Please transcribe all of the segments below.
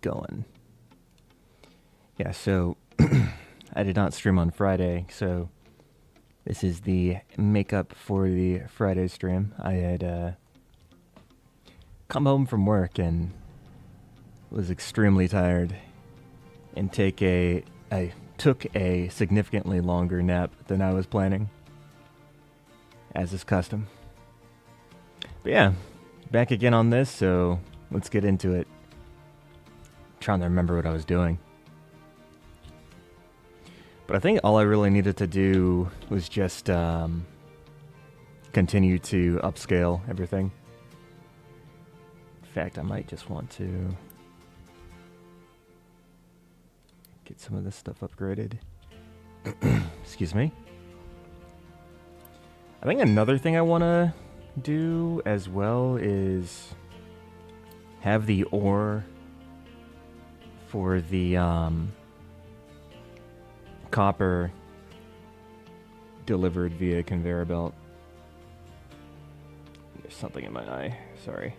going. Yeah, so I did not stream on Friday, so this is the makeup for the Friday stream. I had come home from work and was extremely tired and I took a significantly longer nap than I was planning, as is custom. But yeah, back again on this, so let's get into it. I'm trying to remember what I was doing. But I think all I really needed to do was just continue to upscale everything. In fact, I might just want to get some of this stuff upgraded. Excuse me. I think another thing I want to do as well is have the ore for the copper delivered via conveyor belt. There's something in my eye. Sorry.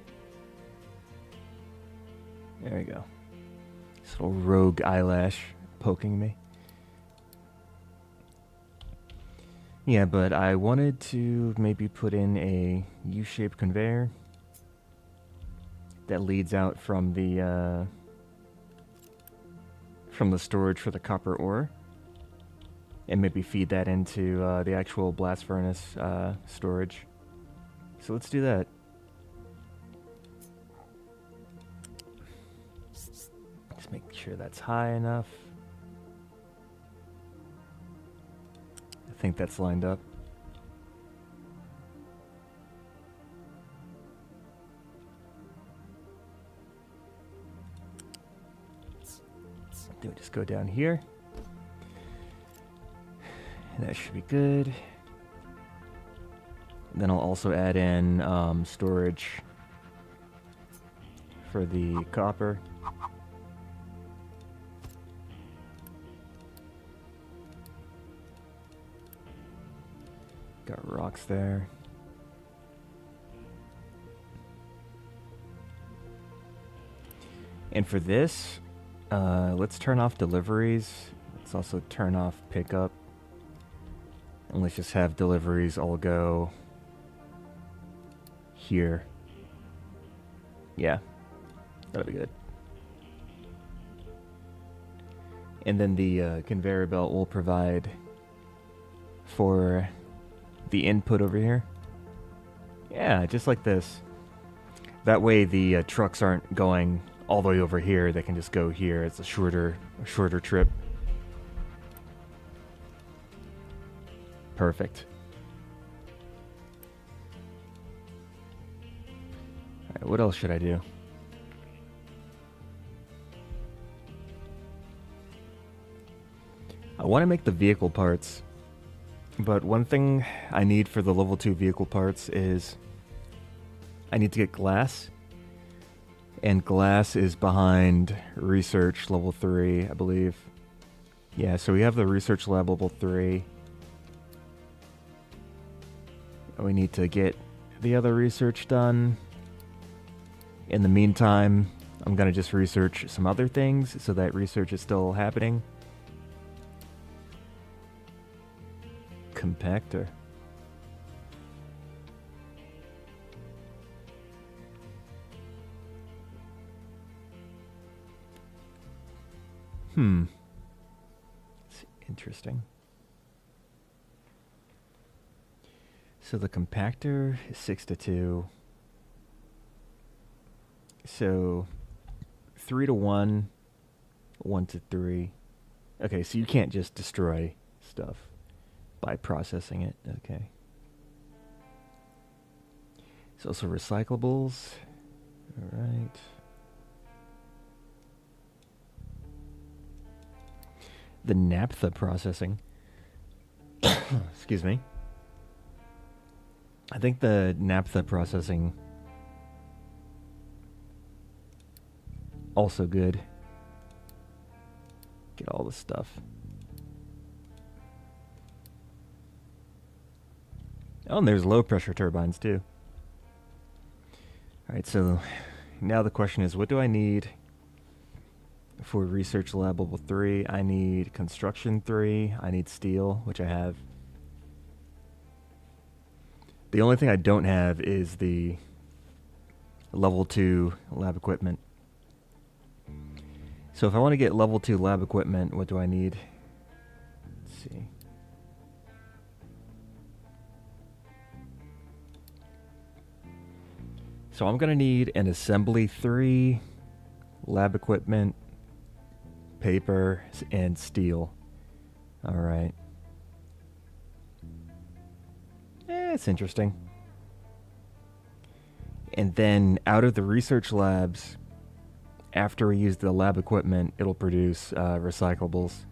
There we go. This little rogue eyelash poking me. Yeah, but I wanted to maybe put in a U-shaped conveyor that leads out from the storage for the copper ore, and maybe feed that into the actual blast furnace storage. So let's do that. Just make sure that's high enough. I think that's lined up. Then we just go down here. And that should be good. And then I'll also add in storage for the copper. Got rocks there. And for this, let's turn off deliveries. Let's also turn off pickup. And let's just have deliveries all go here. Yeah, that'll be good. And then the conveyor belt will provide for the input over here. Yeah, just like this. That way the trucks aren't going all the way over here. They can just go here. It's a shorter trip. Perfect. All right, what else should I do? I want to make the vehicle parts. But one thing I need for the level 2 vehicle parts is I need to get glass. And glass is behind research level 3, I believe. Yeah, so we have the research lab level 3. We need to get the other research done. In the meantime, I'm going to just research some other things so that research is still happening. Compactor. It's interesting. So the compactor is 6-2. So 3-1, 1-3. Okay, so you can't just destroy stuff by processing it. Okay. It's also recyclables. All right. The naphtha processing. Excuse me. I think the naphtha processing also good. Get all the stuff. Oh, and there's low pressure turbines too. Alright, so now the question is, what do I need For research lab level 3, I need construction 3. I need steel, which I have. The only thing I don't have is the level 2 lab equipment. So if I want to get level 2 lab equipment, what do I need? Let's see. So I'm going to need an assembly 3, lab equipment, paper, and steel. Alright. It's interesting. And then out of the research labs, after we use the lab equipment, it'll produce recyclables.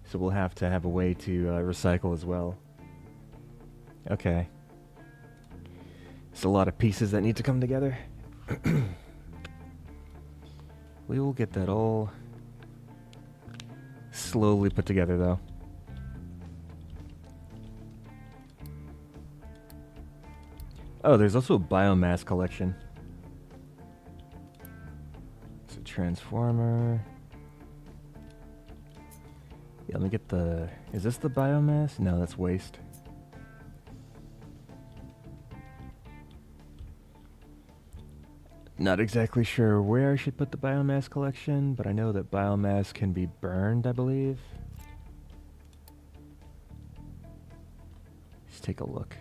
So we'll have to have a way to recycle as well. Okay. It's a lot of pieces that need to come together. We will get that all slowly put together, though. Oh, there's also a biomass collection. It's a transformer. Yeah, let me get the... Is this the biomass? No, that's waste. Not exactly sure where I should put the biomass collection, but I know that biomass can be burned, I believe. Let's take a look.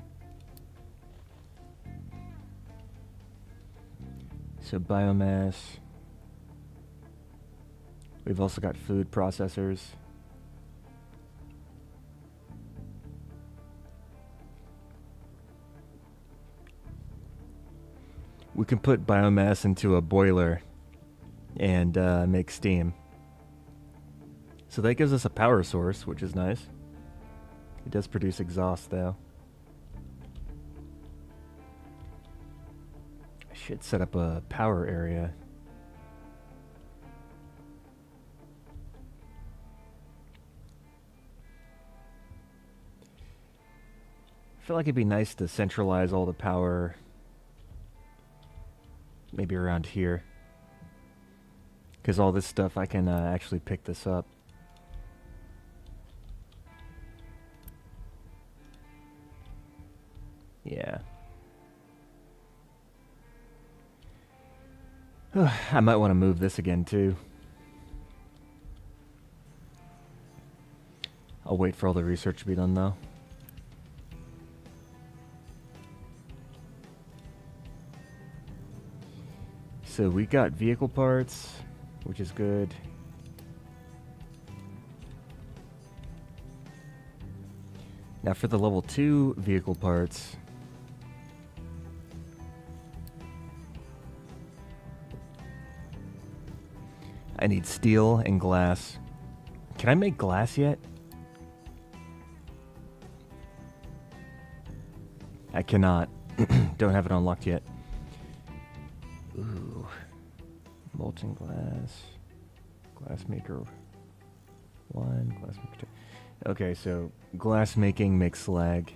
So biomass. We've also got food processors. We can put biomass into a boiler and make steam. So that gives us a power source, which is nice. It does produce exhaust, though. I should set up a power area. I feel like it'd be nice to centralize all the power maybe around here. Because all this stuff, I can actually pick this up. Yeah. I might want to move this again, too. I'll wait for all the research to be done, though. So we got vehicle parts, which is good. Now for the level 2 vehicle parts, I need steel and glass. Can I make glass yet? I cannot. Don't have it unlocked yet. Ooh. Molten glass. Glass maker 1, glass maker 2. Okay, so glass making makes slag.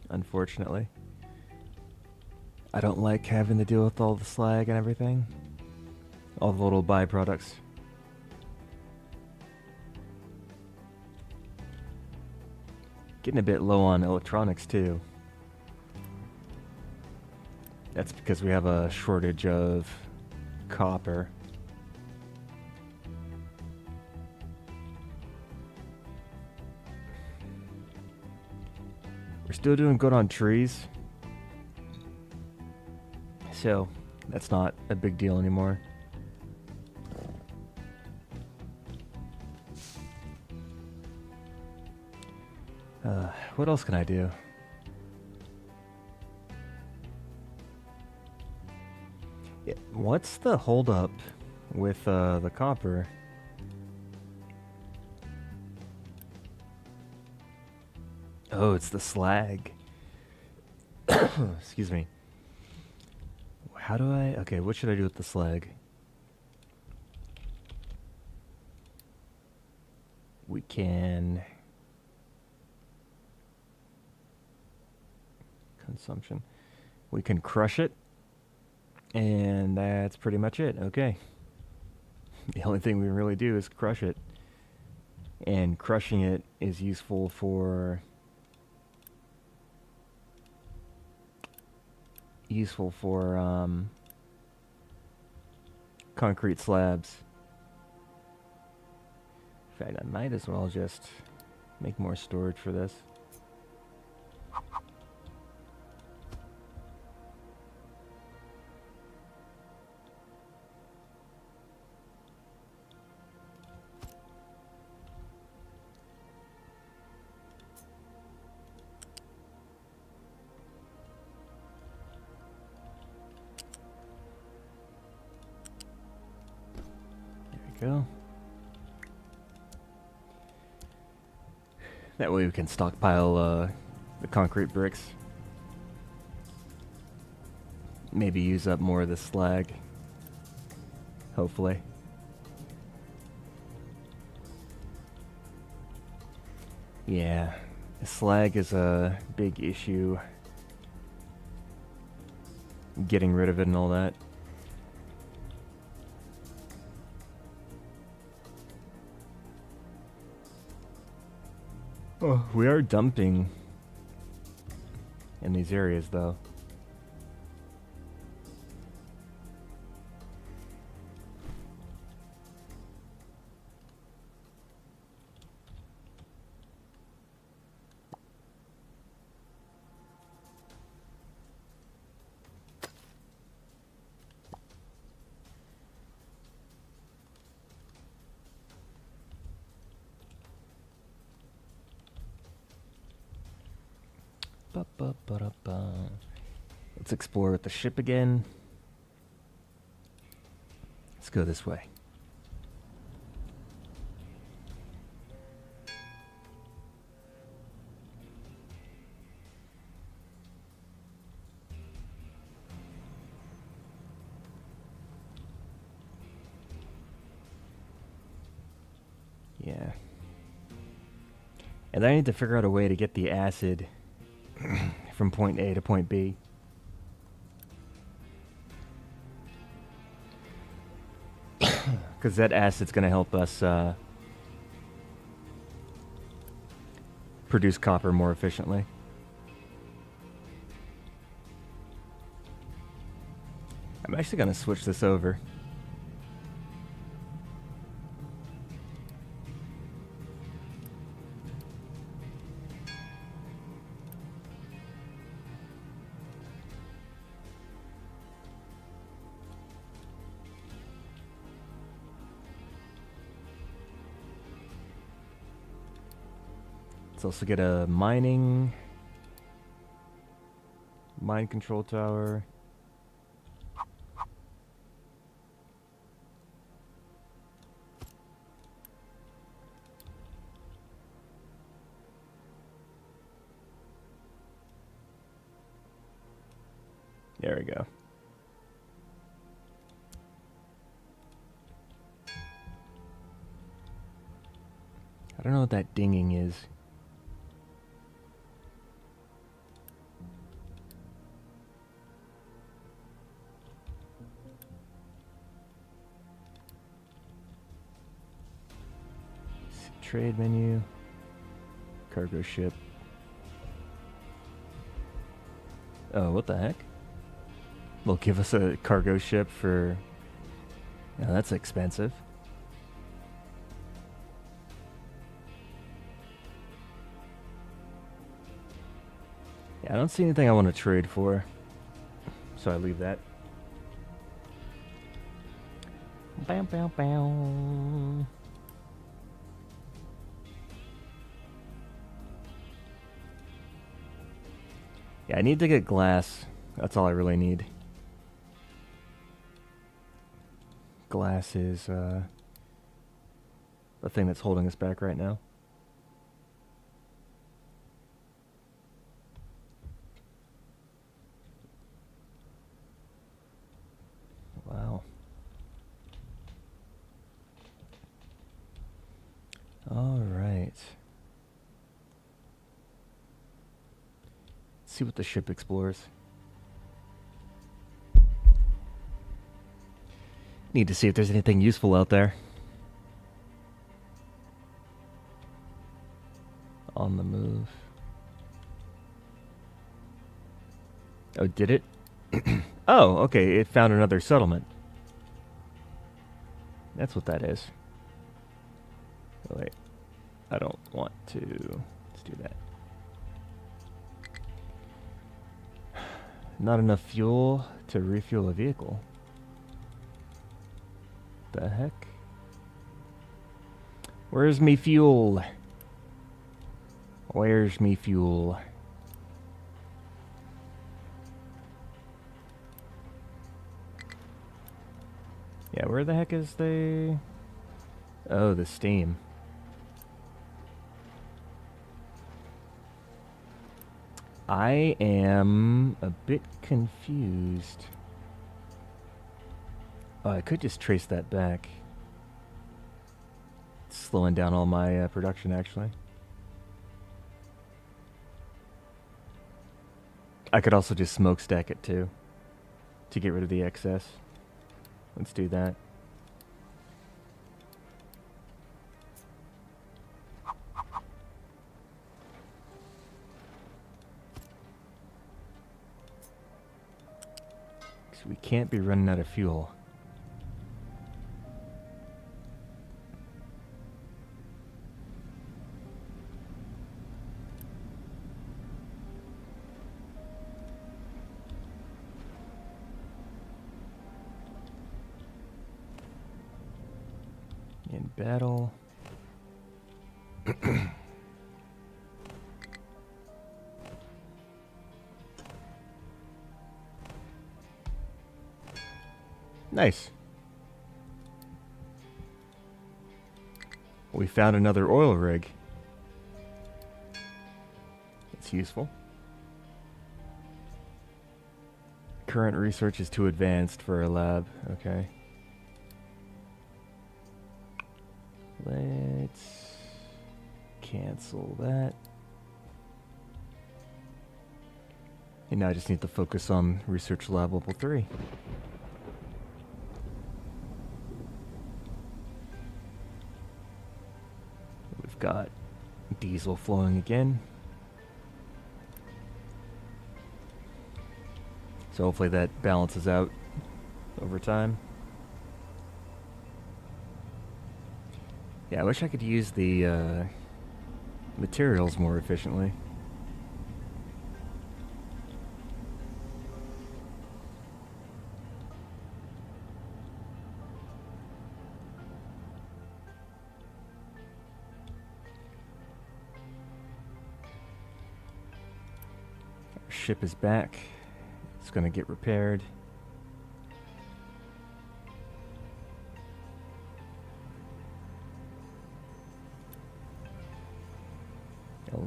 Unfortunately. I don't like having to deal with all the slag and everything. All the little byproducts. Getting a bit low on electronics too. That's because we have a shortage of copper. We're still doing good on trees. So, that's not a big deal anymore. What else can I do? Yeah, what's the holdup with the copper? Oh, it's the slag. Excuse me. How do I... Okay, what should I do with the slag? We can... Consumption. We can crush it. And that's pretty much it. Okay. The only thing we really do is crush it. And crushing it is useful for concrete slabs. In fact, I might as well just make more storage for this. Go. That way we can stockpile the concrete bricks. Maybe use up more of the slag. Hopefully. Yeah, the slag is a big issue. Getting rid of it and all that. Oh, we are dumping in these areas, though. Let's explore with the ship again. Let's go this way. Yeah. And I need to figure out a way to get the acid from point A to point B. Because that acid's going to help us produce copper more efficiently. I'm actually going to switch this over. Let's also get a mine control tower. There we go. I don't know what that dinging is. Trade menu, cargo ship. Oh, what the heck? They'll give us a cargo ship for... Yeah, that's expensive. Yeah, I don't see anything I want to trade for, so I leave that. Bow, bow, bow. Yeah, I need to get glass. That's all I really need. Glass is the thing that's holding us back right now. Wow. All right. See what the ship explores. Need to see if there's anything useful out there. On the move. Oh, did it? Oh, okay, it found another settlement. That's what that is. Oh, wait. I don't want to... Let's do that. Not enough fuel to refuel a vehicle. The heck? Where's me fuel? Where's me fuel? Yeah, where the heck is the... Oh, the steam. I am a bit confused. Oh, I could just trace that back. It's slowing down all my production, actually. I could also just smokestack it, too, to get rid of the excess. Let's do that. So we can't be running out of fuel. In battle. Nice. We found another oil rig. It's useful. Current research is too advanced for a lab. Okay. Let's cancel that. And now I just need to focus on research lab level 3. We've got diesel flowing again. So hopefully that balances out over time. Yeah, I wish I could use the materials more efficiently. Our ship is back. It's going to get repaired.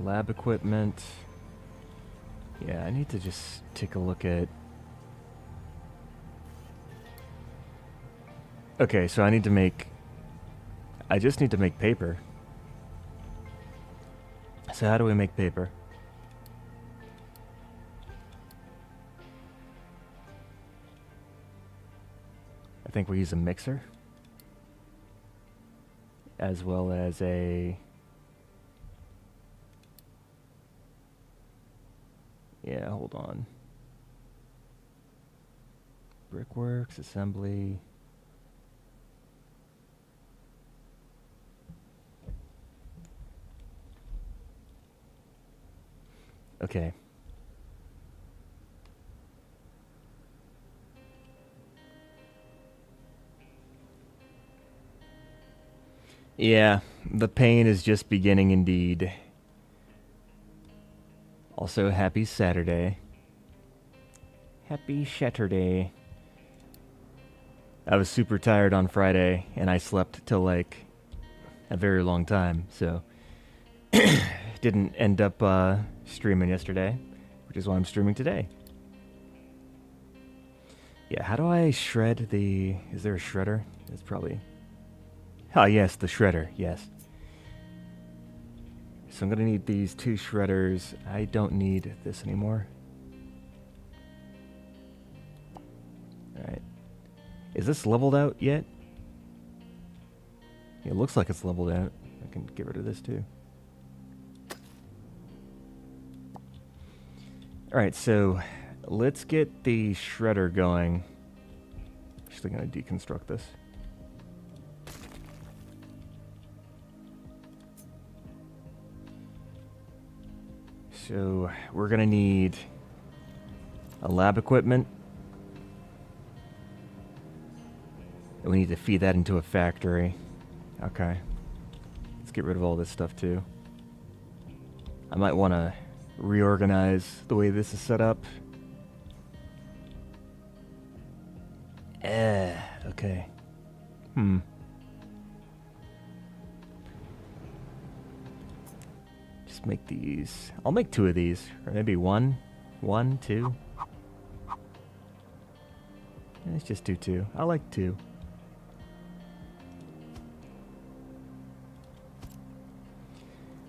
Lab equipment. Yeah, I need to just take a look at... Okay, so I need to make... I just need to make paper. So how do we make paper? I think we use a mixer. As well as a... Yeah, hold on. Brickworks, assembly. Okay. Yeah, the pain is just beginning indeed. Also, happy Saturday. Happy Saturday. I was super tired on Friday, and I slept till like a very long time, so didn't end up streaming yesterday, which is why I'm streaming today. Yeah, how do I shred the... Is there a shredder? It's probably... Oh, yes, the shredder, yes. So I'm going to need these 2 shredders. I don't need this anymore. Alright. Is this leveled out yet? It looks like it's leveled out. I can get rid of this too. Alright, so let's get the shredder going. Actually going to deconstruct this. So we're going to need a lab equipment. And we need to feed that into a factory. Okay. Let's get rid of all this stuff too. I might want to reorganize the way this is set up. Okay. Just make these. I'll make 2 of these. Or maybe 1. 1, 2. Let's just do 2. I like 2.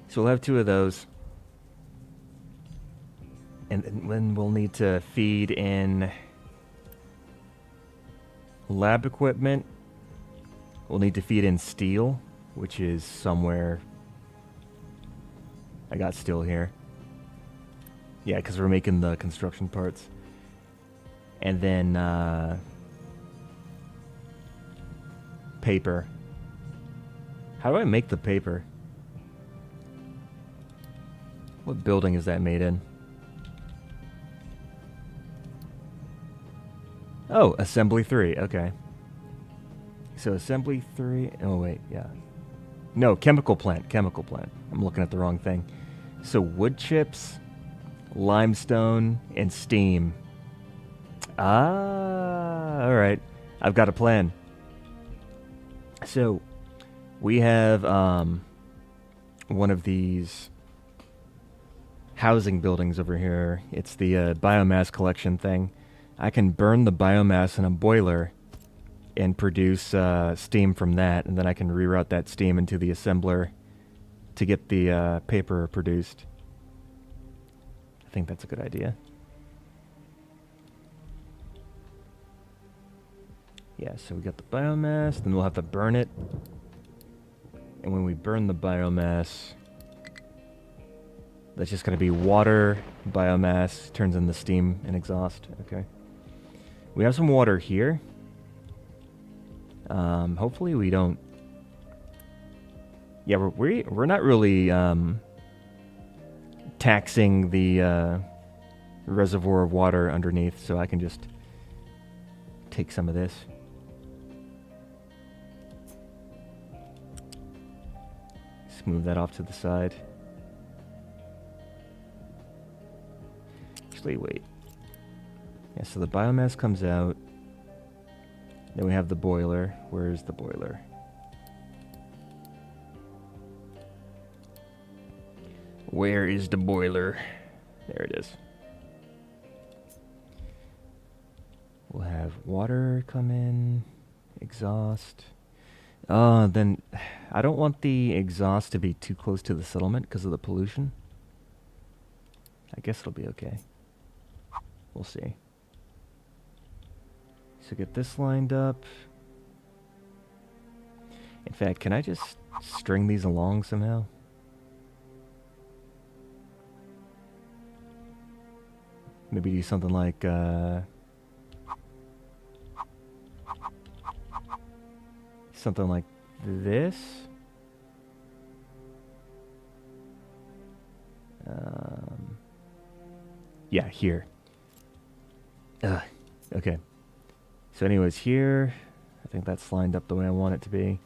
So we'll have 2 of those. And then we'll need to feed in lab equipment. We'll need to feed in steel, which is somewhere. I got steel here. Yeah, because we're making the construction parts. And then paper. How do I make the paper? What building is that made in? Oh, assembly 3. Okay. So assembly 3. Oh, wait. Yeah. No, chemical plant. Chemical plant. I'm looking at the wrong thing. So wood chips, limestone, and steam. Ah, all right. I've got a plan. So we have one of these housing buildings over here. It's the biomass collection thing. I can burn the biomass in a boiler and produce steam from that, and then I can reroute that steam into the assembler to get the paper produced. I think that's a good idea. Yeah, so we got the biomass, then we'll have to burn it. And when we burn the biomass, that's just going to be water, biomass, turns into steam and exhaust. Okay. We have some water here. Hopefully we don't... Yeah, we're not really taxing the reservoir of water underneath, so I can just take some of this. Just move that off to the side. Actually, wait. Yeah, so the biomass comes out. Then we have the boiler. Where's the boiler? Where is the boiler? There it is. We'll have water come in. Exhaust. Then I don't want the exhaust to be too close to the settlement because of the pollution. I guess it'll be okay. We'll see. So get this lined up. In fact, can I just string these along somehow? Maybe do something like something like this. Yeah, here. Okay. So anyways, here, I think that's lined up the way I want it to be.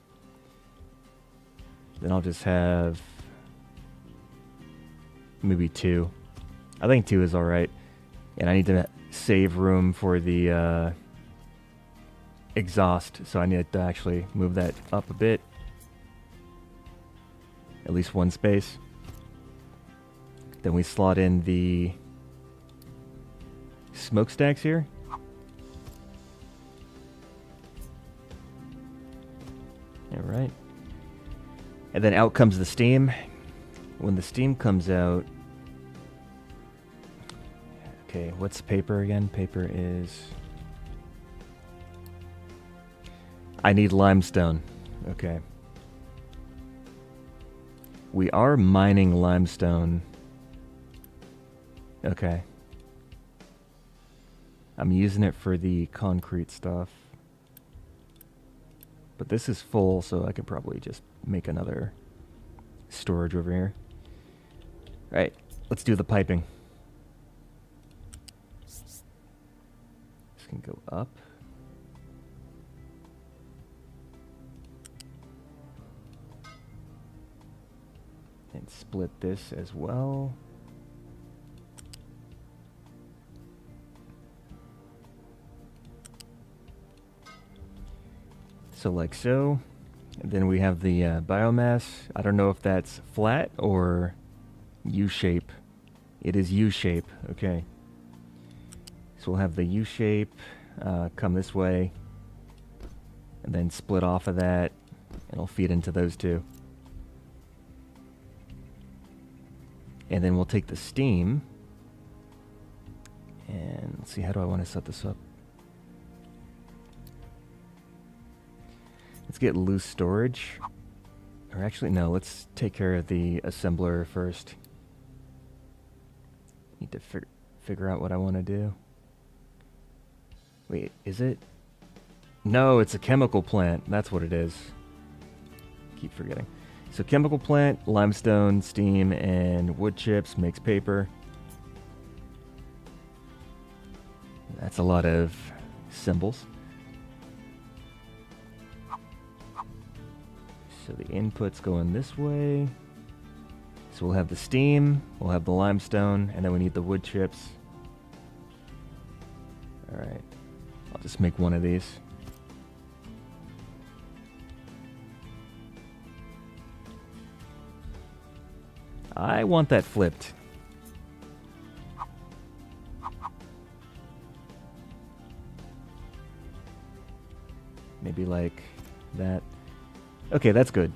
Then I'll just have maybe 2. I think 2 is alright. And I need to save room for the exhaust, so I need to actually move that up a bit. At least 1 space. Then we slot in the smokestacks here. Alright. And then out comes the steam. When the steam comes out... Okay, what's paper again? Paper is... I need limestone. Okay. We are mining limestone. Okay. I'm using it for the concrete stuff. But this is full, so I could probably just make another storage over here. Right, let's do the piping. This can go up. And split this as well. So like so. And then we have the biomass. I don't know if that's flat or U-shape. It is U-shape, okay. So we'll have the U-shape come this way. And then split off of that. And it'll feed into those two. And then we'll take the steam. And let's see, how do I want to set this up? Let's get loose storage. Or actually, no, let's take care of the assembler first. Need to figure out what I want to do. Wait, is it? No, it's a chemical plant. That's what it is. Keep forgetting. So chemical plant, limestone, steam, and wood chips makes paper. That's a lot of symbols. So the input's going this way. So we'll have the steam, we'll have the limestone, and then we need the wood chips. Alright. I'll just make one of these. I want that flipped. Maybe like that. Okay, that's good.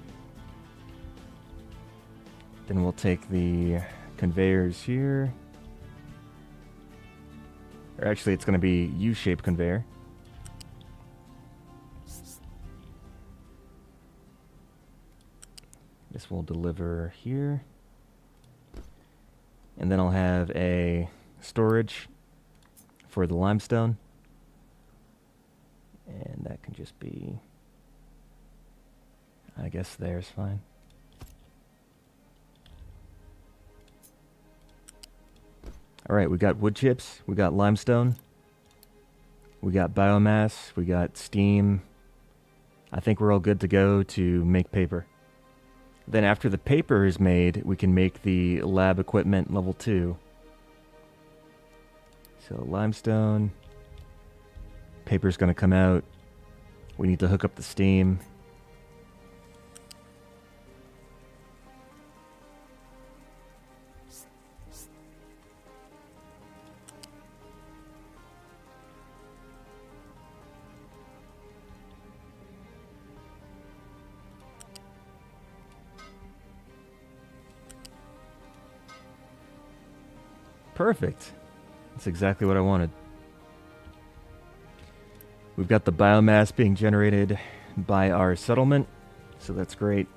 Then we'll take the conveyors here. Or actually, it's going to be U-shaped conveyor. This will deliver here. And then I'll have a storage for the limestone. And that can just be, I guess there's fine. Alright, we got wood chips, we got limestone, we got biomass, we got steam. I think we're all good to go to make paper. Then after the paper is made, we can make the lab equipment level 2. So limestone, paper's going to come out. We need to hook up the steam. Perfect. That's exactly what I wanted. We've got the biomass being generated by our settlement, so that's great.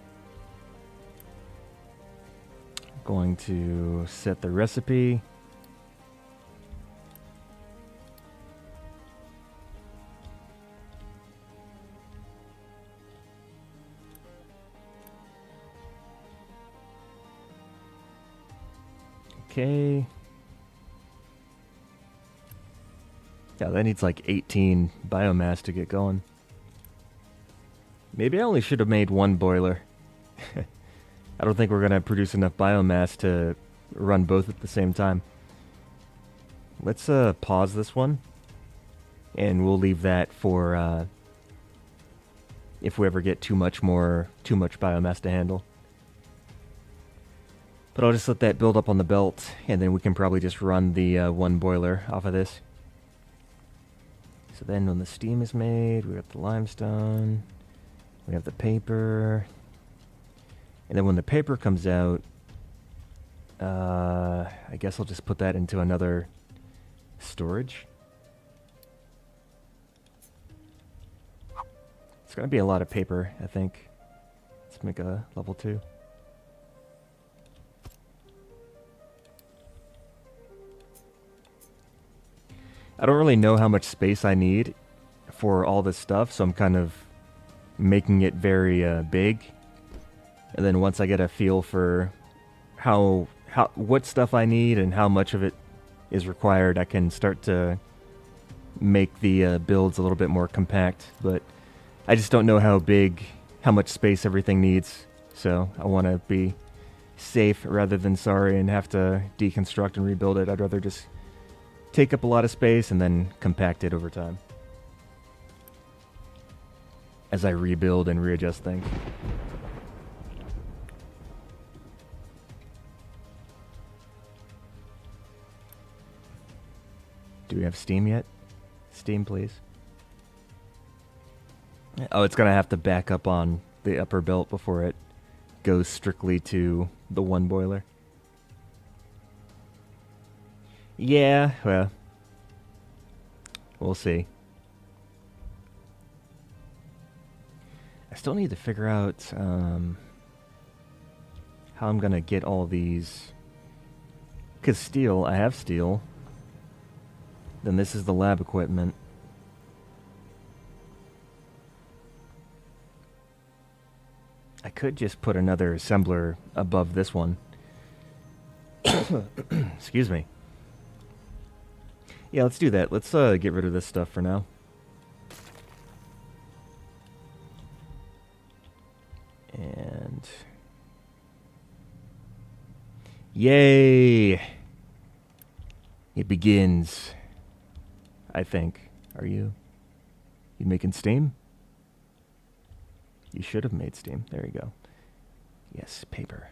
Going to set the recipe. Okay. Yeah, that needs like 18 biomass to get going. Maybe I only should have made one boiler. I don't think we're going to produce enough biomass to run both at the same time. Let's pause this one. And we'll leave that for if we ever get too much biomass to handle. But I'll just let that build up on the belt, and then we can probably just run the one boiler off of this. So then when the steam is made, we got the limestone, we have the paper, and then when the paper comes out, I guess I'll just put that into another storage. It's going to be a lot of paper, I think. Let's make a level 2. I don't really know how much space I need for all this stuff, so I'm kind of making it very big. And then once I get a feel for what stuff I need and how much of it is required, I can start to make the builds a little bit more compact. But I just don't know how much space everything needs. So I want to be safe rather than sorry and have to deconstruct and rebuild it. I'd rather just take up a lot of space and then compact it over time as I rebuild and readjust things. Do we have Steam yet? Steam, please. Oh, it's going to have to back up on the upper belt before it goes strictly to the one boiler. Yeah, well, we'll see. I still need to figure out how I'm going to get all these. Because steel, I have steel. Then this is the lab equipment. I could just put another assembler above this one. Excuse me. Yeah, let's do that. Let's get rid of this stuff for now. And yay! It begins. I think. Are you making steam? You should have made steam. There you go. Yes, paper.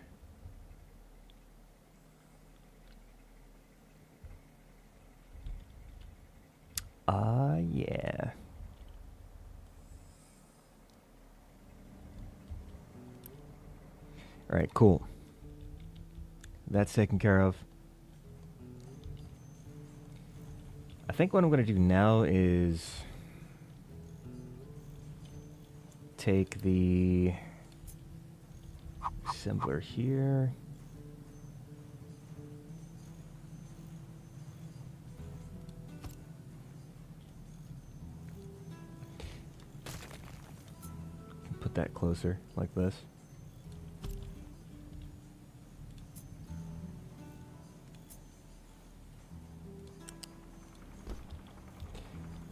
Yeah. Alright, cool. That's taken care of. I think what I'm going to do now is take the assembler here. Put that closer, like this.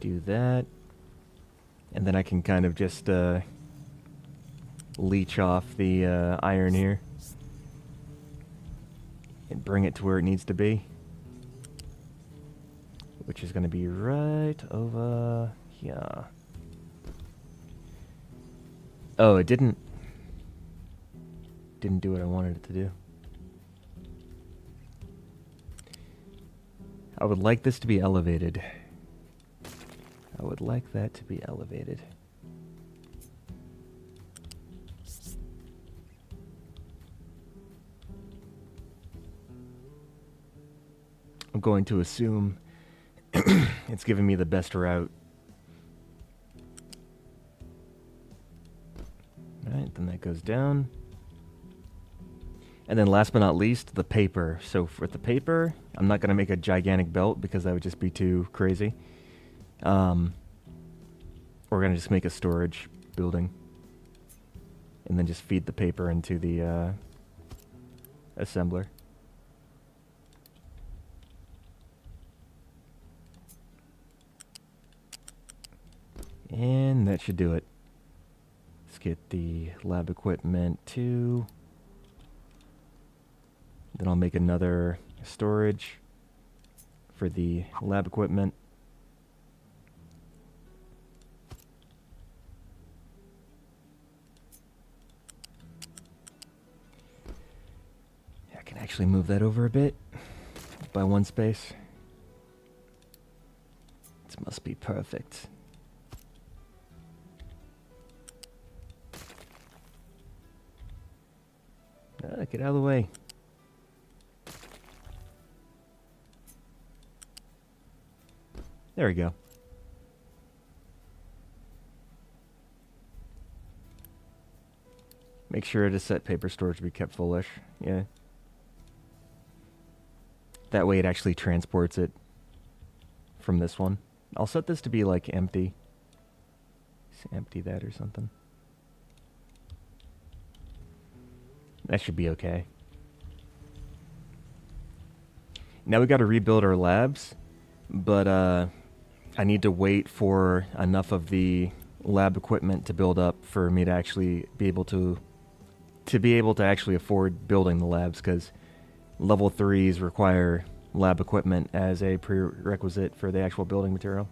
Do that. And then I can kind of just leech off the iron here and bring it to where it needs to be, which is going to be right over here. Oh, it didn't do what I wanted it to do. I would like this to be elevated. I would like that to be elevated. I'm going to assume it's giving me the best route. Alright, then that goes down. And then last but not least, the paper. So for the paper, I'm not going to make a gigantic belt because that would just be too crazy. We're going to just make a storage building. And then just feed the paper into the assembler. And that should do it. Let's get the lab equipment too. Then I'll make another storage for the lab equipment. I can actually move that over a bit by one space. This must be perfect. Get out of the way. There we go. Make sure to set paper storage to be kept fullish. Yeah. That way it actually transports it from this one. I'll set this to be like empty. Just empty that or something. That should be okay. Now we got to rebuild our labs, but I need to wait for enough of the lab equipment to build up for me to actually be able to actually afford building the labs, because level 3s require lab equipment as a prerequisite for the actual building material.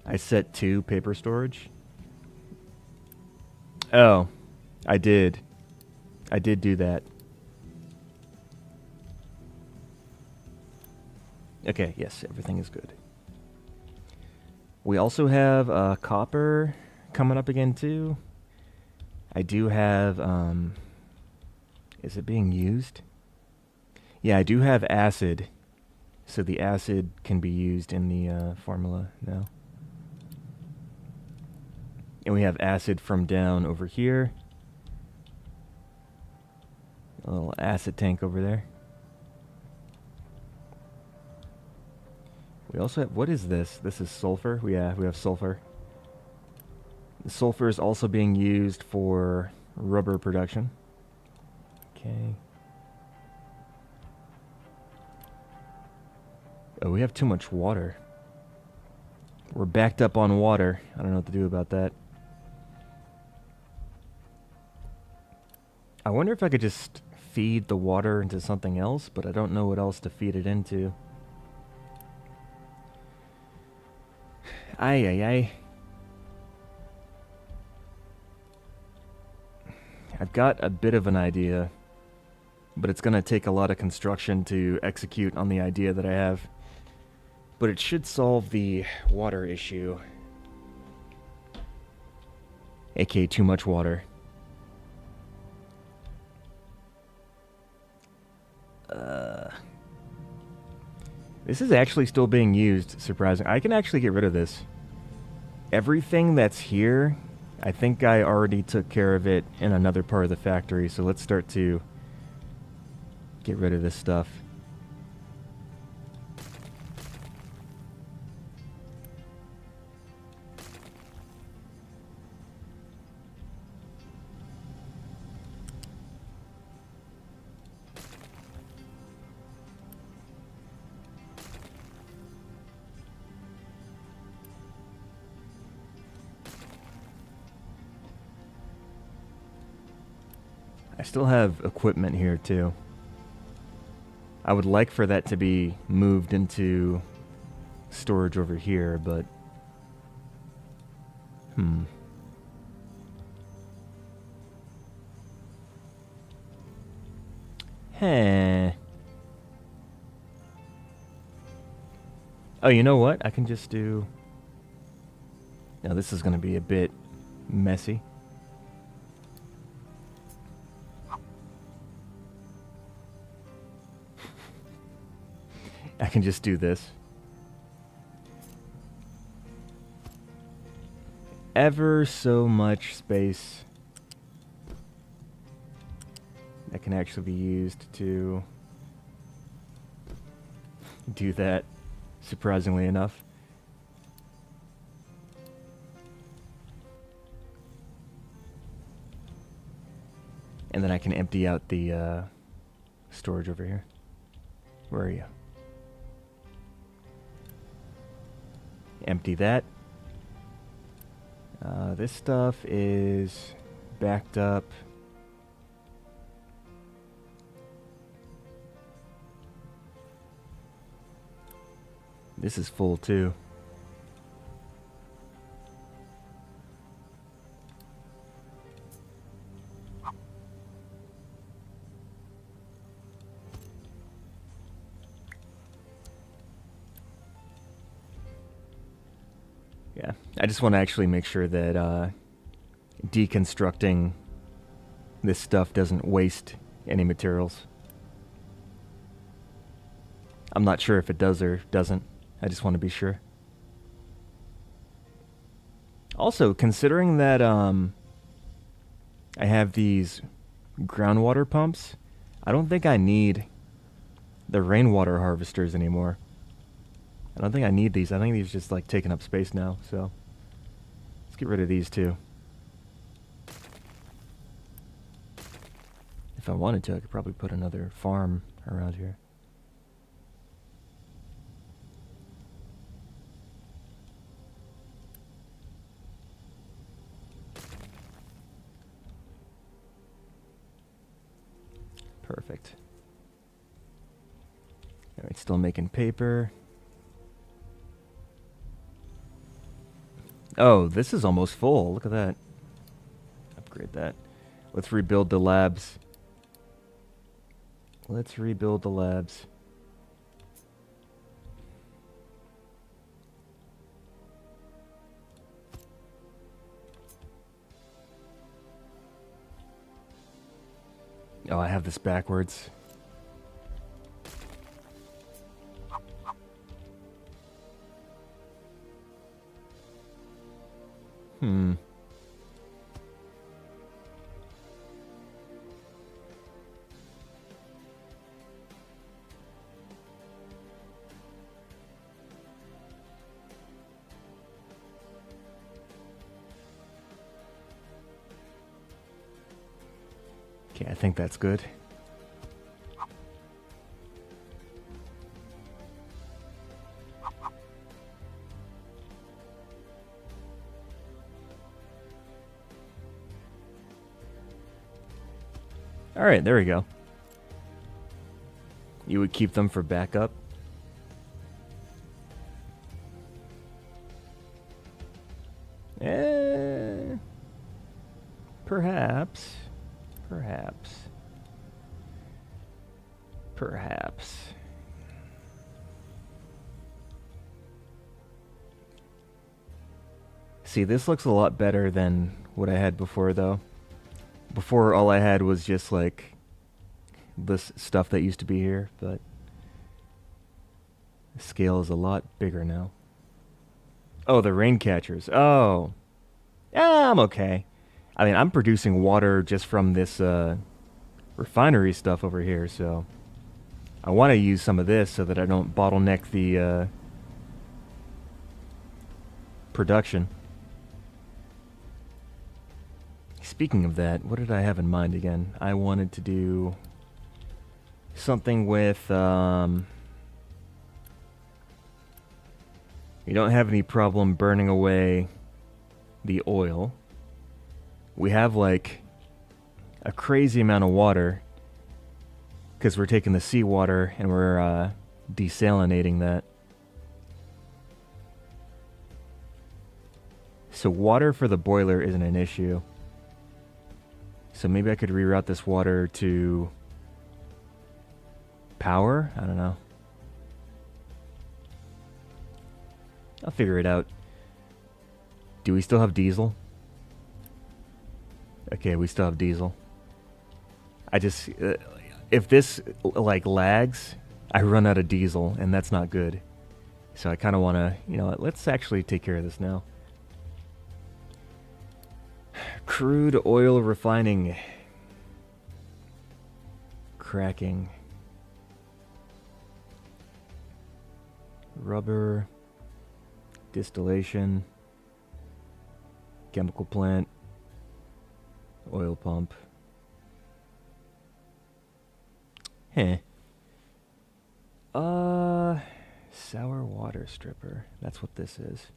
I set 2 paper storage. Oh, I did. I did do that. Okay, yes, everything is good. We also have copper coming up again too. I do have, is it being used? Yeah, I do have acid. So the acid can be used in the formula now. And we have acid from down over here. A little acid tank over there. We also have, what is this? This is sulfur? Yeah, we have sulfur. The sulfur is also being used for rubber production. Okay. Oh, we have too much water. We're backed up on water. I don't know what to do about that. I wonder if I could just feed the water into something else, but I don't know what else to feed it into. Ay, ay, ay. I've got a bit of an idea, but it's going to take a lot of construction to execute on the idea that I have. But it should solve the water issue. aka too much water. This is actually still being used, surprising. I can actually get rid of this. Everything that's here, I think I already took care of it in another part of the factory, so let's start to get rid of this stuff. I still have equipment here too. I would like for that to be moved into storage over here, but Heh. Oh, you know what? I can just do... Now this is going to be a bit messy. I can just do this. Ever so much space that can actually be used to do that, surprisingly enough. And then I can empty out the storage over here. Where are you? Empty that. This stuff is backed up. This is full too. Yeah, I just want to actually make sure that deconstructing this stuff doesn't waste any materials. I'm not sure if it does or doesn't. I just want to be sure. Also, considering that I have these groundwater pumps, I don't think I need the rainwater harvesters anymore. I don't think I need these. I think these just like taking up space now, so let's get rid of these too. If I wanted to, I could probably put another farm around here. Perfect. Alright, still making paper. Oh, this is almost full. Look at that. Upgrade that. Let's rebuild the labs. Let's rebuild the labs. Oh, I have this backwards. Okay, I think that's good. Alright, there we go. You would keep them for backup? Perhaps. Perhaps. Perhaps. See, this looks a lot better than what I had before, though. Before, all I had was just, like, this stuff that used to be here, but the scale is a lot bigger now. Oh, the rain catchers. Oh. Yeah, I'm okay. I mean, I'm producing water just from this refinery stuff over here, so I want to use some of this so that I don't bottleneck the production. Speaking of that, what did I have in mind again? I wanted to do something with, you don't have any problem burning away the oil. We have, like, a crazy amount of water because we're taking the seawater and we're desalinating that. So water for the boiler isn't an issue. So maybe I could reroute this water to power? I don't know. I'll figure it out. Do we still have diesel? Okay, we still have diesel. I just... if this, like, lags, I run out of diesel, and that's not good. So I kind of want to... You know what, let's actually take care of this now. Crude oil refining. Cracking. Rubber. Distillation. Chemical plant. Oil pump. Heh. Sour water stripper. That's what this is.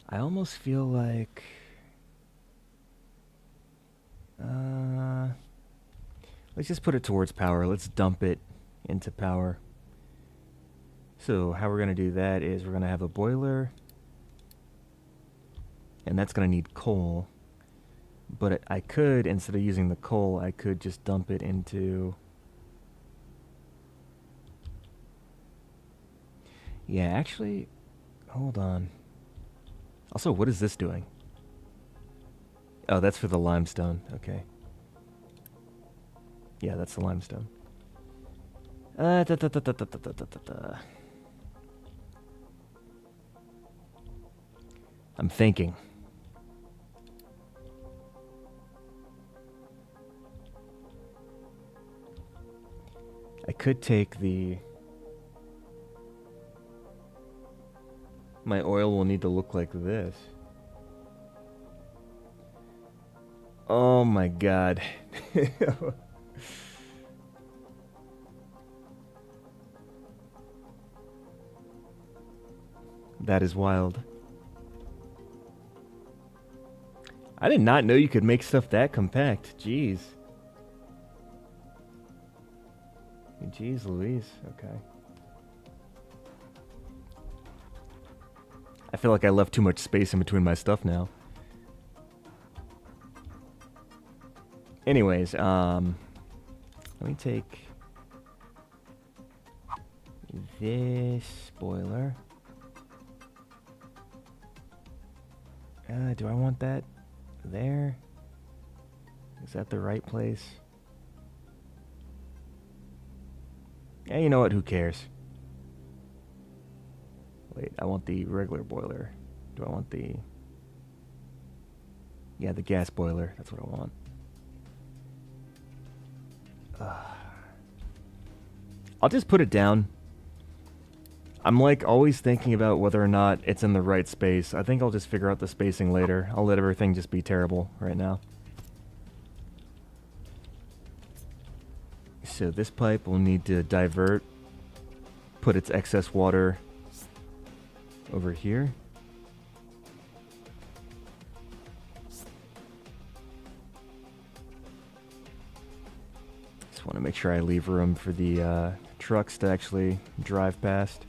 I almost feel like... let's just put it towards power. Let's dump it into power. So how we're going to do that is we're going to have a boiler. And that's going to need coal. But I could, instead of using the coal, I could just dump it into... Yeah, actually, hold on. Also, what is this doing? Oh, that's for the limestone. Okay. Yeah, that's the limestone. Da, da, da, da, da, da, da, da, da. I'm thinking. I could take the... My oil will need to look like this. Oh my god. That is wild. I did not know you could make stuff that compact. Jeez. Jeez Louise. Okay. I feel like I left too much space in between my stuff now. Anyways, let me take this spoiler. Do I want that there? Is that the right place? Yeah, you know what? Who cares? Wait, I want the regular boiler. Do I want the... Yeah, the gas boiler. That's what I want. I'll just put it down. I'm like always thinking about whether or not it's in the right space. I think I'll just figure out the spacing later. I'll let everything just be terrible right now. So this pipe will need to divert, put its excess water over here. Just want to make sure I leave room for the trucks to actually drive past.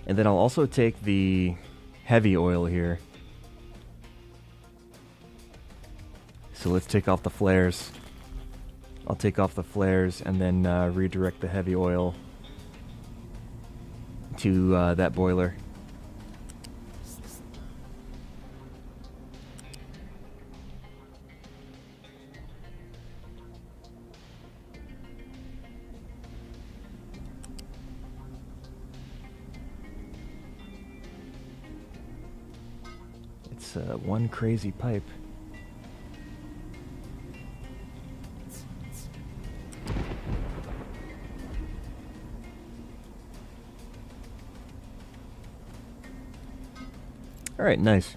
And then I'll also take the heavy oil here. So let's take off the flares. I'll take off the flares and then redirect the heavy oil to that boiler. It's one crazy pipe. Alright, nice.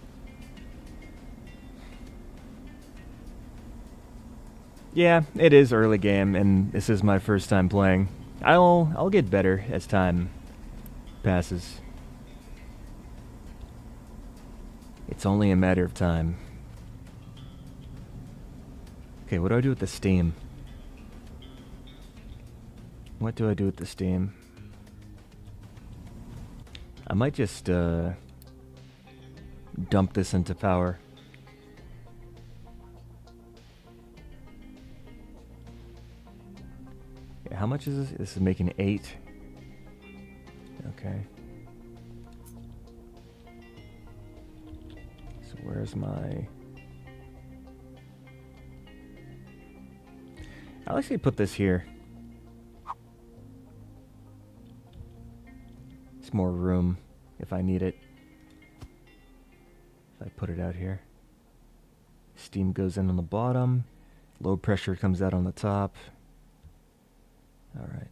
Yeah, it is early game, and this is my first time playing. I'll get better as time passes. It's only a matter of time. Okay, what do I do with the steam? What do I do with the steam? I might just dump this into power. Yeah, how much is this? This is making 8. Okay. So where's my... I'll actually put this here. It's more room if I need it. If I put it out here. Steam goes in on the bottom. Low pressure comes out on the top. Alright.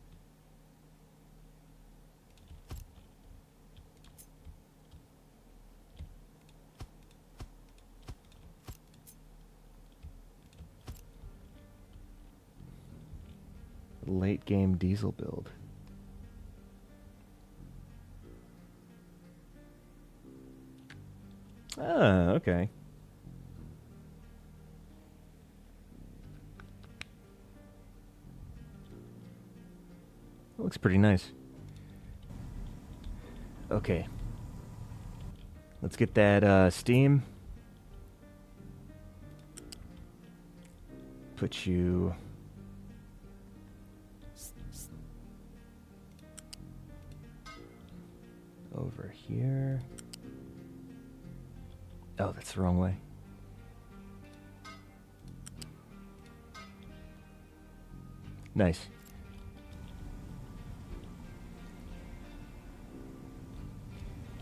Late game diesel build. Ah, okay. Looks pretty nice. Okay. Let's get that steam. Put you... over here. Oh, that's the wrong way. Nice.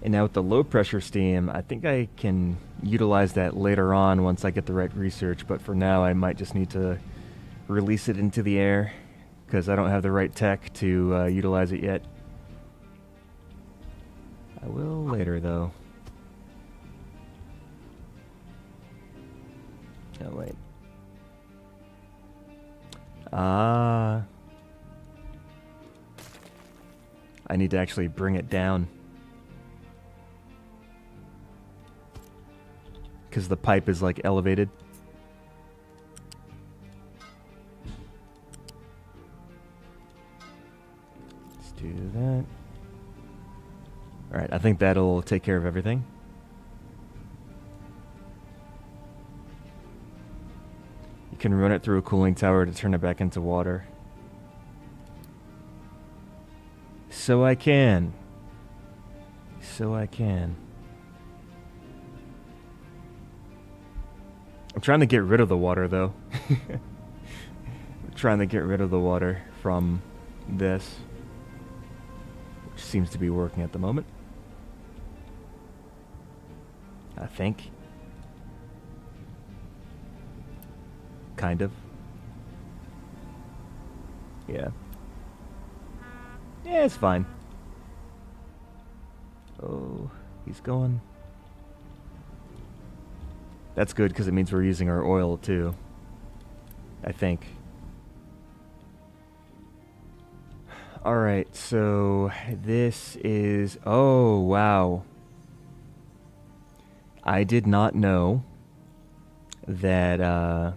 And now with the low pressure steam, I think I can utilize that later on once I get the right research, but for now I might just need to release it into the air because I don't have the right tech to utilize it yet. I will later though. Oh wait. I need to actually bring it down. Because the pipe is like elevated. Let's do that. Alright, I think that'll take care of everything. You can run it through a cooling tower to turn it back into water. So I can. So I can. I'm trying to get rid of the water, though. I'm trying to get rid of the water from this, which seems to be working at the moment. I think. Kind of. Yeah. Yeah, it's fine. Oh, he's going. That's good because it means we're using our oil too. I think. Alright, so this is... Oh, wow. I did not know that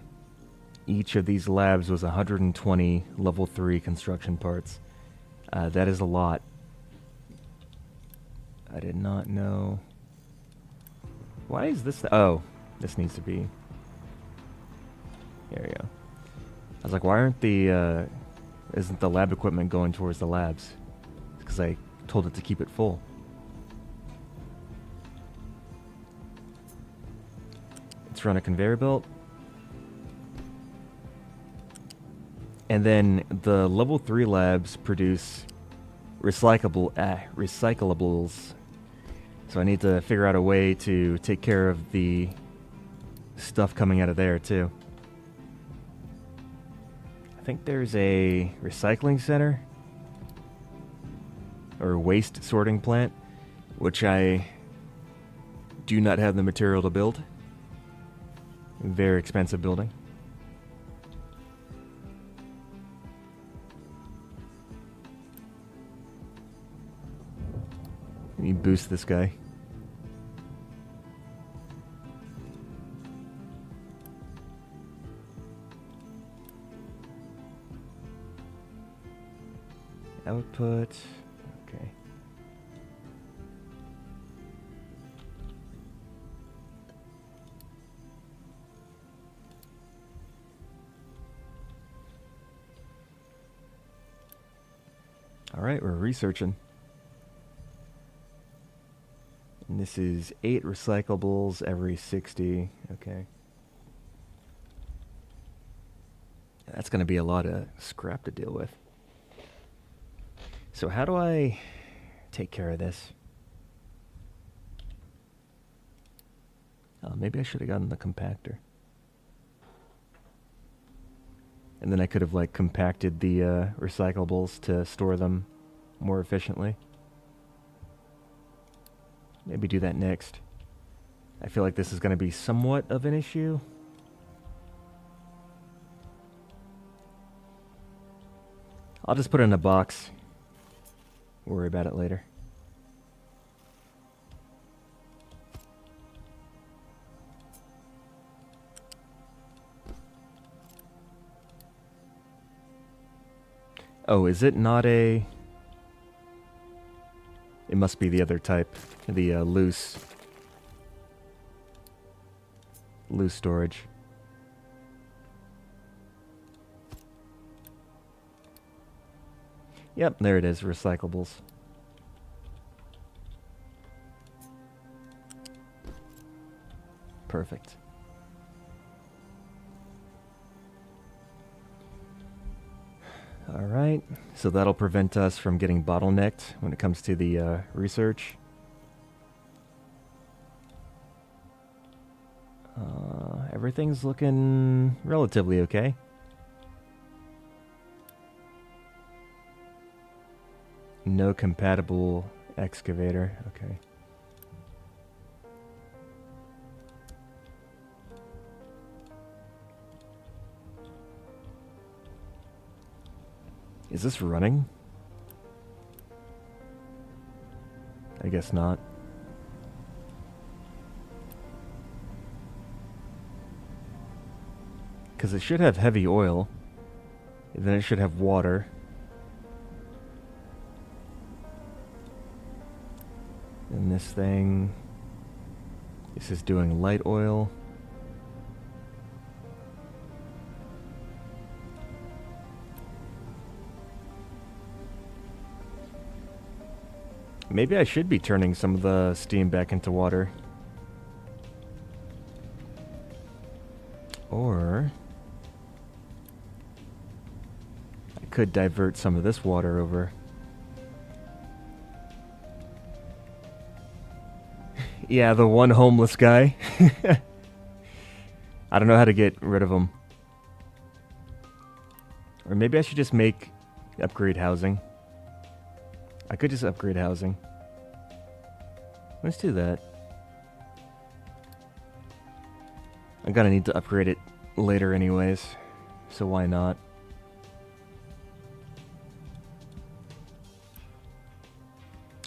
each of these labs was 120 level 3 construction parts. That is a lot. I did not know. Why is this... Oh, this needs to be... There we go. I was like, why aren't the... isn't the lab equipment going towards the labs? Because I told it to keep it full. Let's run a conveyor belt. And then the level 3 labs produce recyclables. So I need to figure out a way to take care of the stuff coming out of there too. I think there's a recycling center or waste sorting plant, which I do not have the material to build. Very expensive building. Let me boost this guy. Output. Okay. All right, we're researching. And this is 8 recyclables every 60. Okay. That's going to be a lot of scrap to deal with. So how do I take care of this? Maybe I should have gotten the compactor. And then I could have like compacted the recyclables to store them more efficiently. Maybe do that next. I feel like this is going to be somewhat of an issue. I'll just put it in a box. Worry about it later. Oh, is it not a... It must be the other type. The loose storage. Yep, there it is, recyclables. Perfect. Alright, so that'll prevent us from getting bottlenecked when it comes to the research. Everything's looking relatively okay. No compatible excavator, okay. Is this running? I guess not. Because it should have heavy oil. And then it should have water. And this thing... This is doing light oil. Maybe I should be turning some of the steam back into water. Or... I could divert some of this water over. Yeah, the one homeless guy. I don't know how to get rid of him. Or maybe I should just upgrade housing. I could just upgrade housing. Let's do that. I'm gonna need to upgrade it later anyways, so why not?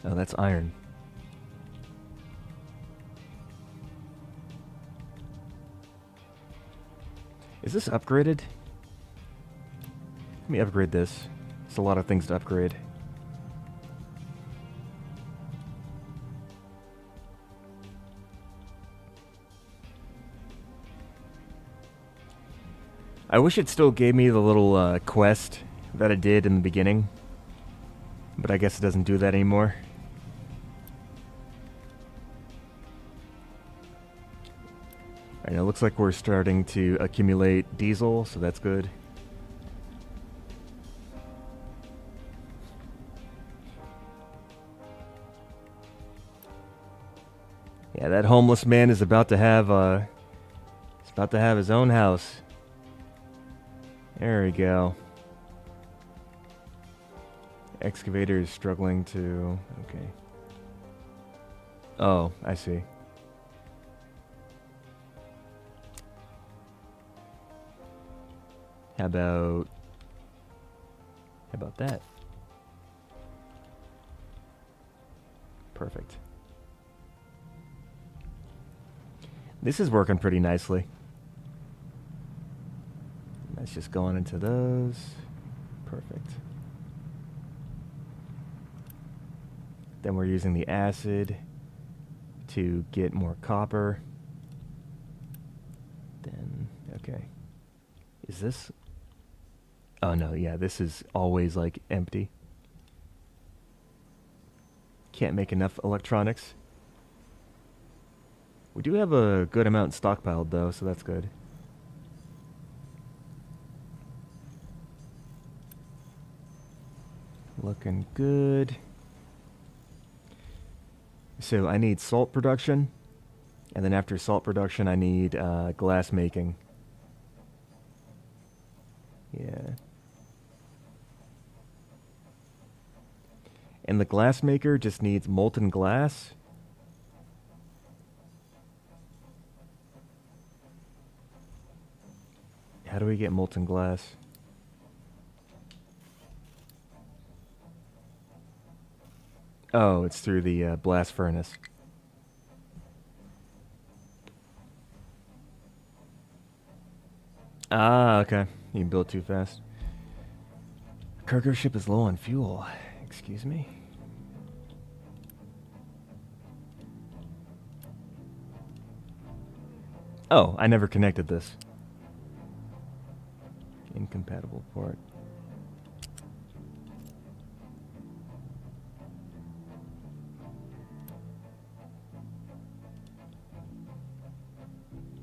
Oh, that's iron. Is this upgraded? Let me upgrade this. It's a lot of things to upgrade. I wish it still gave me the little quest that it did in the beginning. But I guess it doesn't do that anymore. Alright, it looks like we're starting to accumulate diesel, so that's good. Yeah, that homeless man is about to have his own house. There we go. Excavator is struggling to... Okay. Oh, I see. How about that? Perfect. This is working pretty nicely. Let's just go on into those. Perfect. Then we're using the acid to get more copper. Then, okay. Is this... Oh no, yeah, this is always like empty. Can't make enough electronics. We do have a good amount stockpiled though, so that's good. Looking good. So I need salt production, and then after salt production I need glass making. Yeah. And the glass maker just needs molten glass. How do we get molten glass? Oh, it's through the blast furnace. Ah, okay. You built too fast. Cargo ship is low on fuel. Excuse me? Oh, I never connected this. Incompatible port.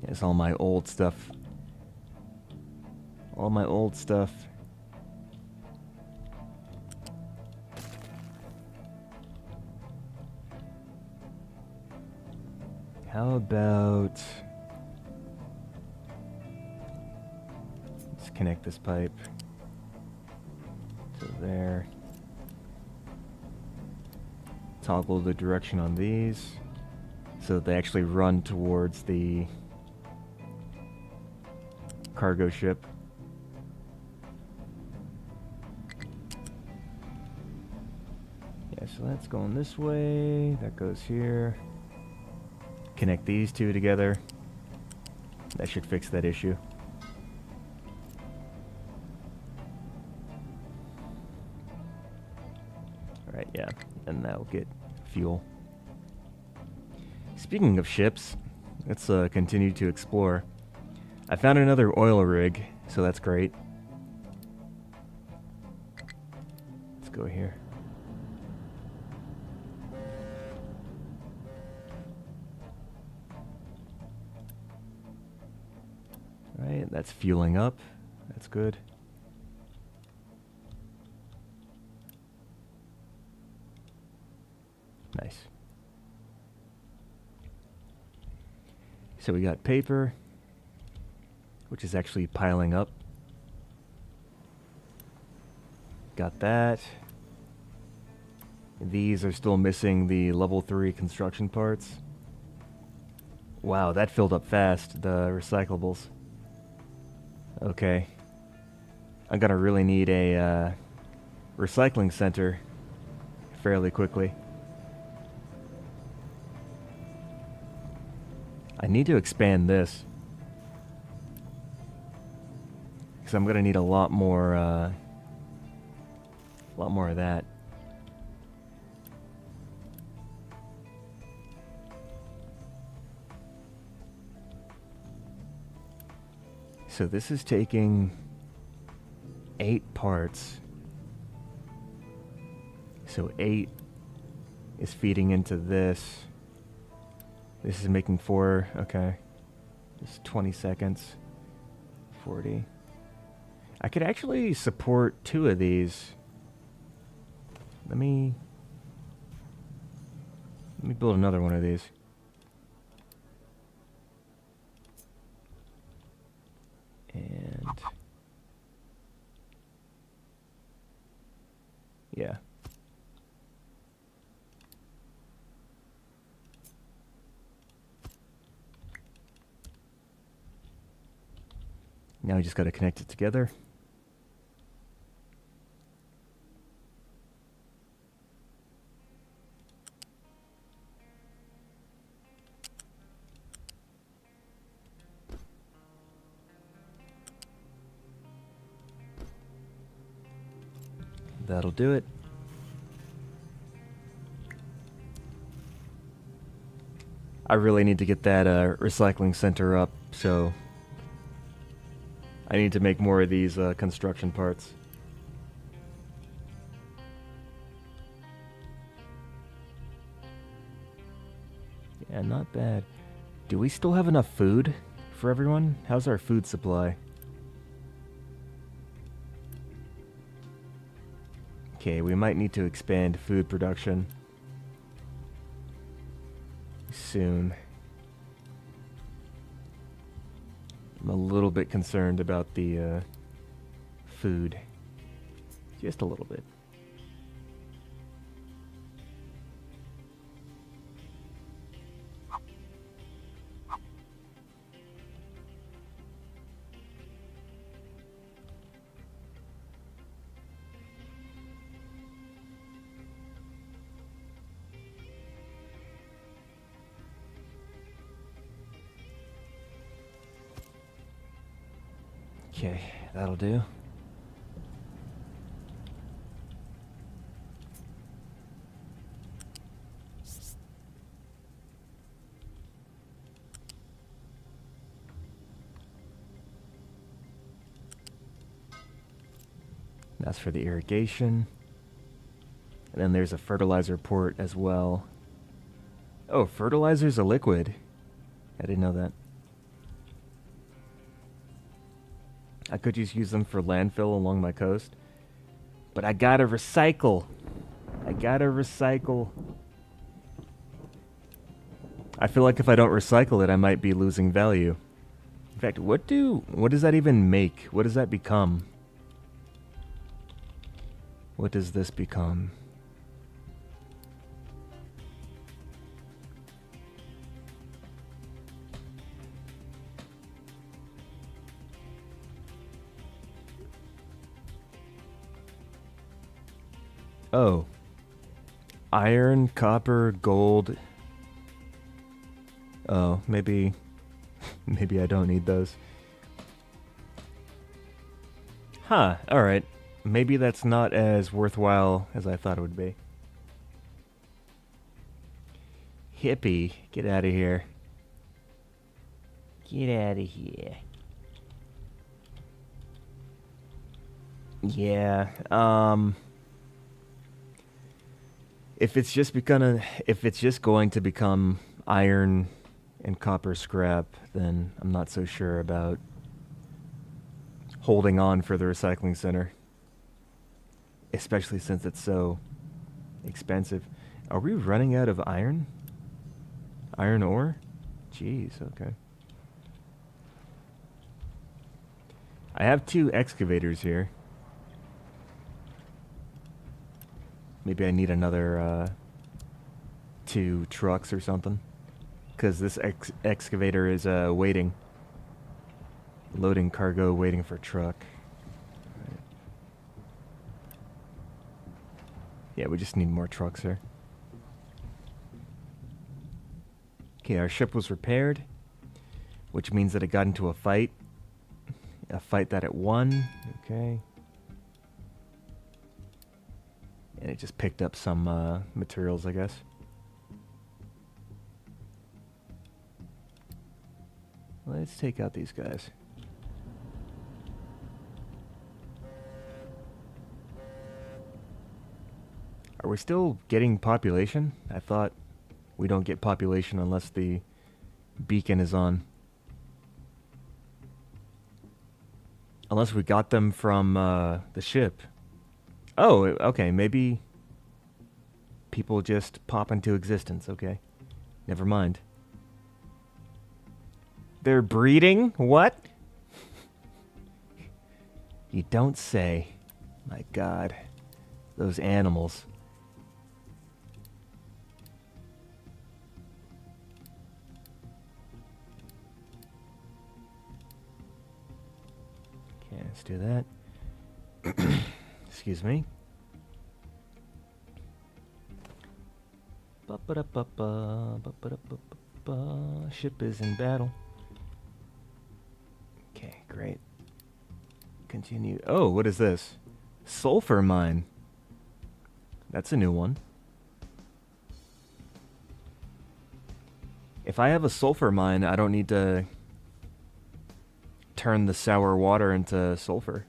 It's all my old stuff. All my old stuff. How about... let's connect this pipe to there. Toggle the direction on these so that they actually run towards the cargo ship. Yeah, so that's going this way. That goes here. Connect these two together. That should fix that issue. Alright, yeah. And that'll get fuel. Speaking of ships, let's continue to explore. I found another oil rig, so that's great. Let's go here. Right, that's fueling up. That's good. Nice. So we got paper, which is actually piling up. Got that. These are still missing the level 3 construction parts. Wow, that filled up fast, the recyclables. Okay. I'm gonna really need a recycling center fairly quickly. I need to expand this, because I'm gonna need a lot more of that. So this is taking 8 parts. So 8 is feeding into this. This is making 4, okay. Just 20 seconds. 40. I could actually support 2 of these. Let me build another one of these. And yeah. Now we just got to connect it together. That'll do it. I really need to get that recycling center up, so I need to make more of these construction parts. Yeah, not bad. Do we still have enough food for everyone? How's our food supply? Okay, we might need to expand food production soon. I'm a little bit concerned about the food. Just a little bit. Okay, that'll do. That's for the irrigation. And then there's a fertilizer port as well. Oh, fertilizer's a liquid. I didn't know that. I could just use them for landfill along my coast. But I gotta recycle. I feel like if I don't recycle it, I might be losing value. In fact, what does that even make? What does that become? What does this become? Oh. Iron, copper, gold. Oh, maybe I don't need those. Huh, alright. Maybe that's not as worthwhile as I thought it would be. Hippie, get out of here. Get out of here. Yeah, if it's just going to become iron and copper scrap, then I'm not so sure about holding on for the recycling center. Especially since it's so expensive. Are we running out of iron? Iron ore? Jeez, okay. I have 2 excavators here. Maybe I need another 2 trucks or something. Because this excavator is waiting. Loading cargo, waiting for truck. Right. Yeah, we just need more trucks here. Okay, our ship was repaired, which means that it got into a fight. A fight that it won. Okay. And it just picked up some materials, I guess. Let's take out these guys. Are we still getting population? I thought we don't get population unless the beacon is on. Unless we got them from the ship. Oh, okay, maybe people just pop into existence, okay. Never mind. They're breeding? What? You don't say. My God. Those animals. Okay, let's do that. Excuse me. Ship is in battle. Okay, great. Continue. Oh, what is this? Sulfur mine. That's a new one. If I have a sulfur mine, I don't need to turn the sour water into sulfur.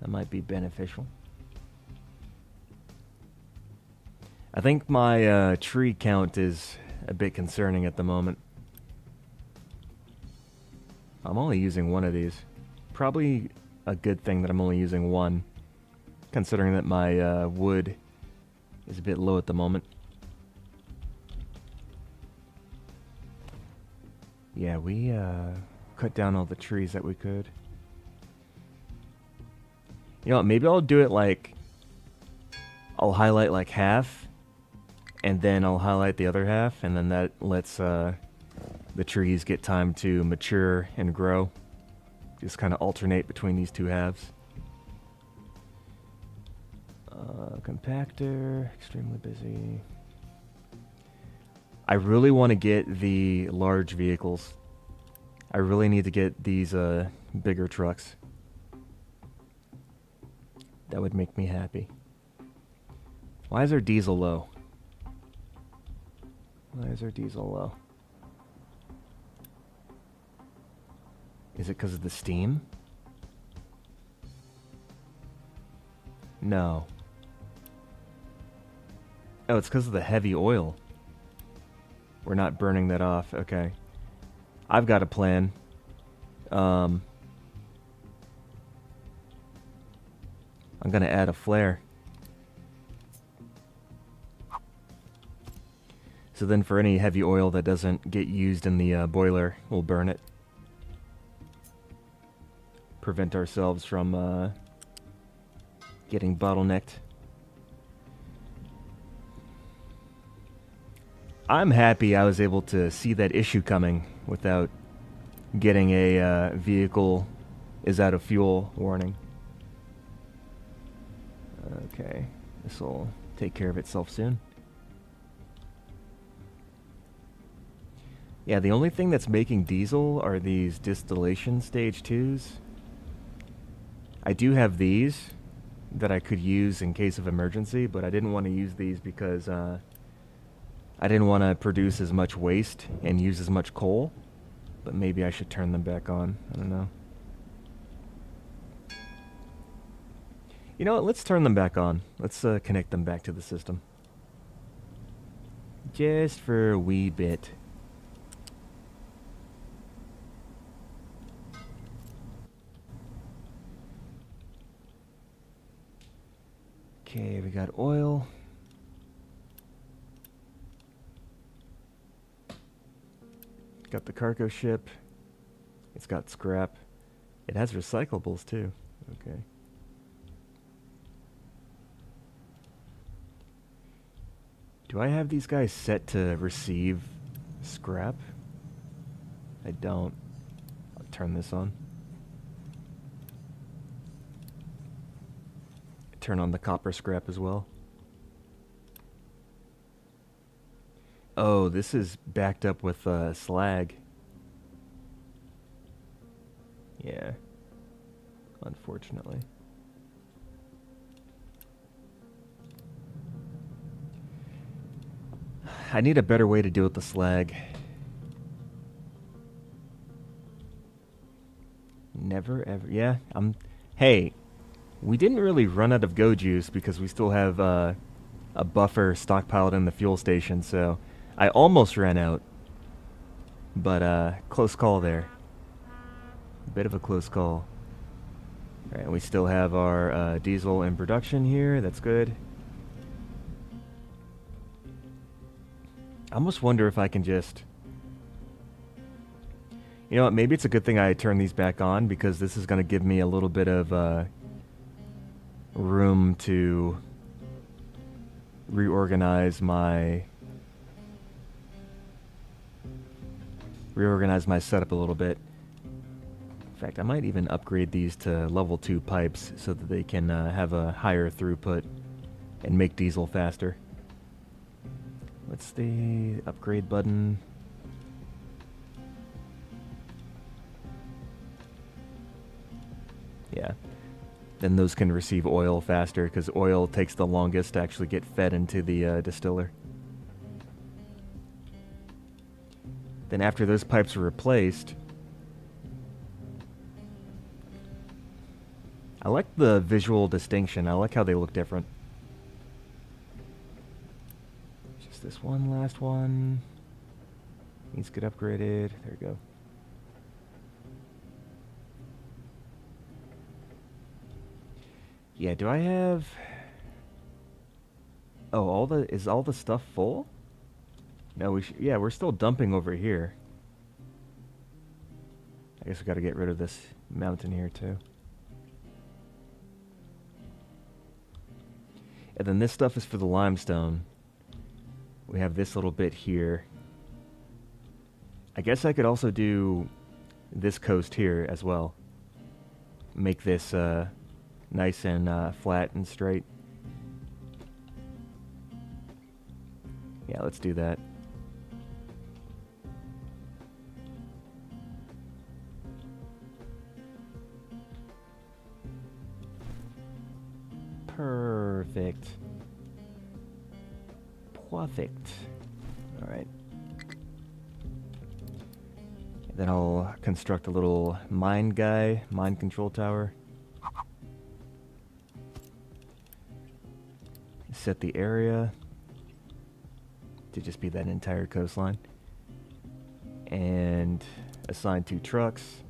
That might be beneficial. I think my tree count is a bit concerning at the moment. I'm only using one of these. Probably a good thing that I'm only using one, considering that my wood is a bit low at the moment. Yeah, we cut down all the trees that we could. You know what, maybe I'll do it like... I'll highlight like half, and then I'll highlight the other half, and then that lets the trees get time to mature and grow. Just kind of alternate between these two halves. Compactor, extremely busy. I really want to get the large vehicles. I really need to get these bigger trucks. That would make me happy. Why is our diesel low? Why is our diesel low? Is it because of the steam? No. Oh, it's because of the heavy oil. We're not burning that off. Okay. I've got a plan. I'm going to add a flare. So then for any heavy oil that doesn't get used in the boiler, we'll burn it. Prevent ourselves from getting bottlenecked. I'm happy I was able to see that issue coming without getting a vehicle is out of fuel warning. Okay, this will take care of itself soon. Yeah, the only thing that's making diesel are these distillation stage 2s. I do have these that I could use in case of emergency, but I didn't want to use these because I didn't want to produce as much waste and use as much coal. But maybe I should turn them back on. I don't know. You know what? Let's turn them back on. Let's connect them back to the system. Just for a wee bit. Okay, we got oil. Got the cargo ship. It's got scrap. It has recyclables too. Okay. Do I have these guys set to receive scrap? I don't. I'll turn this on. Turn on the copper scrap as well. Oh, this is backed up with slag. Yeah. Unfortunately. I need a better way to deal with the slag. Never ever. Yeah, Hey, we didn't really run out of go juice because we still have a buffer stockpiled in the fuel station, so I almost ran out. But close call there. A bit of a close call. Alright, we still have our diesel in production here. That's good. I almost wonder if I can just... You know what, maybe it's a good thing I turn these back on, because this is going to give me a little bit of room to reorganize my setup a little bit. In fact, I might even upgrade these to level 2 pipes so that they can have a higher throughput and make diesel faster. What's the upgrade button? Yeah. Then those can receive oil faster, because oil takes the longest to actually get fed into the distiller. Then after those pipes are replaced, I like the visual distinction. I like how they look different. Just this one last one. Needs to get upgraded. There we go. Yeah, do I have... Oh, is all the stuff full? No, yeah, we're still dumping over here. I guess we gotta get rid of this mountain here too. And then this stuff is for the limestone. We have this little bit here. I guess I could also do this coast here as well. Make this nice and flat and straight. Yeah, let's do that. Perfect. Perfect. Alright. Then I'll construct a little mine control tower. Set the area to just be that entire coastline. And assign 2 trucks.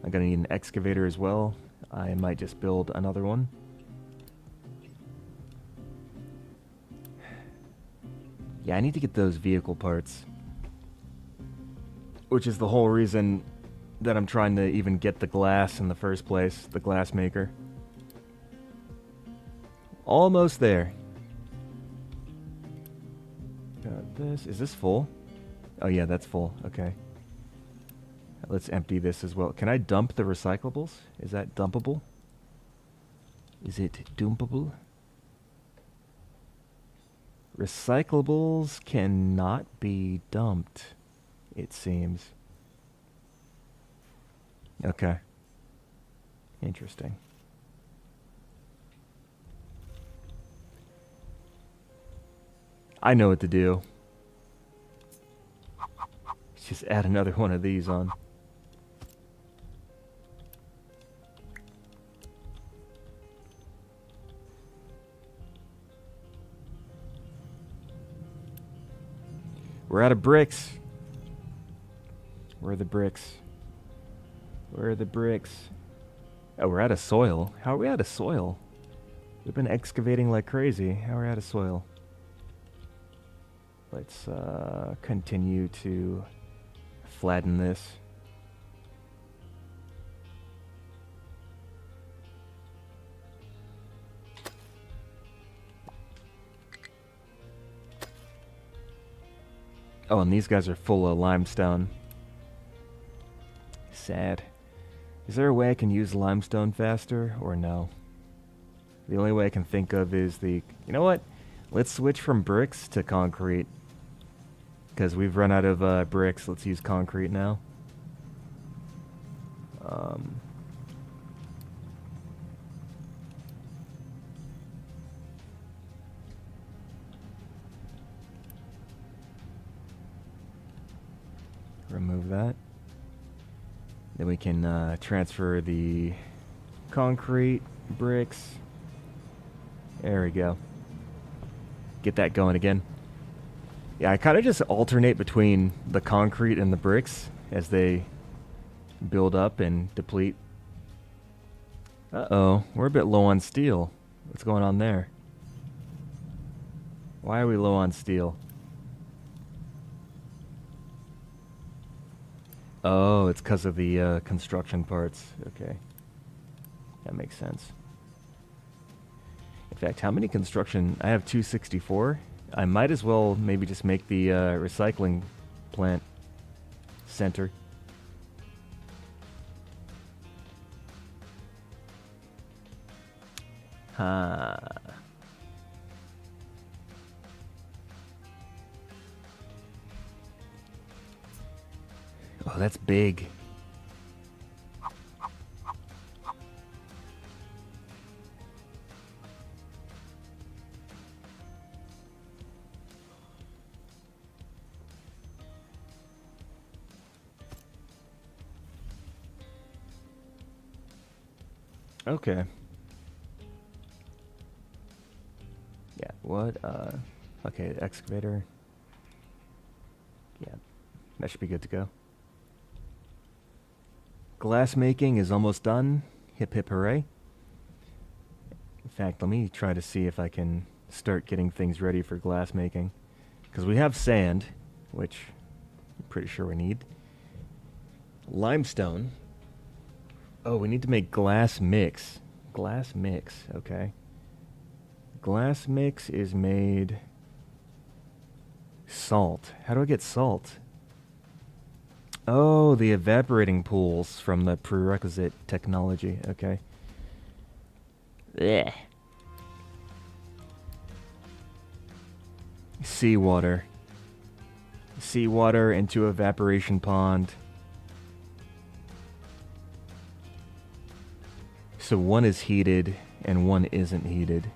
I'm gonna need an excavator as well. I might just build another one. Yeah, I need to get those vehicle parts. Which is the whole reason that I'm trying to even get the glass in the first place. The glass maker. Almost there. Got this. Is this full? Oh yeah, that's full. Okay. Let's empty this as well. Can I dump the recyclables? Is that dumpable? Is it dumpable? Recyclables cannot be dumped, it seems. Okay. Interesting. I know what to do. Let's just add another one of these on. We're out of bricks. Where are the bricks? Where are the bricks? Oh, we're out of soil. How are we out of soil? We've been excavating like crazy. How are we out of soil? Let's continue to flatten this. Oh, and these guys are full of limestone. Sad. Is there a way I can use limestone faster, or no? The only way I can think of is the... You know what? Let's switch from bricks to concrete. Because we've run out of bricks. Let's use concrete now. Remove that. Then we can transfer the concrete, bricks. There we go. Get that going again. Yeah, I kind of just alternate between the concrete and the bricks as they build up and deplete. Uh-oh, we're a bit low on steel. What's going on there? Why are we low on steel? Oh, it's because of the construction parts. Okay. That makes sense. In fact, how many construction... I have 264. I might as well maybe just make the recycling plant center. Ha. Oh, that's big. Okay. Yeah, what? Okay, the excavator. Yeah, that should be good to go. Glass making is almost done. Hip hip hooray. In fact, let me try to see if I can start getting things ready for glass making. Because we have sand, which I'm pretty sure we need. Limestone. Oh, we need to make glass mix. Glass mix, okay. Glass mix is made... Salt. How do I get salt? Oh, the evaporating pools from the prerequisite technology. Okay. Blech. Seawater. Seawater into evaporation pond. So one is heated and one isn't heated.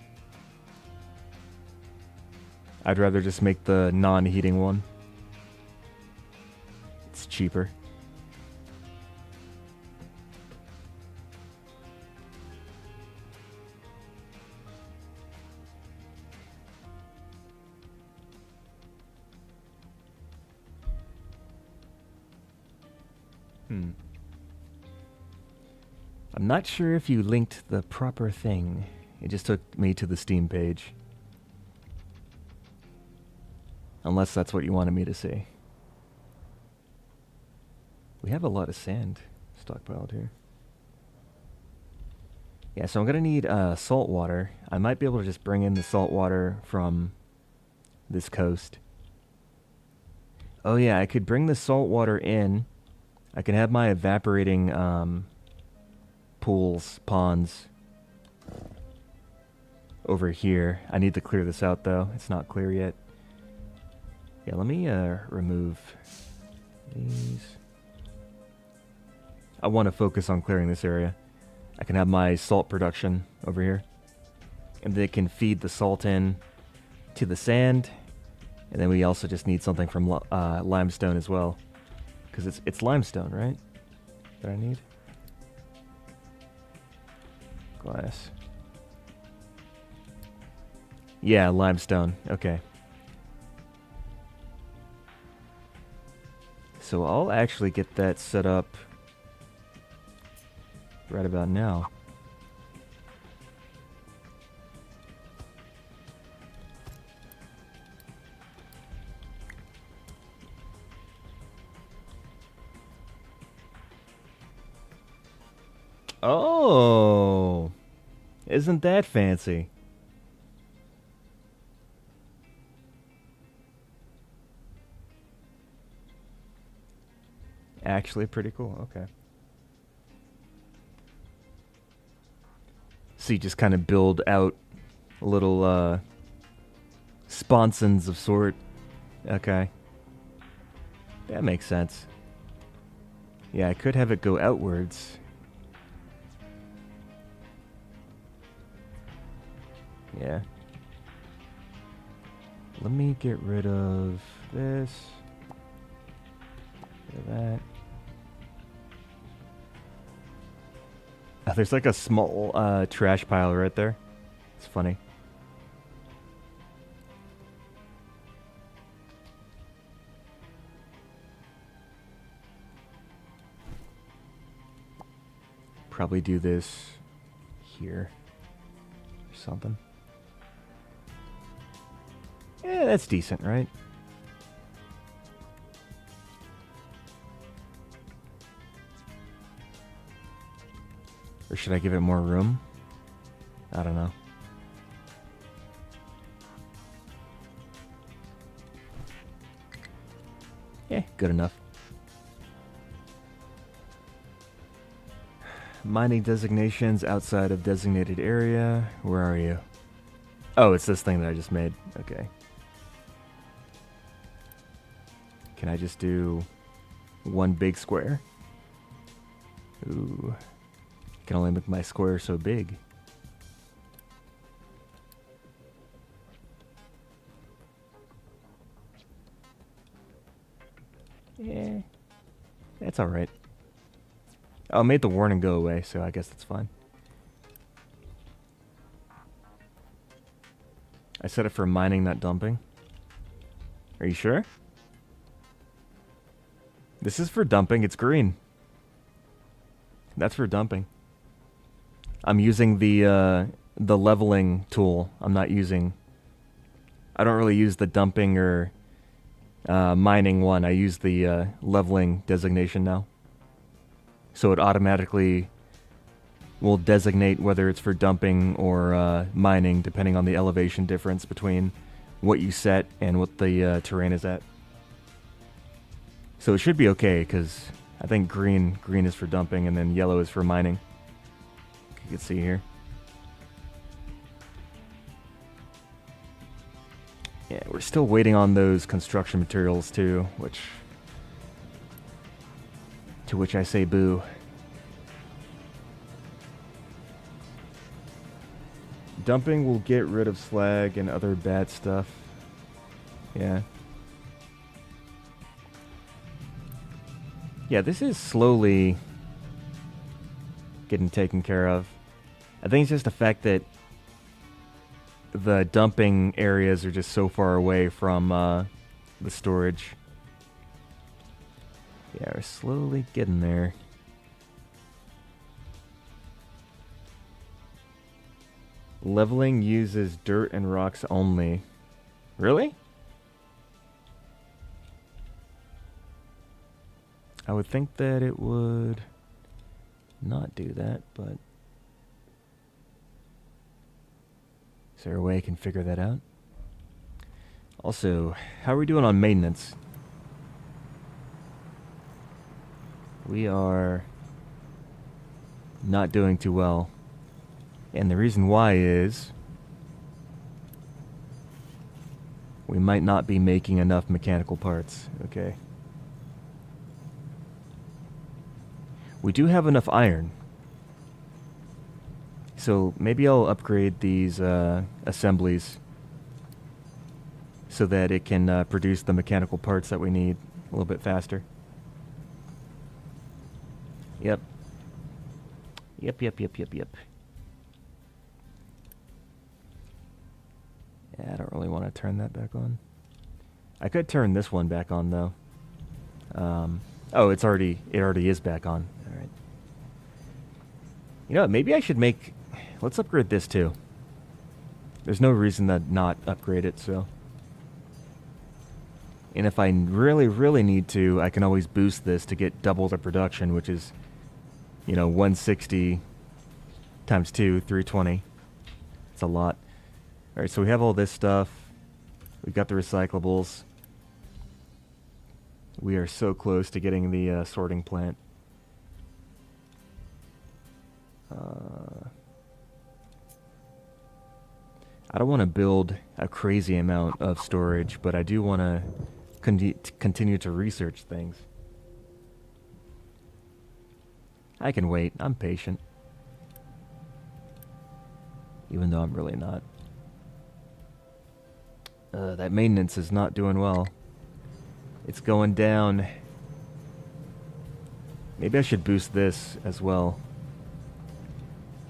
I'd rather just make the non-heating one. It's cheaper. I'm not sure if you linked the proper thing. It just took me to the Steam page. Unless that's what you wanted me to see. We have a lot of sand stockpiled here. Yeah, so I'm going to need salt water. I might be able to just bring in the salt water from this coast. Oh yeah, I could bring the salt water in. I can have my evaporating pools, ponds over here. I need to clear this out though. It's not clear yet. Yeah, let me remove these. I want to focus on clearing this area. I can have my salt production over here. And they can feed the salt in to the sand. And then we also just need something from limestone as well. Because it's limestone, right? That I need? Glass. Yeah, limestone. Okay. So I'll actually get that set up right about now. Oh, isn't that fancy? Actually pretty cool. Okay. So you just kind of build out little sponsons of sort. Okay. That makes sense. Yeah, I could have it go outwards. Yeah. Let me get rid of this. Get rid of that. Oh, there's like a small trash pile right there. It's funny. Probably do this here or something. Yeah, that's decent, right? Or should I give it more room? I don't know. Yeah, good enough. Mining designations outside of designated area. Where are you? Oh, it's this thing that I just made. Okay. Can I just do one big square? Ooh. Can only make my square so big. Yeah. That's alright. Oh, I made the warning go away, so I guess that's fine. I set it for mining, not dumping. Are you sure? This is for dumping. It's green. That's for dumping. I'm using the leveling tool. I'm not using... I don't really use the dumping or mining one. I use the leveling designation now. So it automatically will designate whether it's for dumping or mining, depending on the elevation difference between what you set and what the terrain is at. So it should be okay, because I think green is for dumping, and then yellow is for mining. You can see here. Yeah, we're still waiting on those construction materials too, to which I say boo. Dumping will get rid of slag and other bad stuff. Yeah. Yeah, this is slowly getting taken care of. I think it's just the fact that the dumping areas are just so far away from the storage. Yeah, we're slowly getting there. Leveling uses dirt and rocks only. Really? I would think that it would not do that, but is there a way I can figure that out? Also, how are we doing on maintenance? We are not doing too well. And the reason why is we might not be making enough mechanical parts. Okay. We do have enough iron. So maybe I'll upgrade these assemblies so that it can produce the mechanical parts that we need a little bit faster. Yep. Yep. Yeah, I don't really want to turn that back on. I could turn this one back on though. Oh, it already is back on. All right. You know what? Maybe I should make. Let's upgrade this too. There's no reason to not upgrade it. So. And if I really, really need to, I can always boost this to get double the production, which is, 160 times 2, 320. It's a lot. All right, so we have all this stuff. We've got the recyclables. We are so close to getting the sorting plant. I don't want to build a crazy amount of storage, but I do want to continue to research things. I can wait. I'm patient. Even though I'm really not. That maintenance is not doing well. It's going down. Maybe I should boost this as well.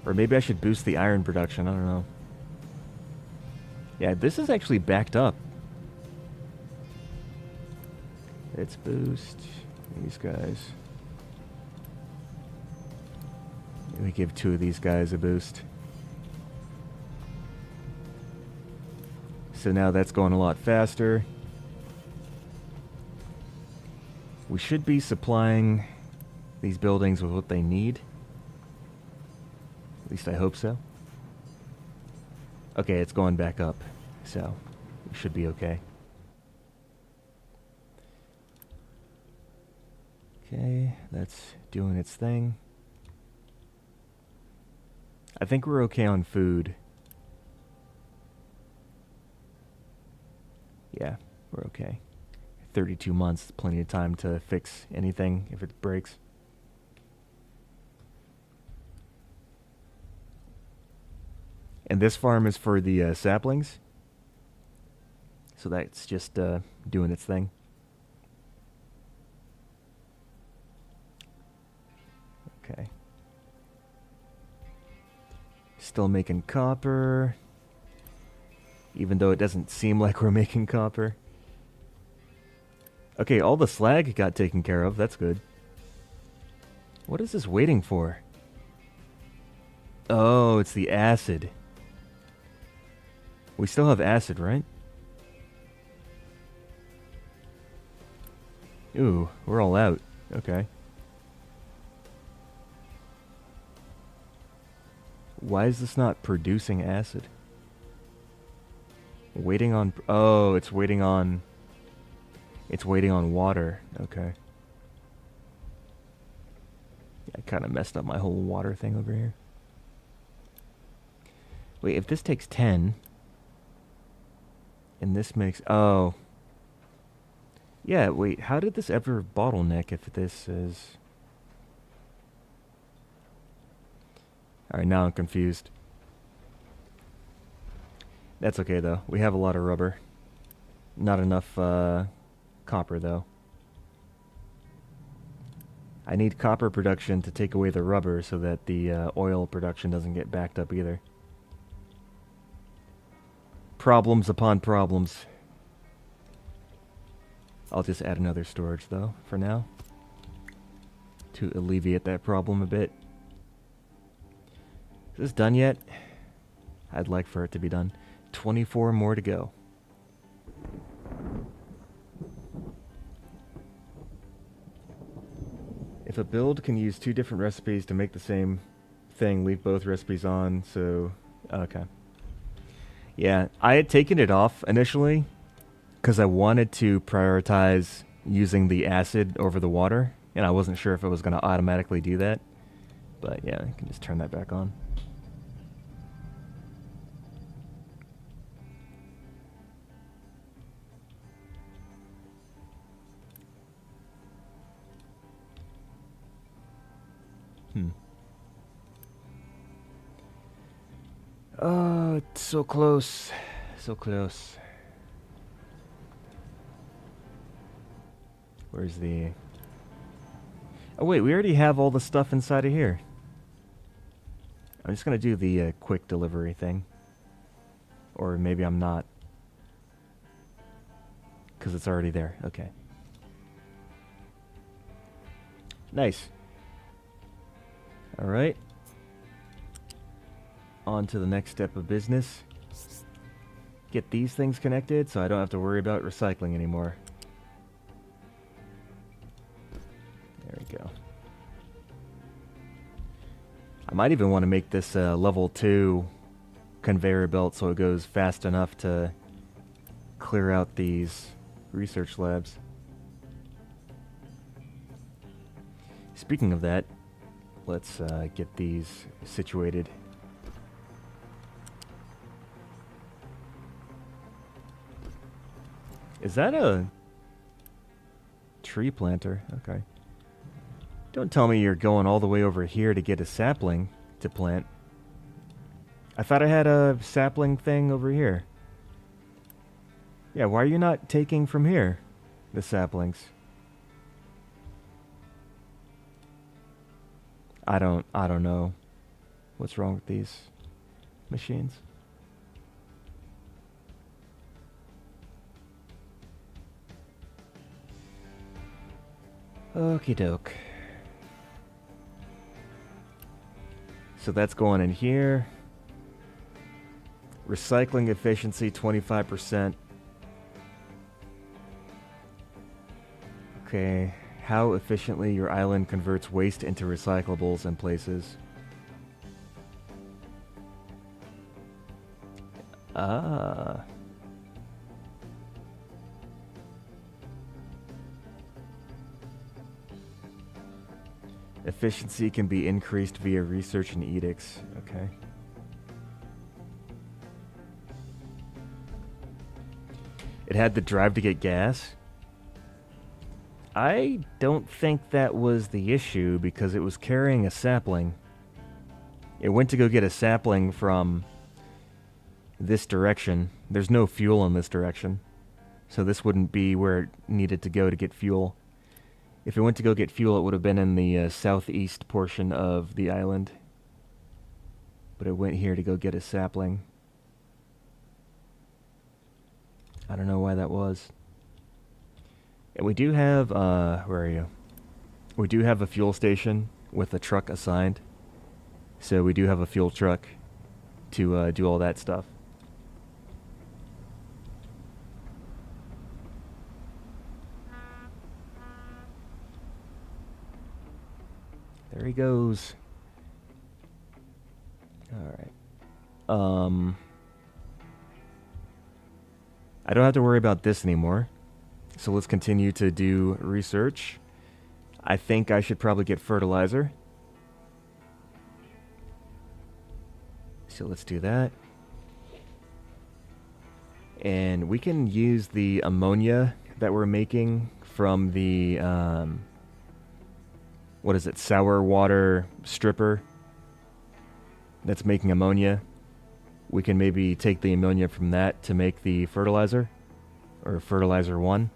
Or maybe I should boost the iron production. I don't know. Yeah, this is actually backed up. Let's boost these guys. We give 2 of these guys a boost. So now that's going a lot faster. We should be supplying these buildings with what they need. At least I hope so. Okay, it's going back up. So, we should be okay. Okay, that's doing its thing. I think we're okay on food. Yeah, we're okay. 32 months, plenty of time to fix anything if it breaks. And this farm is for the saplings. So that's just doing its thing. Okay. Still making copper. Even though it doesn't seem like we're making copper. Okay, all the slag got taken care of. That's good. What is this waiting for? Oh, it's the acid. We still have acid, right? Ooh, we're all out. Okay. Why is this not producing acid? Waiting on... Oh, it's waiting on... It's waiting on water. Okay. Yeah, I kind of messed up my whole water thing over here. Wait, if this takes 10... And this makes... Oh. Yeah, wait, how did this ever bottleneck if this is... Alright, now I'm confused. That's okay, though. We have a lot of rubber. Not enough copper, though. I need copper production to take away the rubber so that the oil production doesn't get backed up either. Problems upon problems. I'll just add another storage, though, for now. To alleviate that problem a bit. Is this done yet? I'd like for it to be done. 24 more to go. If a build can use 2 different recipes to make the same thing, leave both recipes on, so... Okay. Yeah, I had taken it off initially because I wanted to prioritize using the acid over the water, and I wasn't sure if it was going to automatically do that. But yeah, I can just turn that back on. Oh, it's so close. So close. Where's the... Oh wait, we already have all the stuff inside of here. I'm just gonna do the quick delivery thing. Or maybe I'm not. Because it's already there. Okay. Nice. Alright. On to the next step of business. Get these things connected so I don't have to worry about recycling anymore. There we go. I might even want to make this level 2 conveyor belt so it goes fast enough to clear out these research labs. Speaking of that, let's get these situated. Is that a tree planter? Okay. Don't tell me you're going all the way over here to get a sapling to plant. I thought I had a sapling thing over here. Yeah, why are you not taking from here, the saplings? I don't know what's wrong with these machines. Okie doke. So that's going in here. Recycling efficiency 25%. Okay. How efficiently your island converts waste into recyclables in places. Ah. Efficiency can be increased via research and edicts. Okay. It had the drive to get gas. I don't think that was the issue because it was carrying a sapling. It went to go get a sapling from this direction. There's no fuel in this direction. So this wouldn't be where it needed to go to get fuel. If it went to go get fuel, it would have been in the southeast portion of the island. But it went here to go get a sapling. I don't know why that was. And we do have, where are you? We do have a fuel station with a truck assigned. So we do have a fuel truck to do all that stuff. There he goes. Alright. I don't have to worry about this anymore. So let's continue to do research. I think I should probably get fertilizer. So let's do that. And we can use the ammonia that we're making from the, what is it, sour water stripper that's making ammonia. We can maybe take the ammonia from that to make the fertilizer, or fertilizer 1.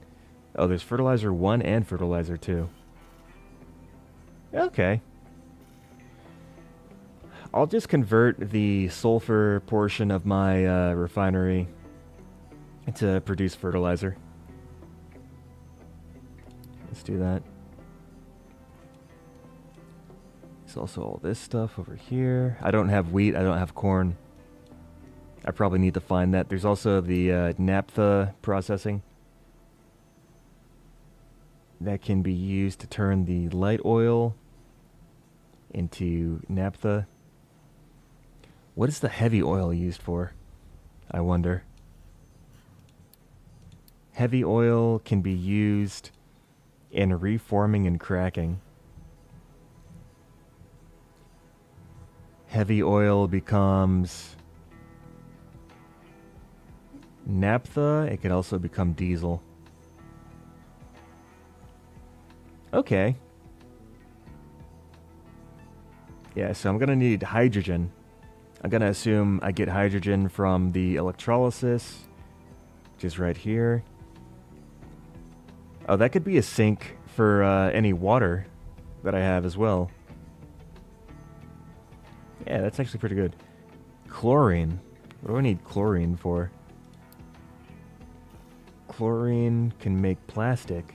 Oh, there's fertilizer 1 and fertilizer 2. Okay. I'll just convert the sulfur portion of my refinery to produce fertilizer. Let's do that. There's also all this stuff over here. I don't have wheat. I don't have corn. I probably need to find that. There's also the naphtha processing. that can be used to turn the light oil into naphtha. What is the heavy oil used for? I wonder. Heavy oil can be used in reforming and cracking. Heavy oil becomes naphtha. It could also become diesel. Okay. Yeah, so I'm going to need hydrogen. I'm going to assume I get hydrogen from the electrolysis, which is right here. Oh, that could be a sink for any water that I have as well. Yeah, that's actually pretty good. Chlorine. What do I need chlorine for? Chlorine can make plastic.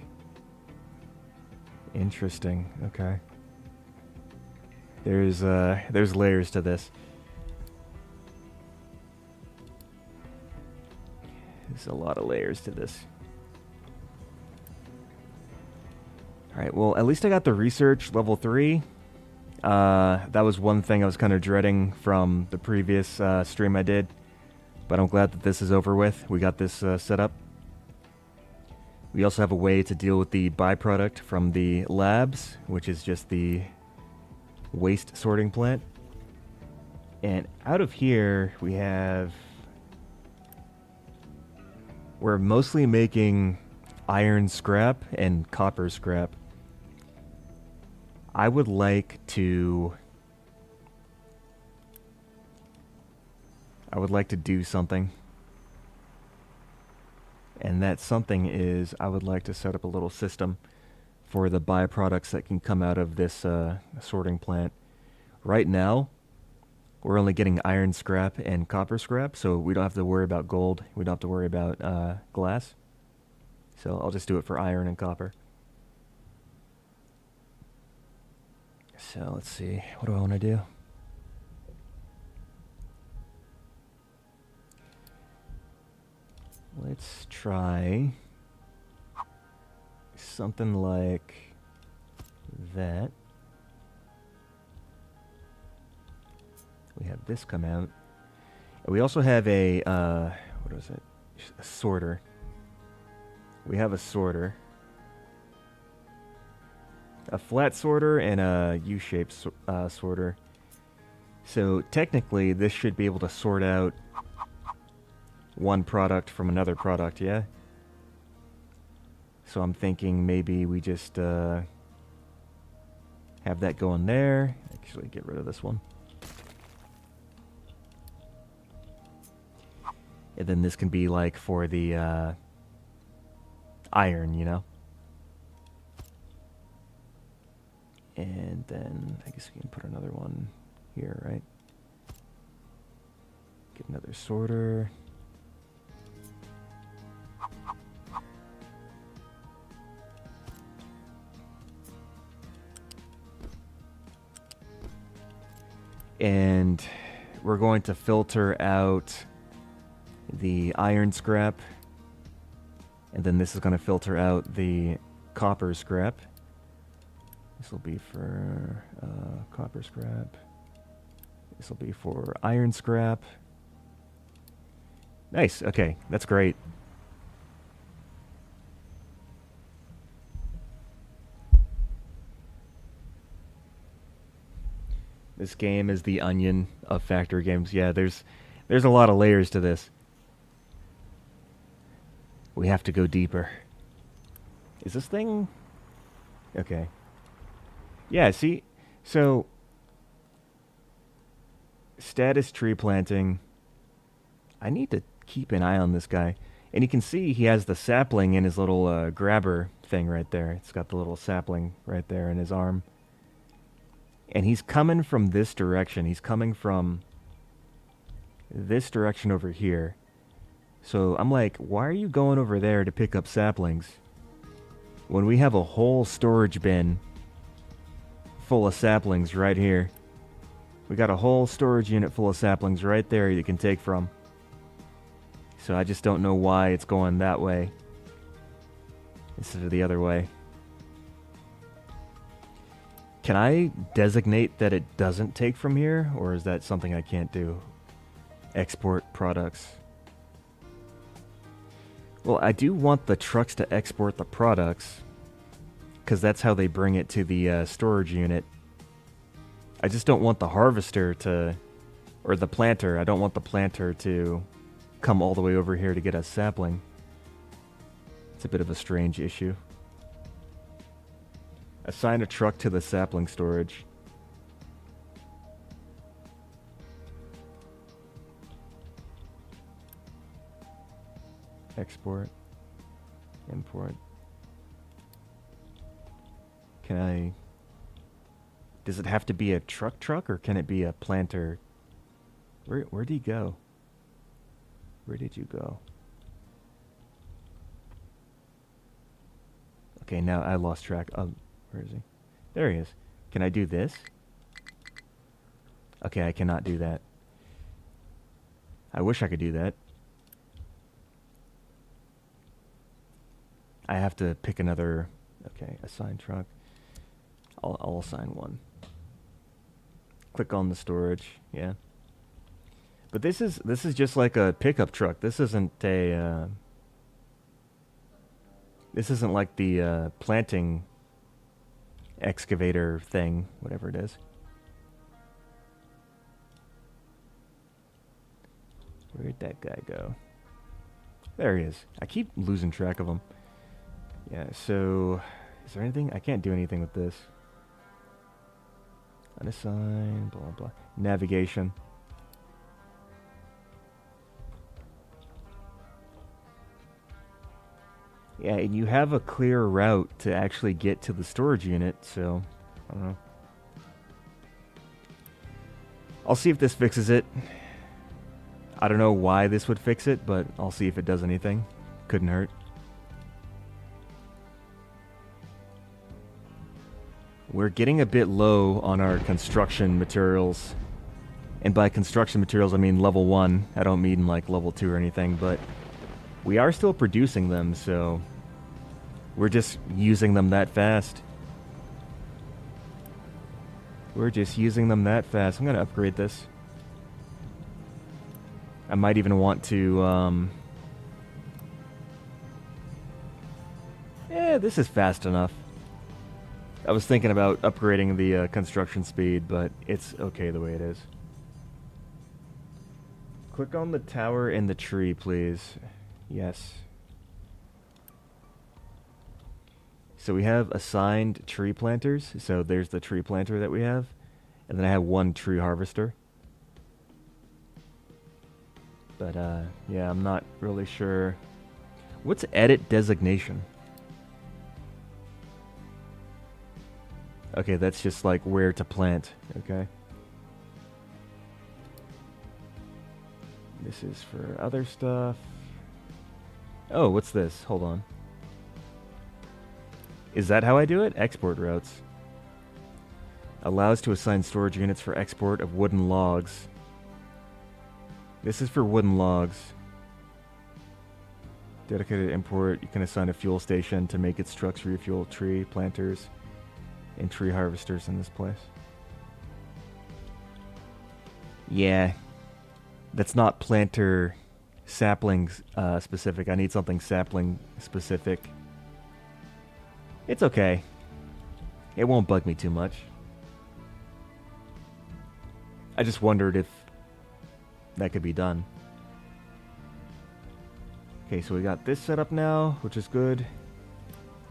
Interesting. Okay. There's layers to this. There's a lot of layers to this. Alright, well, at least I got the research level 3. That was one thing I was kind of dreading from the previous stream I did. But I'm glad that this is over with. We got this set up. We also have a way to deal with the byproduct from the labs, which is just the waste sorting plant. And out of here, we're mostly making iron scrap and copper scrap. I would like to do something. And that something is I would like to set up a little system for the byproducts that can come out of this sorting plant. Right now, we're only getting iron scrap and copper scrap, so we don't have to worry about gold. We don't have to worry about glass. So I'll just do it for iron and copper. So let's see, what do I want to do? Let's try something like that. We have this come out. We also have a, what is it? A sorter. We have a sorter. A flat sorter and a U-shaped sorter. So technically this should be able to sort out one product from another product, yeah? So I'm thinking maybe we just have that going there. Actually, get rid of this one. And then this can be like for the iron, you know? And then I guess we can put another one here, right? Get another sorter. And we're going to filter out the iron scrap. And then this is going to filter out the copper scrap. This will be for copper scrap. This will be for iron scrap. Nice. Okay, that's great. This game is the onion of Factorio games. Yeah, there's a lot of layers to this. We have to go deeper. Is this thing... Okay. Yeah, see? So... Status tree planting. I need to keep an eye on this guy. And you can see he has the sapling in his little grabber thing right there. It's got the little sapling right there in his arm. And he's coming from this direction. He's coming from this direction over here. So I'm like, why are you going over there to pick up saplings when we have a whole storage bin full of saplings right here? We got a whole storage unit full of saplings right there you can take from. So I just don't know why it's going that way instead of the other way. Can I designate that it doesn't take from here, or is that something I can't do? Export products. Well, I do want the trucks to export the products, because that's how they bring it to the storage unit. I just don't want the harvester to, or the planter, I don't want the planter to come all the way over here to get a sapling. It's a bit of a strange issue. Assign a truck to the sapling storage. Export. Import. Can I... Does it have to be a truck, or can it be a planter? Where'd he go? Where did you go? Okay, now I lost track of... Where is he? There he is. Can I do this? Okay, I cannot do that. I wish I could do that. I have to pick another... Okay, assign truck. I'll assign one. Click on the storage. Yeah. But this is just like a pickup truck. This isn't a... this isn't like the planting excavator thing, whatever it is. Where'd that guy go? There he is. I keep losing track of him. Yeah, so... Is there anything? I can't do anything with this. Unassign, blah, blah. Navigation. Yeah, and you have a clear route to actually get to the storage unit, so... I don't know. I'll see if this fixes it. I don't know why this would fix it, but I'll see if it does anything. Couldn't hurt. We're getting a bit low on our construction materials. And by construction materials, I mean level 1. I don't mean like level 2 or anything, but we are still producing them, so we're just using them that fast. We're just using them that fast. I'm going to upgrade this. I might even want to, this is fast enough. I was thinking about upgrading the construction speed, but it's okay the way it is. Click on the tower and the tree, please. Yes. So we have assigned tree planters. So there's the tree planter that we have. And then I have one tree harvester. But, yeah, I'm not really sure. What's edit designation? Okay, that's just like where to plant. Okay. This is for other stuff. Oh, what's this? Hold on. Is that how I do it? Export routes. Allows to assign storage units for export of wooden logs. This is for wooden logs. Dedicated import. You can assign a fuel station to make its trucks refuel tree planters and tree harvesters in this place. Yeah. That's not planter saplings specific. I need something sapling specific. It's okay. It won't bug me too much. I just wondered if that could be done. Okay, so we got this set up now, which is good.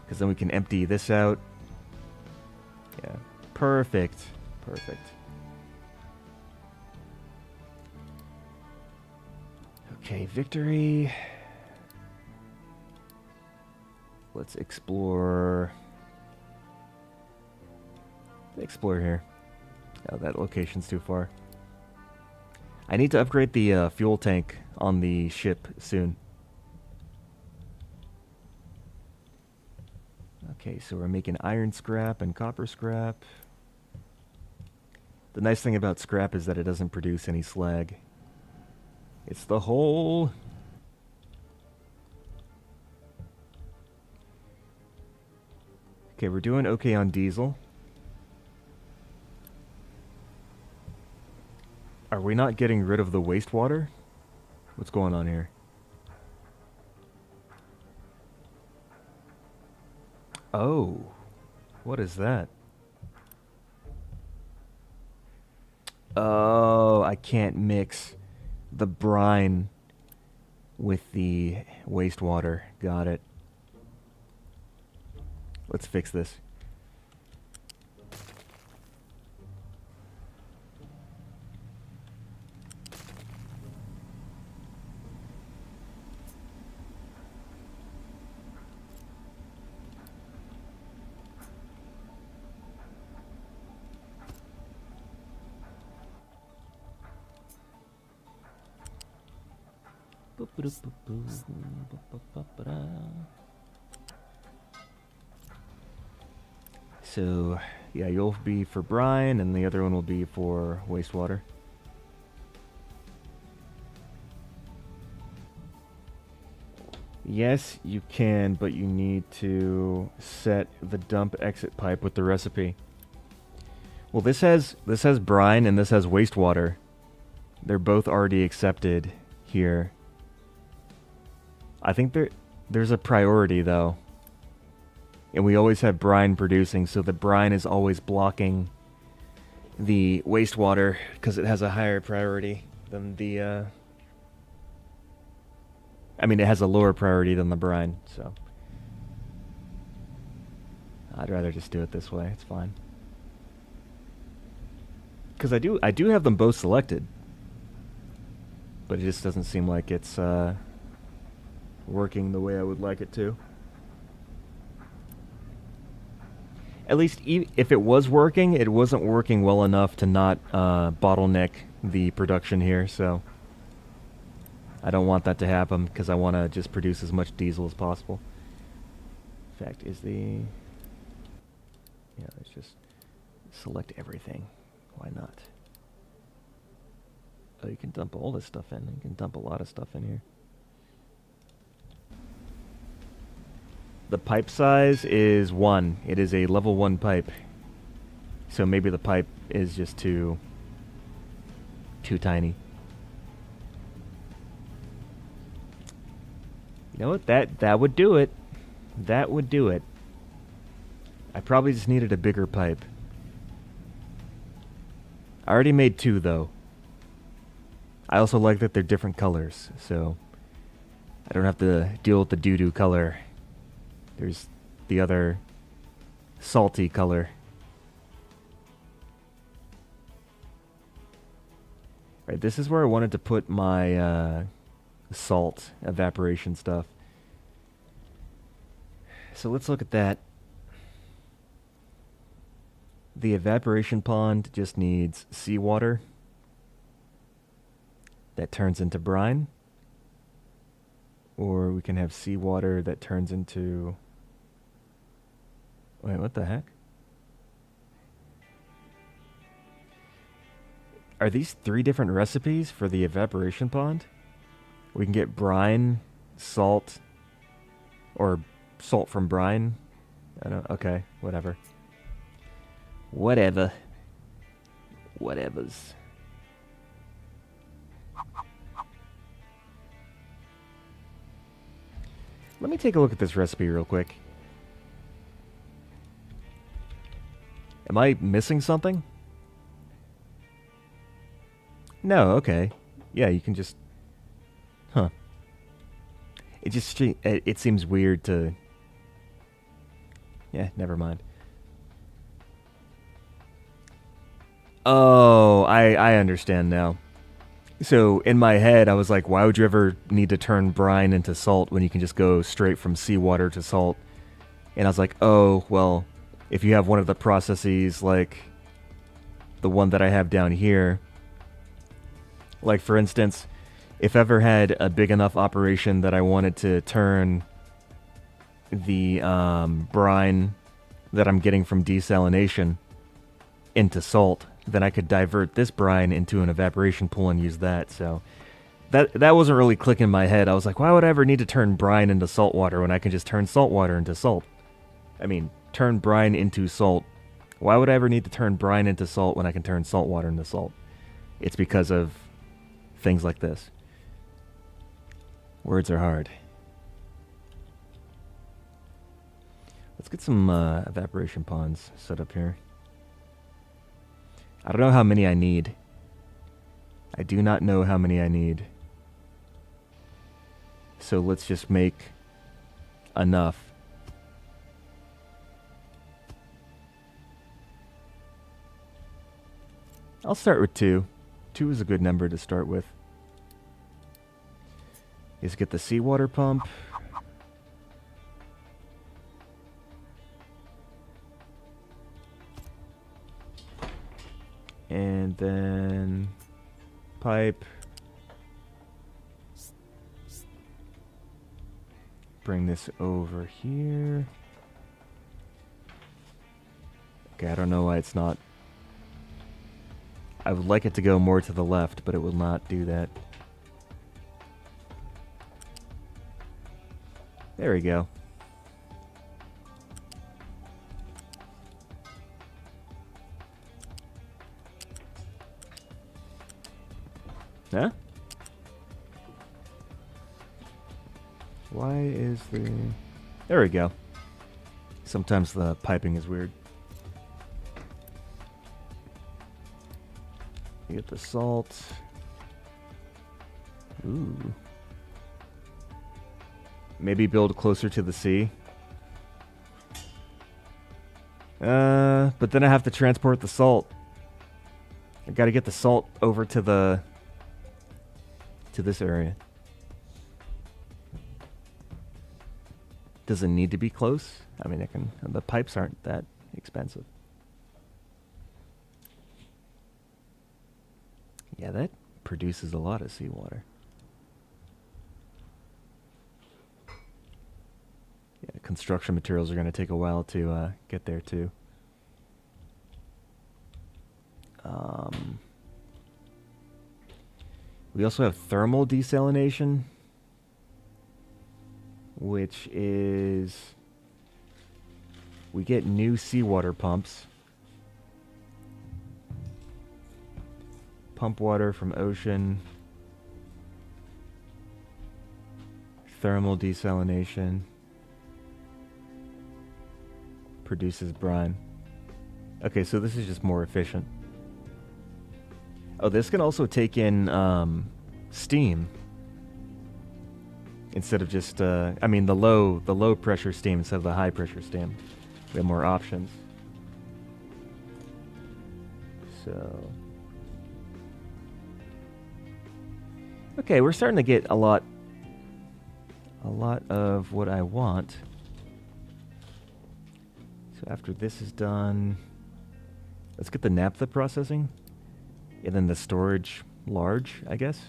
Because then we can empty this out. Yeah, perfect. Perfect. Okay, victory. Let's explore. Explore here. Oh, that location's too far. I need to upgrade the fuel tank on the ship soon. Okay, so we're making iron scrap and copper scrap. The nice thing about scrap is that it doesn't produce any slag. It's the whole... Okay, we're doing okay on diesel. Are we not getting rid of the wastewater? What's going on here? Oh. What is that? Oh, I can't mix the brine with the wastewater. Got it. Let's fix this. So, yeah, you'll be for brine, and the other one will be for wastewater. Yes, you can, but you need to set the dump exit pipe with the recipe. Well, this has brine and this has wastewater. They're both already accepted here. I think there's a priority though. And we always have brine producing, so the brine is always blocking the wastewater because it has a higher priority than the I mean, it has a lower priority than the brine, so I'd rather just do it this way. It's fine. Because I do have them both selected, but it just doesn't seem like it's working the way I would like it to. At least if it was working, it wasn't working well enough to not bottleneck the production here, so I don't want that to happen because I want to just produce as much diesel as possible. In fact, yeah, let's just select everything. Why not? Oh, you can dump all this stuff in. You can dump a lot of stuff in here. The pipe size is 1. It is a level 1 pipe. So maybe the pipe is just too tiny. You know what? That would do it. That would do it. I probably just needed a bigger pipe. I already made 2 though. I also like that they're different colors, so I don't have to deal with the doo-doo color. There's the other salty color. Right, this is where I wanted to put my salt evaporation stuff. So let's look at that. The evaporation pond just needs seawater that turns into brine. Or we can have seawater that turns into... Wait, what the heck? Are these 3 different recipes for the evaporation pond? We can get brine, salt, or salt from brine. I don't... Okay, whatever. Whatevers. Let me take a look at this recipe real quick. Am I missing something? No, okay. Yeah, you can just... Huh. It seems weird to... Yeah, never mind. Oh, I understand now. So, in my head, I was like, why would you ever need to turn brine into salt when you can just go straight from seawater to salt? And I was like, oh, well, if you have one of the processes like the one that I have down here, like, for instance, if I ever had a big enough operation that I wanted to turn the brine that I'm getting from desalination into salt, then I could divert this brine into an evaporation pool and use that. So that wasn't really clicking in my head. I was like, why would I ever need to turn brine into salt water when I can just turn salt water into salt? I mean, turn brine into salt. Why would I ever need to turn brine into salt when I can turn salt water into salt? it's because of things like this. Words are hard. Let's get some evaporation ponds set up here. I don't know how many I need. I do not know how many I need. So let's just make enough. I'll start with 2. 2 is a good number to start with. Is get the seawater pump. And then pipe. Bring this over here. Okay, I don't know why it's not. I would like it to go more to the left, but it will not do that. There we go. Huh? Why is the... There we go. Sometimes the piping is weird. You get the salt. Ooh. Maybe build closer to the sea. But then I have to transport the salt. I gotta get the salt over to this area. Does it need to be close? I mean, the pipes aren't that expensive. Yeah, that produces a lot of seawater. Yeah, construction materials are going to take a while to get there too. We also have thermal desalination, which is we get new seawater pumps. Pump water from ocean. Thermal desalination. Produces brine. Okay, so this is just more efficient. Oh, this can also take in steam. Instead of just, I mean the low pressure steam instead of the high pressure steam. We have more options. So... Okay, we're starting to get a lot of what I want. So after this is done, let's get the naphtha processing. And then the storage large, I guess.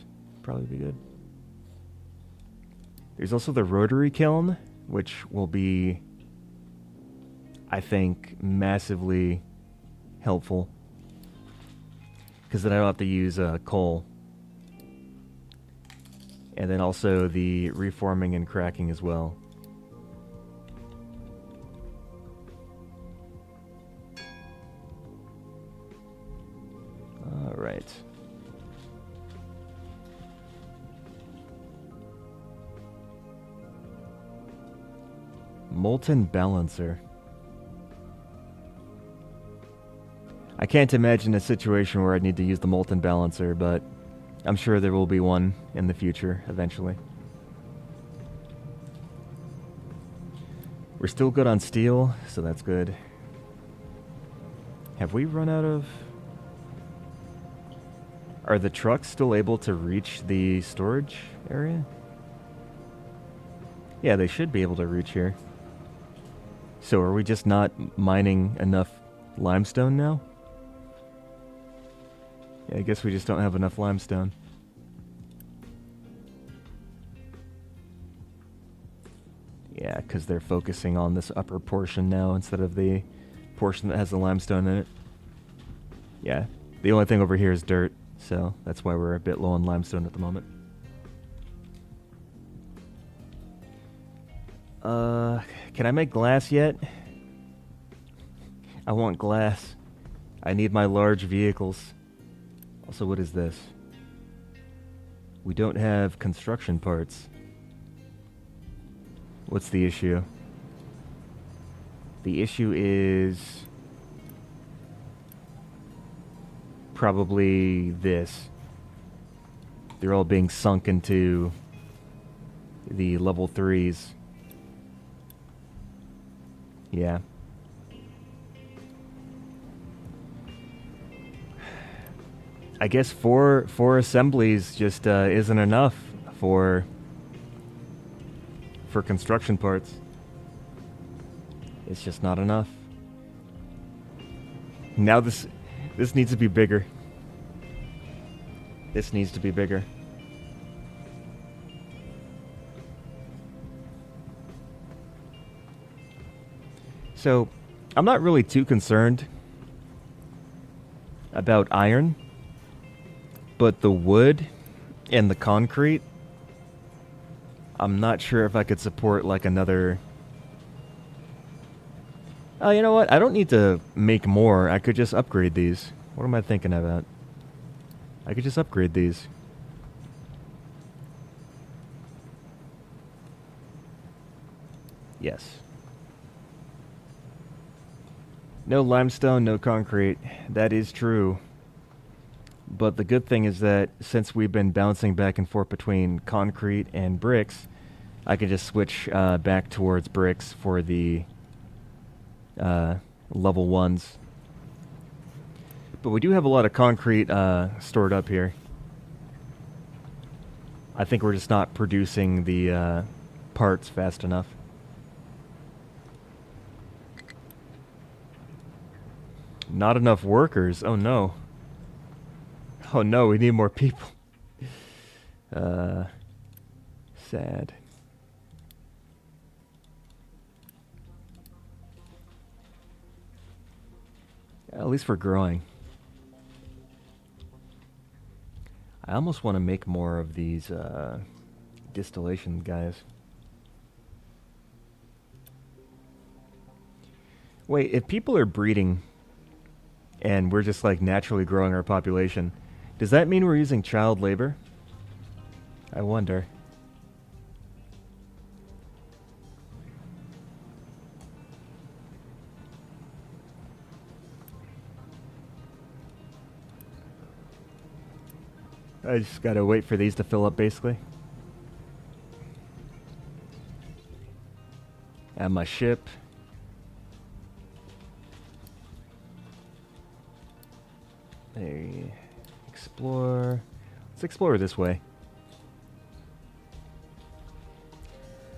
Probably be good. There's also the rotary kiln, which will be, I think, massively helpful. Because then I don't have to use coal. And then also the reforming and cracking as well. All right. Molten balancer. I can't imagine a situation where I'd need to use the molten balancer, but I'm sure there will be one in the future, eventually. We're still good on steel, so that's good. Have we run out of... Are the trucks still able to reach the storage area? Yeah, they should be able to reach here. So are we just not mining enough limestone now? Yeah, I guess we just don't have enough limestone. Yeah, because they're focusing on this upper portion now instead of the portion that has the limestone in it. Yeah, the only thing over here is dirt, so that's why we're a bit low on limestone at the moment. Can I make glass yet? I want glass. I need my large vehicles. Also, what is this? We don't have construction parts. What's the issue? The issue is probably this. They're all being sunk into the level 3s. Yeah. I guess four assemblies just isn't enough for construction parts. It's just not enough. Now this needs to be bigger. This needs to be bigger. So, I'm not really too concerned about iron, but the wood and the concrete, I'm not sure if I could support like another... Oh, you know what? I don't need to make more. I could just upgrade these. What am I thinking about? I could just upgrade these. Yes. No limestone, no concrete. That is true. But the good thing is that since we've been bouncing back and forth between concrete and bricks, I can just switch back towards bricks for the level 1s. But we do have a lot of concrete stored up here. I think we're just not producing the parts fast enough. Not enough workers. Oh no. Oh no, we need more people. Sad. At least we're growing. I almost want to make more of these distillation guys. Wait, if people are breeding and we're just like naturally growing our population, does that mean we're using child labor? I wonder. I just gotta wait for these to fill up, basically. And my ship. There. Explore. Let's explore this way.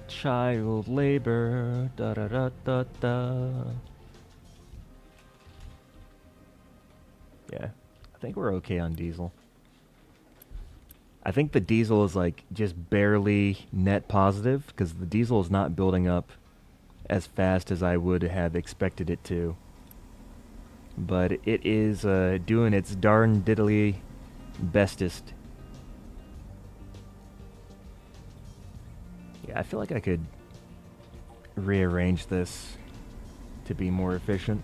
Child labor. Da da da da da. Yeah. I think we're okay on diesel. I think the diesel is like just barely net positive because the diesel is not building up as fast as I would have expected it to. But it is doing its darn diddly bestest. Yeah, I feel like I could rearrange this to be more efficient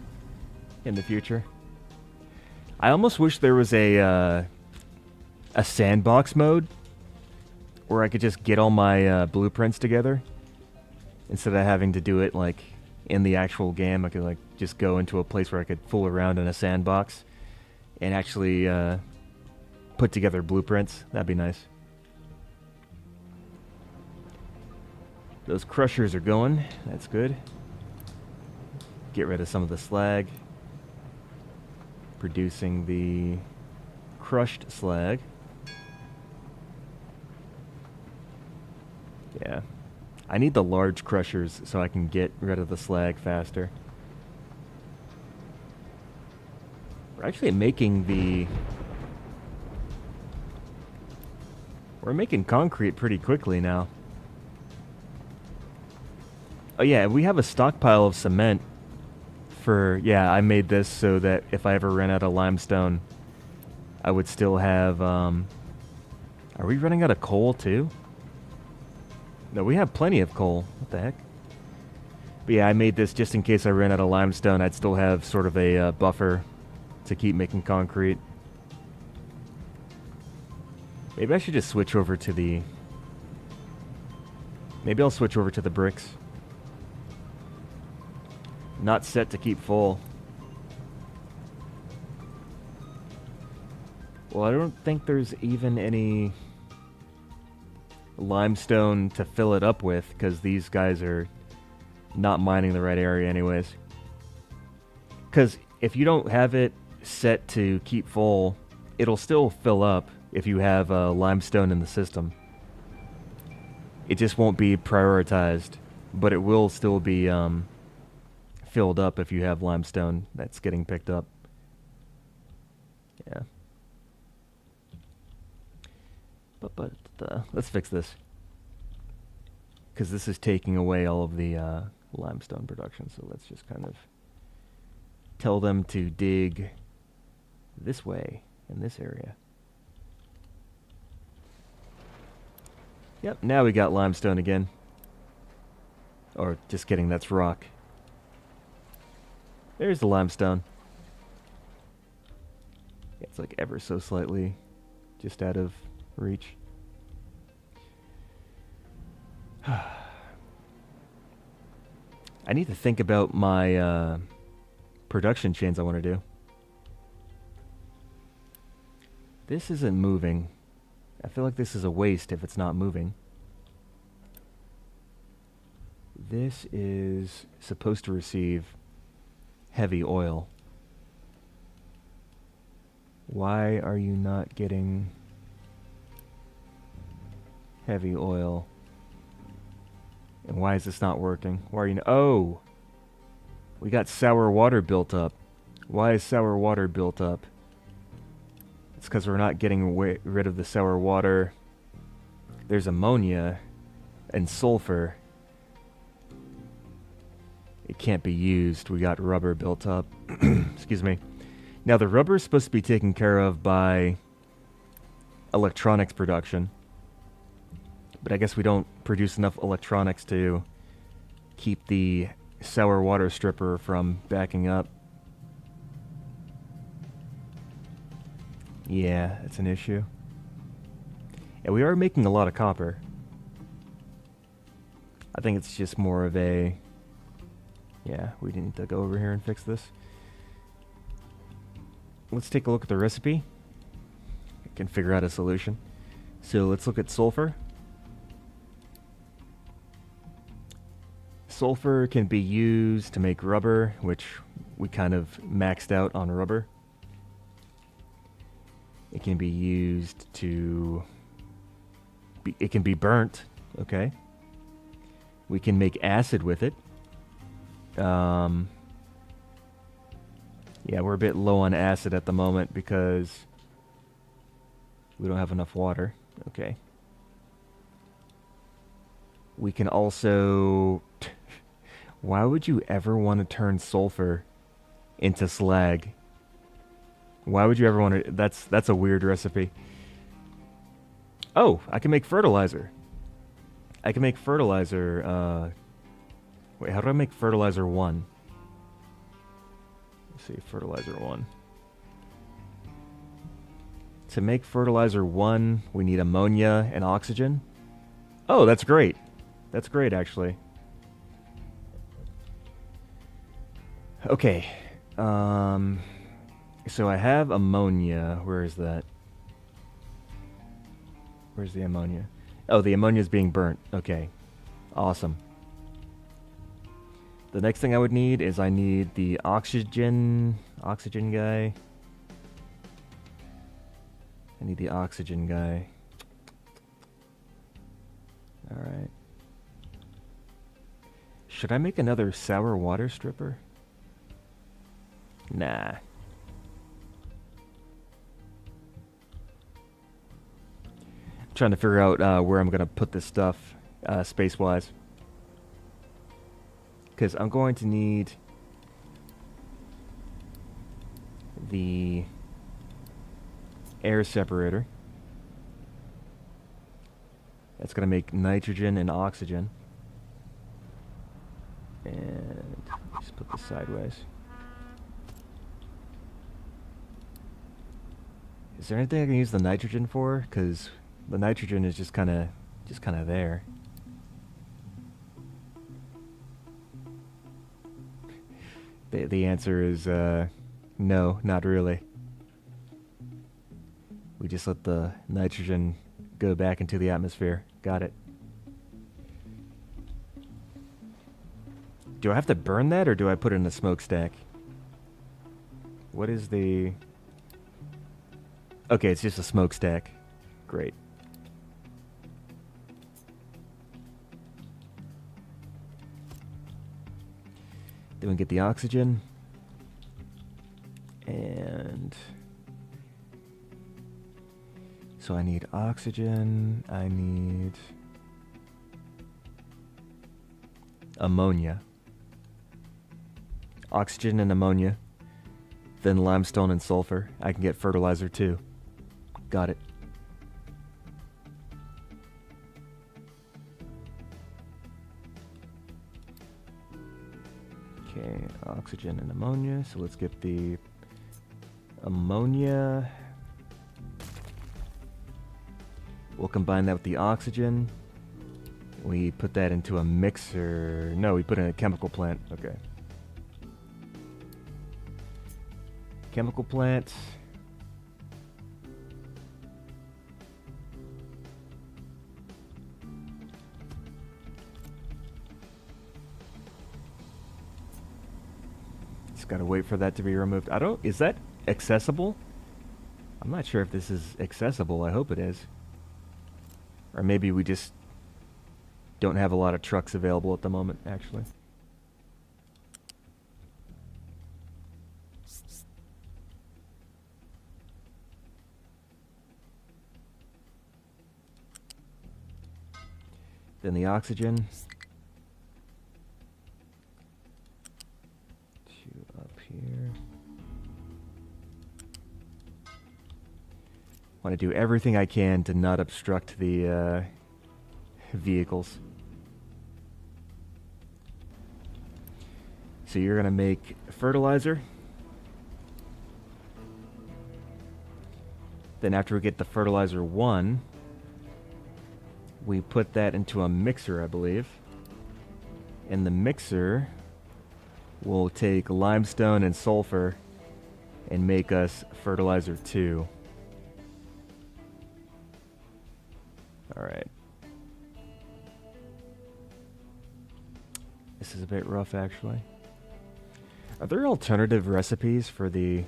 in the future. I almost wish there was a sandbox mode where I could just get all my blueprints together instead of having to do it like in the actual game. I could like just go into a place where I could fool around in a sandbox and actually put together blueprints. That'd be nice. Those crushers are going. That's good. Get rid of some of the slag. Producing the crushed slag. Yeah. I need the large crushers so I can get rid of the slag faster. We're actually making the... We're making concrete pretty quickly now. Oh yeah, we have a stockpile of cement for... Yeah, I made this so that if I ever ran out of limestone, I would still have... Are we running out of coal too? No, we have plenty of coal. What the heck? But yeah, I made this just in case I ran out of limestone. I'd still have sort of a buffer to keep making concrete. Maybe I should just switch over to the... Maybe I'll switch over to the bricks. Not set to keep full. Well, I don't think there's even any limestone to fill it up with, because these guys are not mining the right area anyways. Because if you don't have it set to keep full, it'll still fill up if you have limestone in the system. It just won't be prioritized, but it will still be filled up if you have limestone that's getting picked up. Yeah. But let's fix this, because this is taking away all of the limestone production. So let's just kind of tell them to dig this way in this area. Yep, now we got limestone again. Or just kidding, that's rock. There's the limestone. It's like ever so slightly just out of reach. I need to think about my production chains I want to do. This isn't moving. I feel like this is a waste if it's not moving. This is supposed to receive heavy oil. Why are you not getting heavy oil? And why is this not working? Why are you... Oh! We got sour water built up. Why is sour water built up? It's because we're not getting rid of the sour water. There's ammonia and sulfur. It can't be used. We got rubber built up. Excuse me. Now, the rubber is supposed to be taken care of by electronics production. But I guess we don't produce enough electronics to keep the sour water stripper from backing up. Yeah, it's an issue. And we are making a lot of copper. I think it's just more of a... Yeah, we need to go over here and fix this. Let's take a look at the recipe. I can figure out a solution. So let's look at sulfur. Sulfur can be used to make rubber, which we kind of maxed out on rubber. It can be used to... it can be burnt, okay. We can make acid with it. Yeah, we're a bit low on acid at the moment because we don't have enough water. Okay. We can also... Why would you ever want to turn sulfur into slag? Why would you ever want to... That's a weird recipe. Oh, I can make fertilizer. I can make fertilizer... Wait, how do I make fertilizer 1? Let's see, fertilizer 1. To make fertilizer 1, we need ammonia and oxygen. Oh, that's great. That's great, actually. Okay. So I have ammonia. Where is that? Where's the ammonia? Oh, the ammonia is being burnt. Okay. Awesome. The next thing I would need is I need the oxygen guy. I need the oxygen guy. Alright. Should I make another sour water stripper? Nah. I'm trying to figure out where I'm going to put this stuff space-wise. Because I'm going to need the air separator. That's going to make nitrogen and oxygen. And just put this sideways. Is there anything I can use the nitrogen for? Because The nitrogen is just kind of there. The answer is no, not really. We just let the nitrogen go back into the atmosphere. Got it. Do I have to burn that, or do I put it in a smokestack? What is the... Okay, it's just a smokestack. Great. Then we get the oxygen. And... So I need oxygen. I need... ammonia. Oxygen and ammonia. Then limestone and sulfur. I can get fertilizer too. Got it. Okay, oxygen and ammonia. So let's get the ammonia. We'll combine that with the oxygen. We put that into a mixer. No, we put it in a chemical plant. Okay. Chemical plant. Just gotta wait for that to be removed. Is that accessible? I'm not sure if this is accessible. I hope it is. Or maybe we just don't have a lot of trucks available at the moment, actually. Then the oxygen. Two up here. Want to do everything I can to not obstruct the vehicles. So you're going to make fertilizer. Then after we get the fertilizer 1, we put that into a mixer, I believe. And the mixer will take limestone and sulfur and make us fertilizer 2. Alright. This is a bit rough, actually. Are there alternative recipes for the...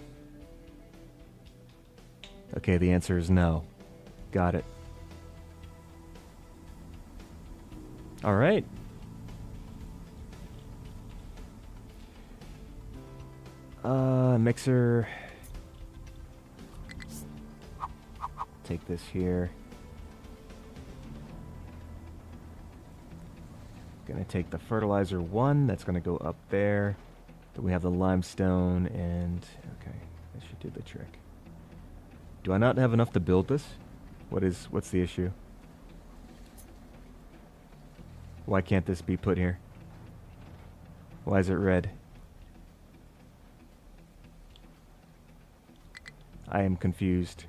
Okay, the answer is no. Got it. Alright. Mixer. Take this here. Gonna take the fertilizer 1. That's gonna go up there. Then we have the limestone and... Okay, that should do the trick. Do I not have enough to build this? What's the issue? Why can't this be put here? Why is it red? I am confused.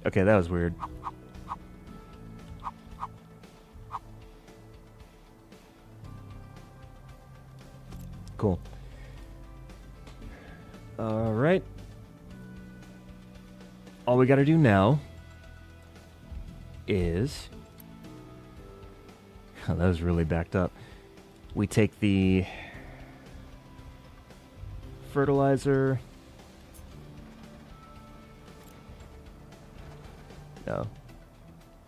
Okay, that was weird. Cool. Alright. All we gotta do now is... Oh, that was really backed up. We take the fertilizer. No.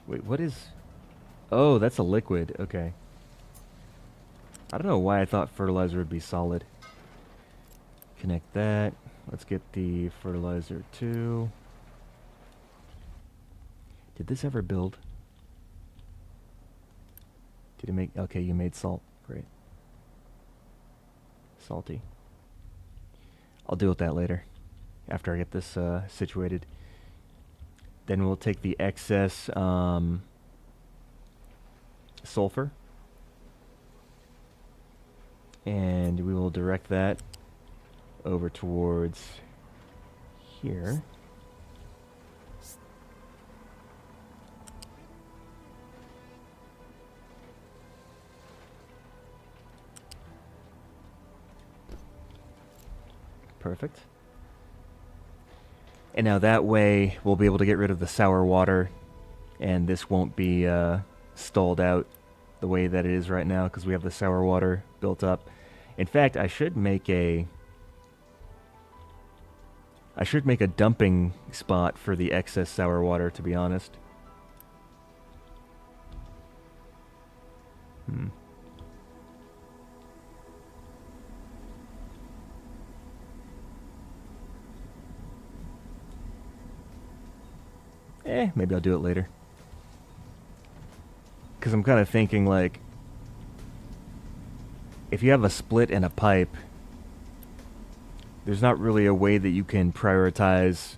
Wait, what is... Oh, that's a liquid. Okay. I don't know why I thought fertilizer would be solid. Connect that. Let's get the fertilizer 2. Did this ever build? Did it make... Okay, you made salt. Great. Salty. I'll deal with that later. After I get this situated. Then we'll take the excess sulfur. And we will direct that over towards here. Perfect. And now that way we'll be able to get rid of the sour water, and this won't be stalled out the way that it is right now because we have the sour water built up. In fact, I should make a dumping spot for the excess sour water, to be honest. Maybe I'll do it later. Because I'm kind of thinking, like, if you have a split and a pipe, there's not really a way that you can prioritize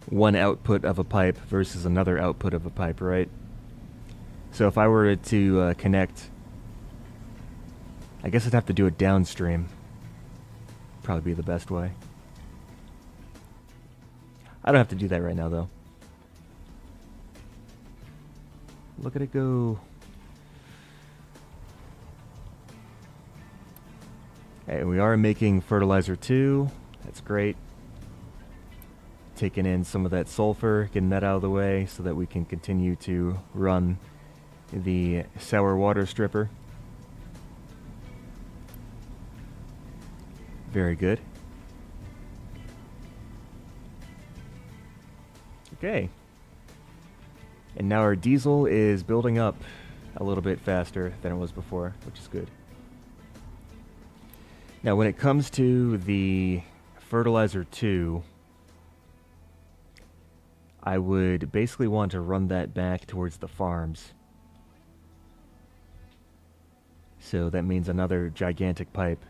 one output of a pipe versus another output of a pipe, right? So if I were to connect, I guess I'd have to do it downstream. Probably be the best way. I don't have to do that right now, though. Look at it go. Okay, we are making fertilizer 2. That's great. Taking in some of that sulfur, getting that out of the way so that we can continue to run the sour water stripper. Very good. Okay. And now our diesel is building up a little bit faster than it was before, which is good. Now, when it comes to the fertilizer 2, I would basically want to run that back towards the farms. So that means another gigantic pipe.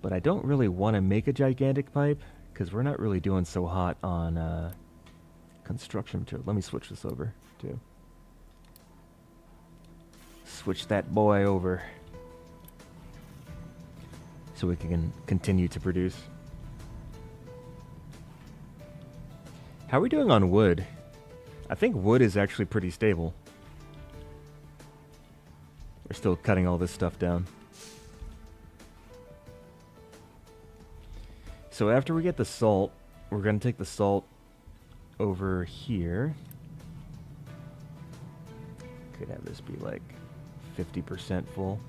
But I don't really want to make a gigantic pipe because we're not really doing so hot on construction material. Let me switch this over too. Switch that boy over so we can continue to produce. How are we doing on wood? I think wood is actually pretty stable. We're still cutting all this stuff down. So after we get the salt, we're going to take the salt over here. Could have this be like 50% full.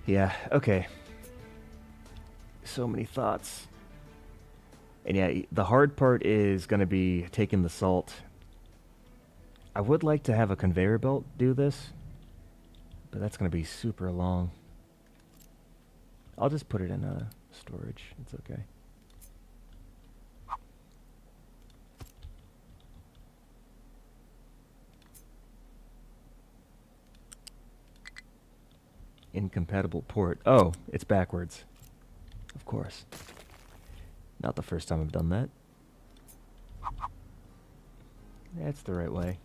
Yeah, okay. So many thoughts. And yeah, the hard part is going to be taking the salt. I would like to have a conveyor belt do this, but that's going to be super long. I'll just put it in storage. It's okay. Incompatible port. Oh, it's backwards. Of course. Not the first time I've done that. That's the right way.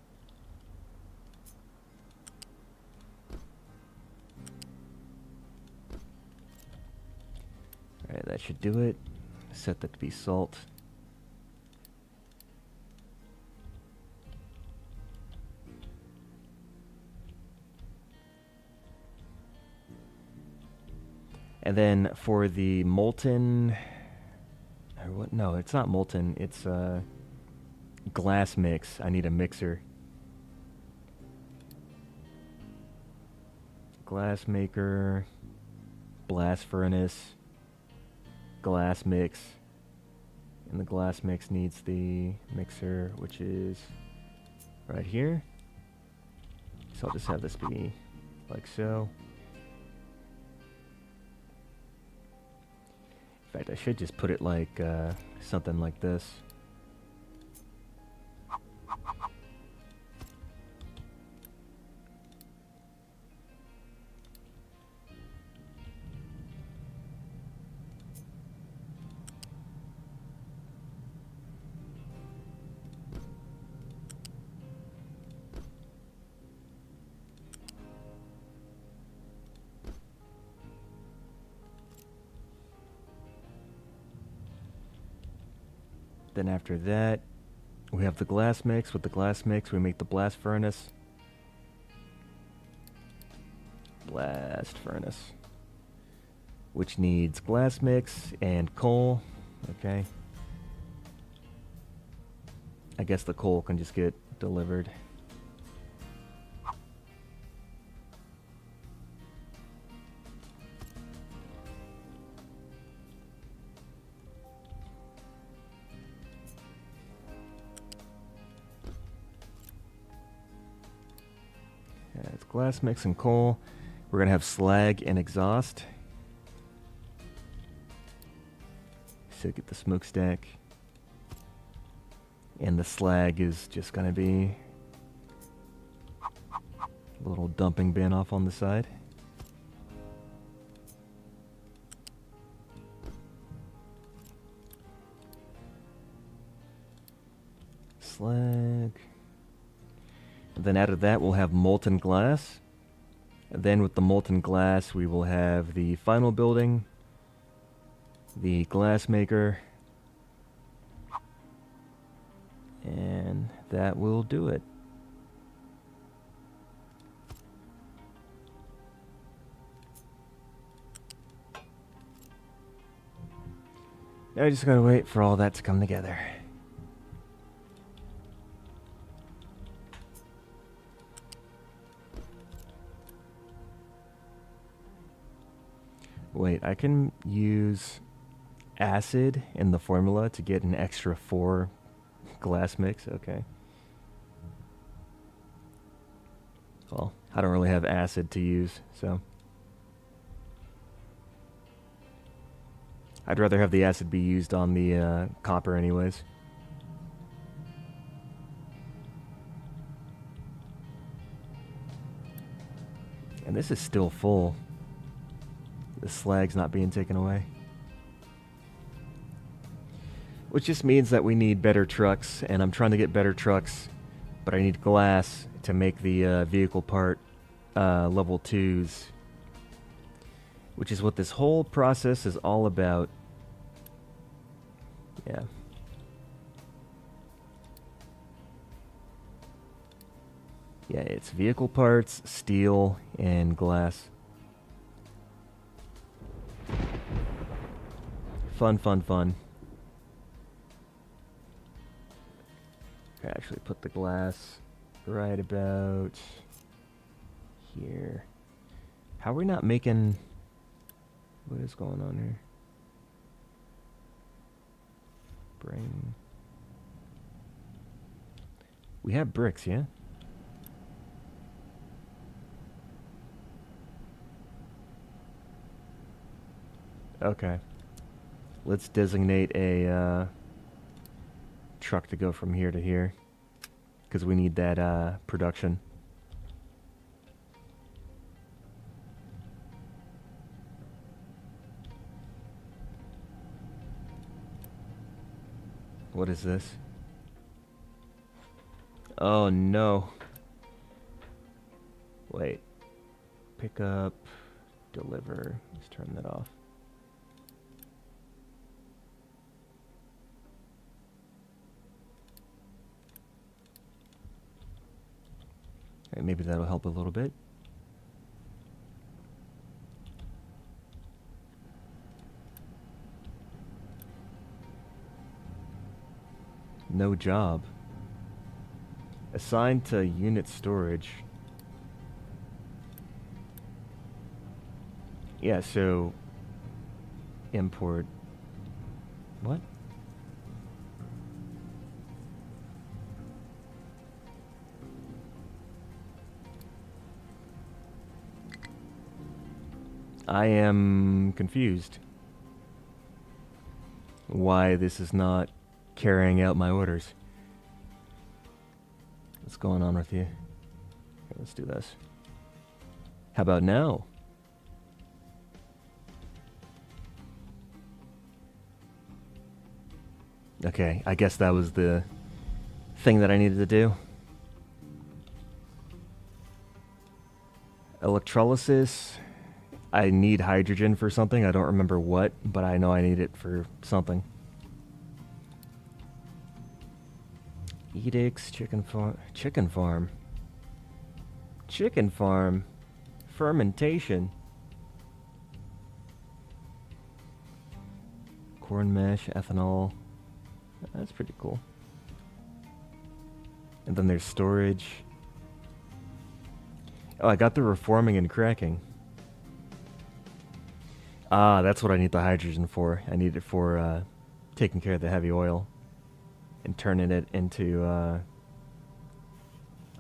Alright, that should do it. Set that to be salt. And then for the molten... Or what? No, it's not molten. It's glass mix. I need a mixer. Glass maker. Blast furnace. Glass mix. And the glass mix needs the mixer, which is right here. So I'll just have this be like so. In fact, I should just put it like something like this. Then after that, we have the glass mix. With the glass mix, we make the blast furnace. Blast furnace. Which needs glass mix and coal. Okay. I guess the coal can just get delivered. Yeah, it's glass mix and coal. We're gonna have slag and exhaust. So get the smokestack. And the slag is just gonna be a little dumping bin off on the side. Slag. And then out of that we'll have molten glass. And then with the molten glass we will have the final building, the glass maker, and that will do it. Now I just gotta wait for all that to come together. Wait, I can use acid in the formula to get an extra 4 glass mix. Okay. Well, I don't really have acid to use, so I'd rather have the acid be used on the copper anyways. And this is still full. The slag's not being taken away. Which just means that we need better trucks, and I'm trying to get better trucks, but I need glass to make the vehicle part level 2s. Which is what this whole process is all about. Yeah. Yeah, it's vehicle parts, steel, and glass. Fun, fun, fun. Okay, actually put the glass right about here. How are we not making... What is going on here? Bring... We have bricks, yeah? Okay. Let's designate a truck to go from here to here, because we need that production. What is this? Oh no. Wait. Pick up, deliver. Let's turn that off. Okay, maybe that'll help a little bit. No job. Assigned to unit storage. Yeah, so... Import... What? I am confused. Why this is not carrying out my orders. What's going on with you? Okay, let's do this. How about now? Okay, I guess that was the thing that I needed to do. Electrolysis. I need hydrogen for something. I don't remember what, but I know I need it for something. Edicts, chicken farm. Chicken farm. Chicken farm. Fermentation. Corn mesh, ethanol. That's pretty cool. And then there's storage. Oh, I got the reforming and cracking. Ah, that's what I need the hydrogen for. I need it for taking care of the heavy oil and turning it into... I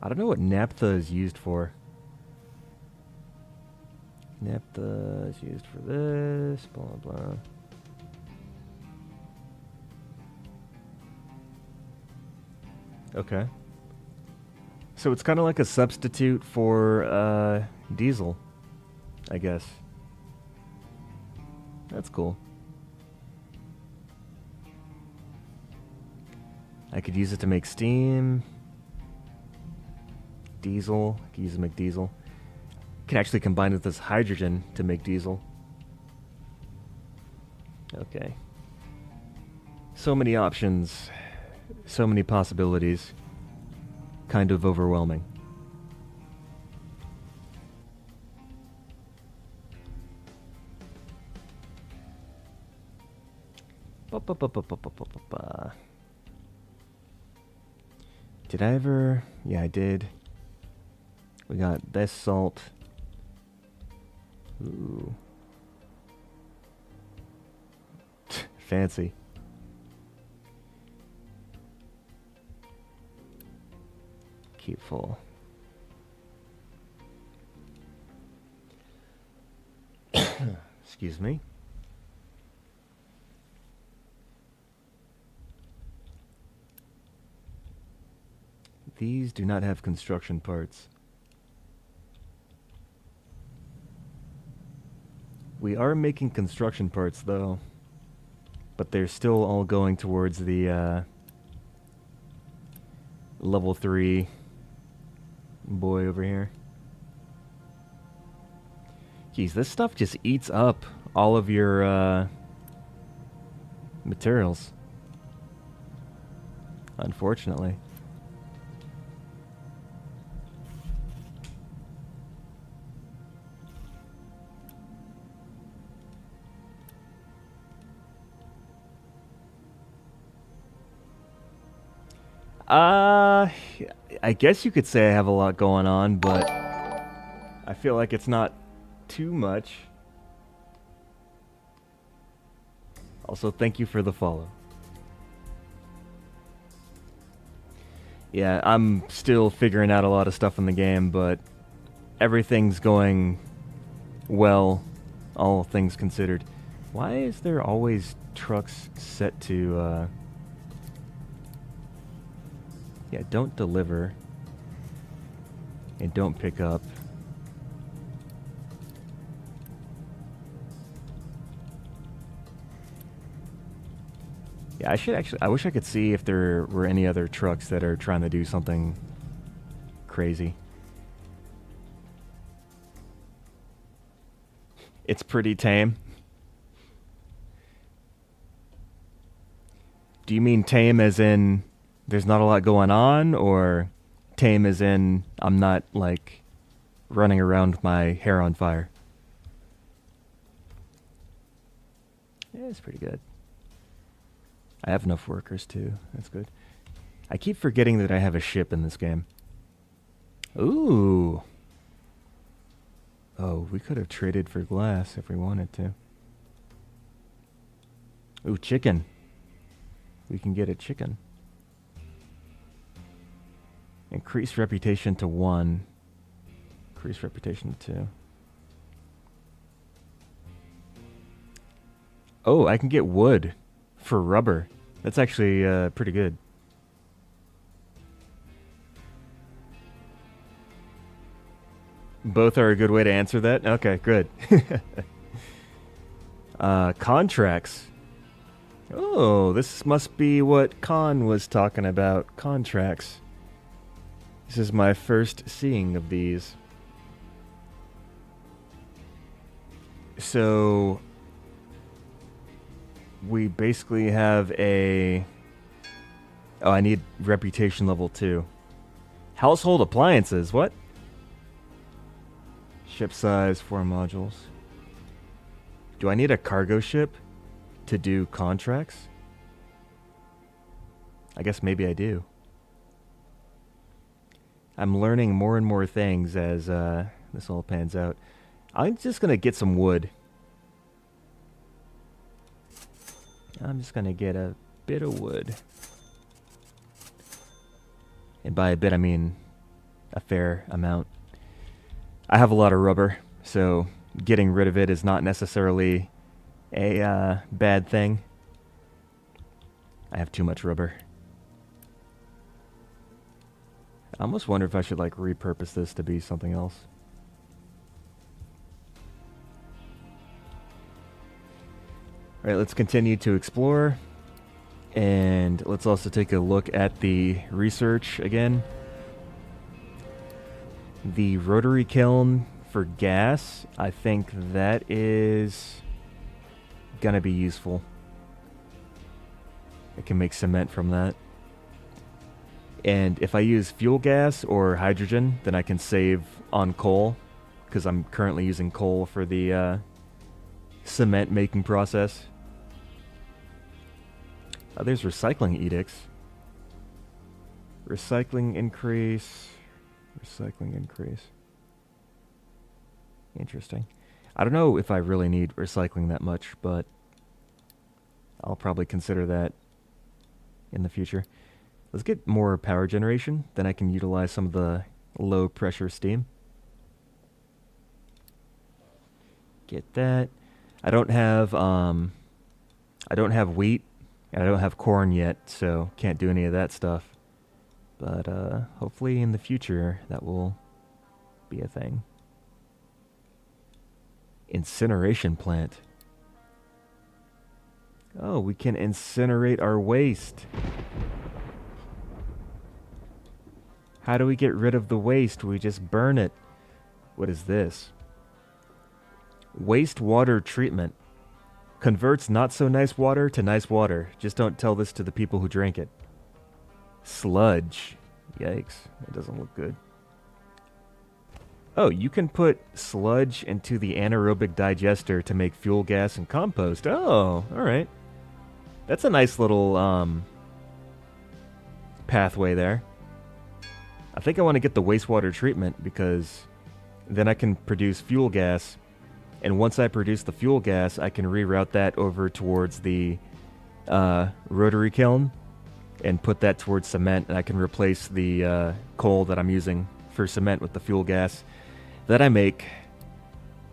don't know what naphtha is used for. Naphtha is used for this, blah, blah. Okay. So it's kind of like a substitute for diesel, I guess. That's cool. I could use it to make steam. Diesel. I could use it to make diesel. Can actually combine it with this hydrogen to make diesel. Okay. So many options. So many possibilities. Kind of overwhelming. Did I ever? Yeah, I did. We got best salt. Ooh. Fancy. Keep full. Excuse me. These do not have construction parts. We are making construction parts, though. But they're still all going towards the level 3 boy over here. Geez, this stuff just eats up all of your materials. Unfortunately. I guess you could say I have a lot going on, but I feel like it's not too much. Also, thank you for the follow. Yeah, I'm still figuring out a lot of stuff in the game, but everything's going well, all things considered. Why is there always trucks set to, yeah, don't deliver. And don't pick up. Yeah, I wish I could see if there were any other trucks that are trying to do something crazy. It's pretty tame. Do you mean tame as in there's not a lot going on, or tame as in I'm not, like, running around with my hair on fire? Yeah, it's pretty good. I have enough workers, too. That's good. I keep forgetting that I have a ship in this game. Ooh. Oh, we could have traded for glass if we wanted to. Ooh, chicken. We can get a chicken. Increase reputation to 1. Increase reputation to 2. Oh, I can get wood for rubber. That's actually pretty good. Both are a good way to answer that? Okay, good. Contracts. Oh, this must be what Khan was talking about. Contracts. This is my first seeing of these. So we basically have a Oh, I need reputation level 2. Household appliances, what? Ship size, 4 modules. Do I need a cargo ship to do contracts? I guess maybe I do. I'm learning more and more things as this all pans out. I'm just going to get some wood. I'm just going to get a bit of wood. And by a bit, I mean a fair amount. I have a lot of rubber, so getting rid of it is not necessarily a bad thing. I have too much rubber. I almost wonder if I should like repurpose this to be something else. Alright, let's continue to explore. And let's also take a look at the research again. The rotary kiln for gas, I think that is gonna be useful. I can make cement from that. And if I use fuel gas or hydrogen, then I can save on coal, because I'm currently using coal for the cement making process. Oh, there's recycling edicts. Recycling increase. Recycling increase. Interesting. I don't know if I really need recycling that much, but I'll probably consider that in the future. Let's get more power generation, then I can utilize some of the low pressure steam. Get that. I don't have wheat and I don't have corn yet, so can't do any of that stuff. But hopefully in the future that will be a thing. Incineration plant. Oh, we can incinerate our waste. How do we get rid of the waste? We just burn it. What is this? Wastewater treatment. Converts not so nice water to nice water. Just don't tell this to the people who drink it. Sludge. Yikes. That doesn't look good. Oh, you can put sludge into the anaerobic digester to make fuel gas and compost. Oh, alright. That's a nice little pathway there. I think I want to get the wastewater treatment because then I can produce fuel gas. And once I produce the fuel gas, I can reroute that over towards the rotary kiln and put that towards cement. And I can replace the coal that I'm using for cement with the fuel gas that I make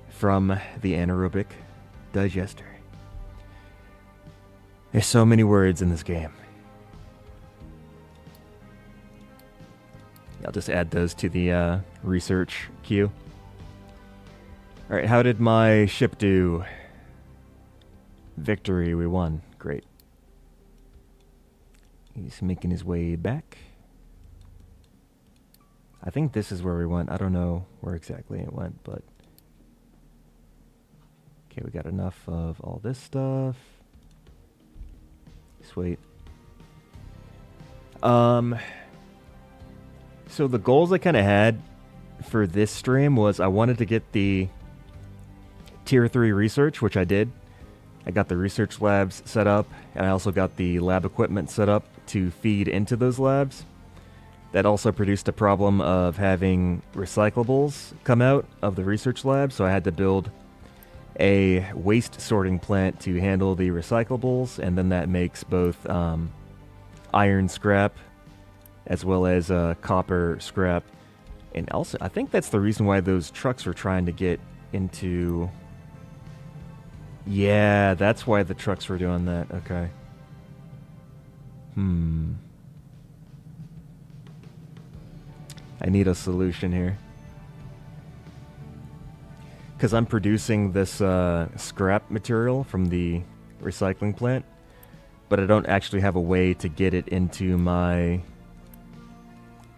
from the anaerobic digester. There's so many words in this game. I'll just add those to the research queue. Alright, how did my ship do? Victory, we won. Great. He's making his way back. I think this is where we went. I don't know where exactly it went, but... Okay, we got enough of all this stuff. Sweet. So the goals I kind of had for this stream was I wanted to get the Tier 3 research, which I did. I got the research labs set up, and I also got the lab equipment set up to feed into those labs. That also produced a problem of having recyclables come out of the research lab, so I had to build a waste sorting plant to handle the recyclables, and then that makes both iron scrap as well as copper scrap. And also, I think that's the reason why those trucks were trying to get into... Yeah, that's why the trucks were doing that. Okay. I need a solution here. Because I'm producing this scrap material from the recycling plant, but I don't actually have a way to get it into my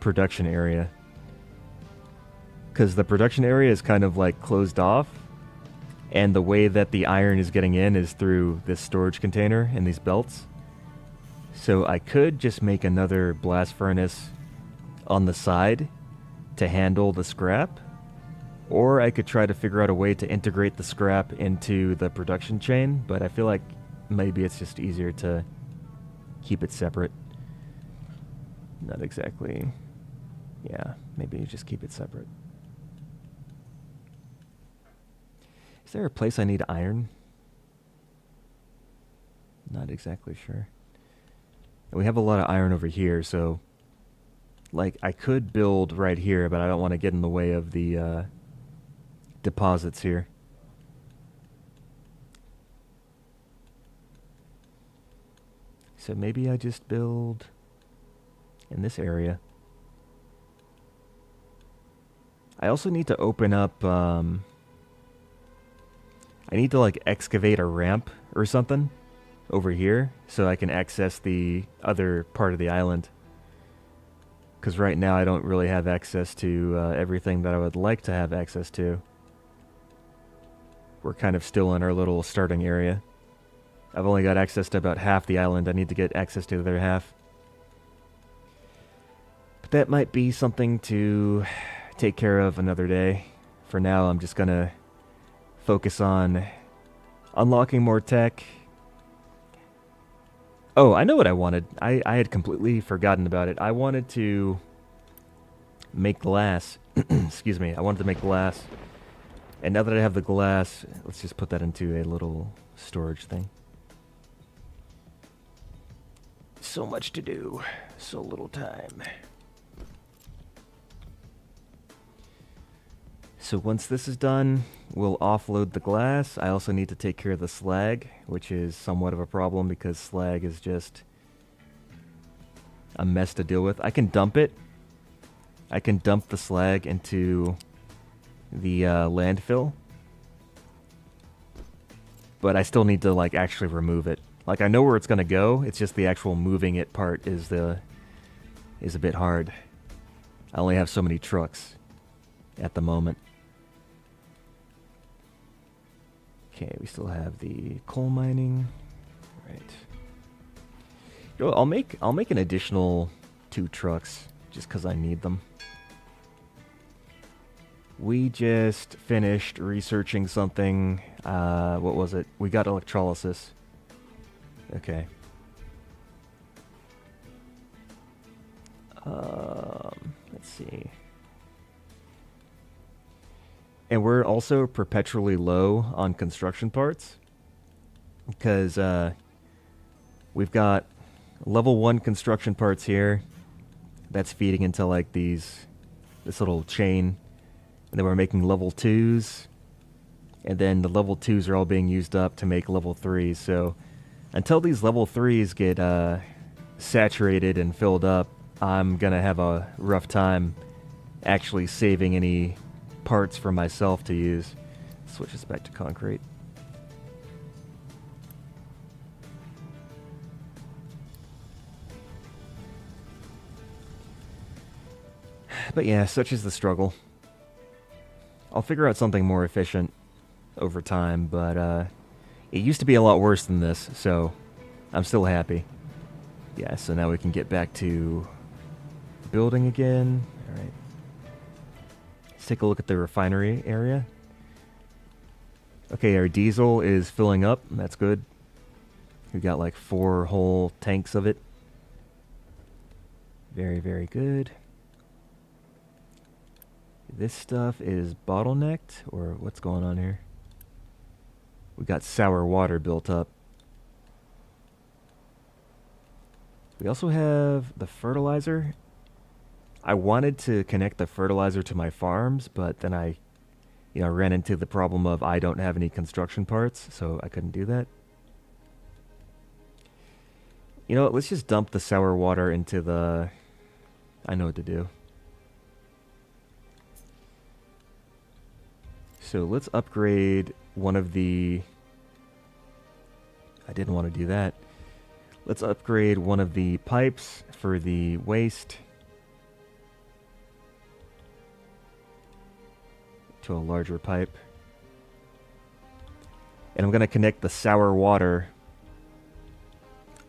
production area. Because the production area is kind of like closed off, and the way that the iron is getting in is through this storage container and these belts. So I could just make another blast furnace on the side to handle the scrap, or I could try to figure out a way to integrate the scrap into the production chain, but I feel like maybe it's just easier to keep it separate. Not exactly. Yeah, maybe just keep it separate. Is there a place I need iron? Not exactly sure. And we have a lot of iron over here, so like I could build right here, but I don't want to get in the way of the deposits here. So maybe I just build in this area. I also need to open up, I need to like excavate a ramp or something over here so I can access the other part of the island. Because right now I don't really have access to everything that I would like to have access to. We're kind of still in our little starting area. I've only got access to about half the island. I need to get access to the other half. But that might be something to take care of another day. For now, I'm just gonna focus on unlocking more tech. Oh, I know what I wanted. I had completely forgotten about it. I wanted to make glass. Excuse me. I wanted to make glass. And now that I have the glass, let's just put that into a little storage thing. So much to do. So little time. So once this is done, we'll offload the glass. I also need to take care of the slag, which is somewhat of a problem because slag is just a mess to deal with. I can dump it. I can dump the slag into the landfill. But I still need to like actually remove it. Like I know where it's going to go. It's just the actual moving it part is a bit hard. I only have so many trucks at the moment. Okay, we still have the coal mining. Right. You know, I'll make an additional 2 trucks just because I need them. We just finished researching something. What was it? We got electrolysis. Okay. Let's see. And we're also perpetually low on construction parts because we've got level 1 construction parts here. That's feeding into like this little chain. And then we're making level 2s. And then the level 2s are all being used up to make level 3s. So until these level 3s get saturated and filled up, I'm going to have a rough time actually saving any parts for myself to use. Switch this back to concrete. But yeah, such is the struggle. I'll figure out something more efficient over time, but it used to be a lot worse than this, so I'm still happy. Yeah, so now we can get back to building again. All right. Let's take a look at the refinery area. Okay, our diesel is filling up. That's good. We got like 4 whole tanks of it. Very, very good. This stuff is bottlenecked, or what's going on here? We got sour water built up. We also have the fertilizer. I wanted to connect the fertilizer to my farms, but then I ran into the problem of I don't have any construction parts, so I couldn't do that. You know what, let's just dump the sour water into the... I know what to do. So let's upgrade one of the... I didn't want to do that. Let's upgrade one of the pipes for the waste to a larger pipe. And I'm going to connect the sour water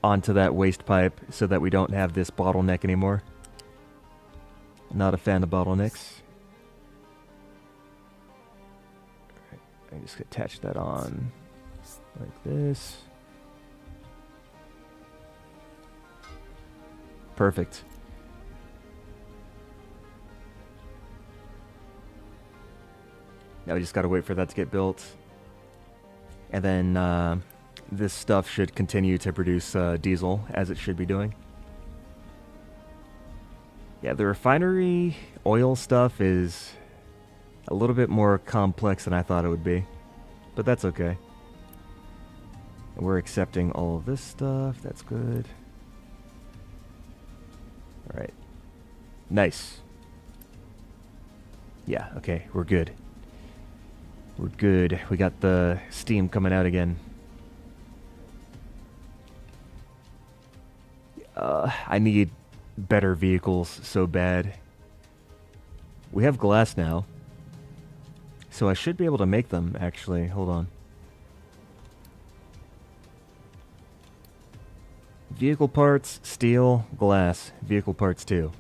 onto that waste pipe so that we don't have this bottleneck anymore. Not a fan of bottlenecks. Alright, I just attach that on like this. Perfect. Now we just gotta wait for that to get built. And then this stuff should continue to produce diesel, as it should be doing. Yeah, the refinery oil stuff is a little bit more complex than I thought it would be. But that's okay. And we're accepting all of this stuff. That's good. Alright. Nice. Yeah, okay, we're good. We're good. We got the steam coming out again. I need better vehicles so bad. We have glass now. So I should be able to make them, actually. Hold on. Vehicle parts, steel, glass. Vehicle parts too.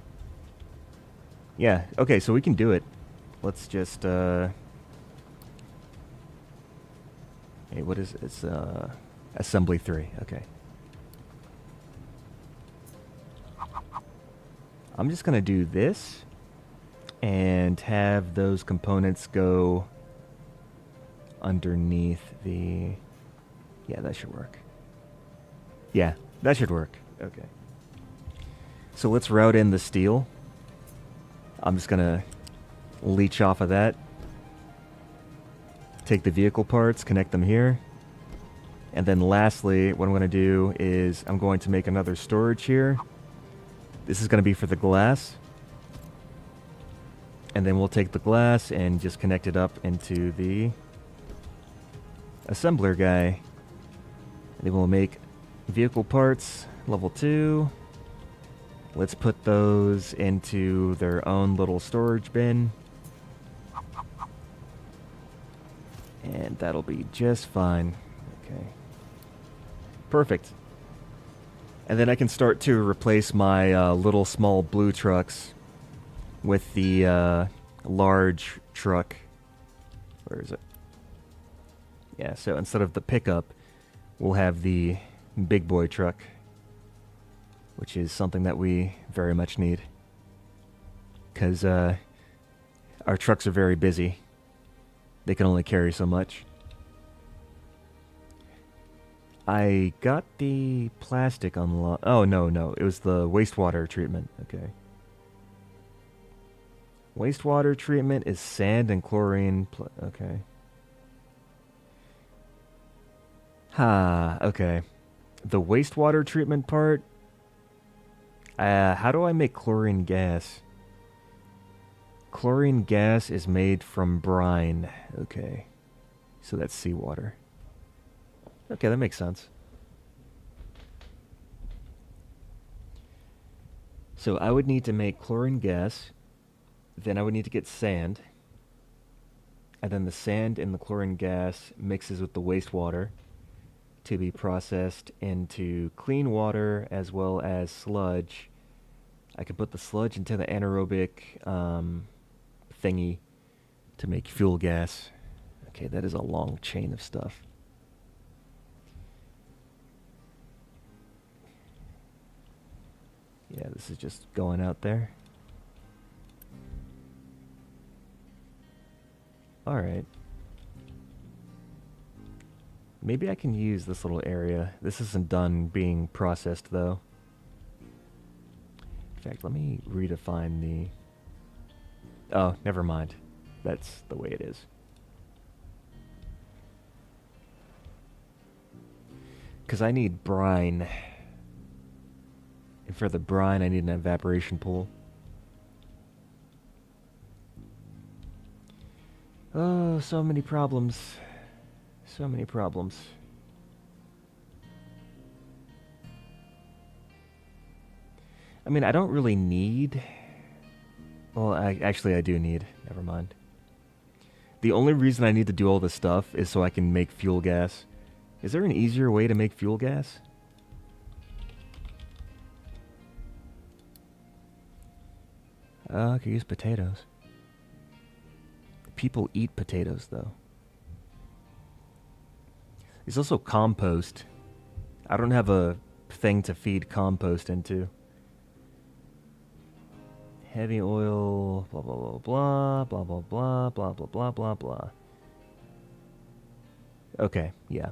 Yeah, okay, so we can do it. Let's just, Hey, what is it? It's, Assembly 3. Okay. I'm just gonna do this and have those components go underneath the... Yeah, that should work. Yeah, that should work. Okay. So let's route in the steel. I'm just gonna leech off of that. Take the vehicle parts, connect them here. And then lastly, what I'm going to do is I'm going to make another storage here. This is going to be for the glass. And then we'll take the glass and just connect it up into the assembler guy. And then we'll make vehicle parts, level 2. Let's put those into their own little storage bin. And that'll be just fine. Okay. Perfect. And then I can start to replace my little small blue trucks with the large truck. Where is it? Yeah, so instead of the pickup, we'll have the big boy truck, which is something that we very much need. Because our trucks are very busy. They can only carry so much. I got the plastic unlocked. Oh, no. It was the wastewater treatment. Okay. Wastewater treatment is sand and chlorine. Okay. Okay. The wastewater treatment part. How do I make chlorine gas? Chlorine gas is made from brine. Okay. So that's seawater. Okay, that makes sense. So I would need to make chlorine gas. Then I would need to get sand. And then the sand and the chlorine gas mixes with the wastewater to be processed into clean water as well as sludge. I could put the sludge into the anaerobic thingy to make fuel gas. Okay, that is a long chain of stuff. Yeah, this is just going out there. Alright. Maybe I can use this little area. This isn't done being processed, though. In fact, let me redefine the... Oh, never mind. That's the way it is. Because I need brine. And for the brine, I need an evaporation pool. Oh, so many problems. So many problems. I mean, I don't really need... Well, actually, I do need. Never mind. The only reason I need to do all this stuff is so I can make fuel gas. Is there an easier way to make fuel gas? I could use potatoes. People eat potatoes, though. There's also compost. I don't have a thing to feed compost into. Heavy oil, blah, blah, blah, blah, blah, blah, blah, blah, blah, blah, blah, blah. Okay, yeah.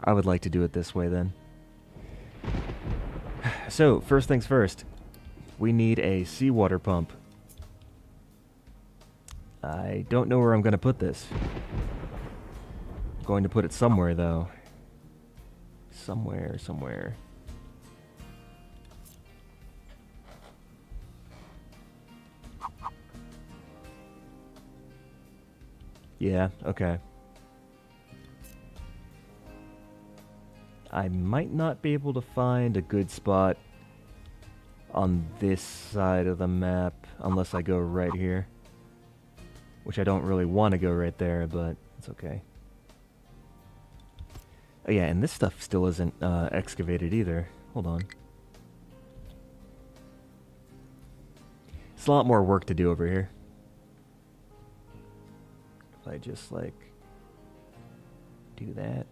I would like to do it this way, then. So, first things first. We need a seawater pump. I don't know where I'm going to put this. I'm going to put it somewhere, though. Somewhere. Yeah, okay. I might not be able to find a good spot on this side of the map unless I go right here. Which I don't really want to go right there, but it's okay. Oh yeah, and this stuff still isn't excavated either. Hold on. It's a lot more work to do over here. If I just, like, do that.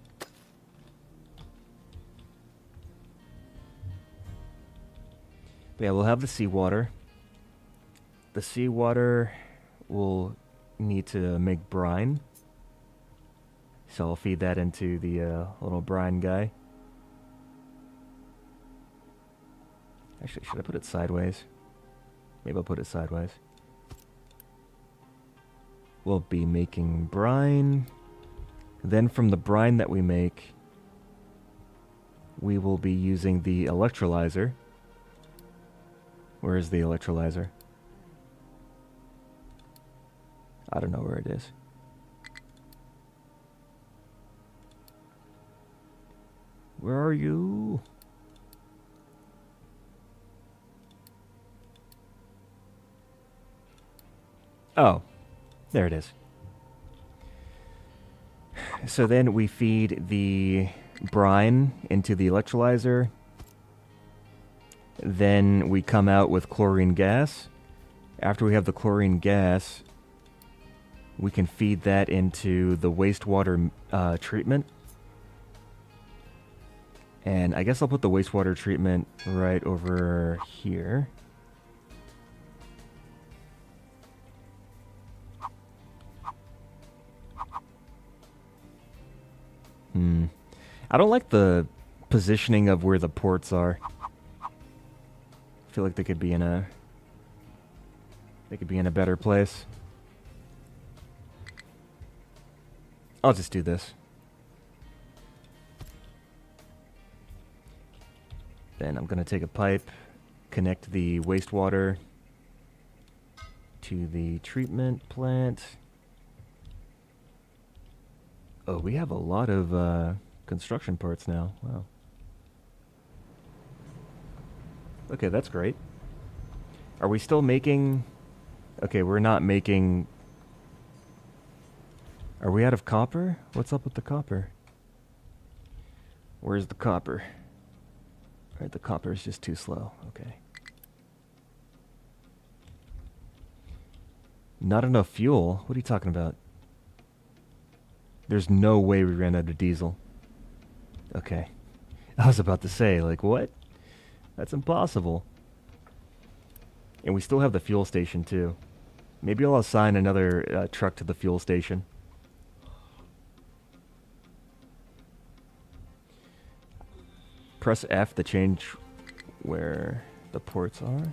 But yeah, we'll have the seawater. The seawater will need to make brine. So I'll feed that into the little brine guy. Actually, should I put it sideways? Maybe I'll put it sideways. We'll be making brine. Then from the brine that we make, we will be using the electrolyzer. Where is the electrolyzer? I don't know where it is. Where are you? Oh, there it is. So then we feed the brine into the electrolyzer. Then we come out with chlorine gas. After we have the chlorine gas, we can feed that into the wastewater treatment. And I guess I'll put the wastewater treatment right over here. I don't like the positioning of where the ports are. I feel like they could be in a better place. I'll just do this. Then I'm going to take a pipe, connect the wastewater to the treatment plant. Oh, we have a lot of construction parts now. Wow. Okay, that's great. Are we still making... Okay, we're not making... Are we out of copper? What's up with the copper? Where's the copper? Alright, the copper is just too slow. Okay. Not enough fuel? What are you talking about? There's no way we ran out of diesel. Okay. I was about to say, like, what? That's impossible. And we still have the fuel station, too. Maybe I'll assign another truck to the fuel station. Press F to change where the ports are.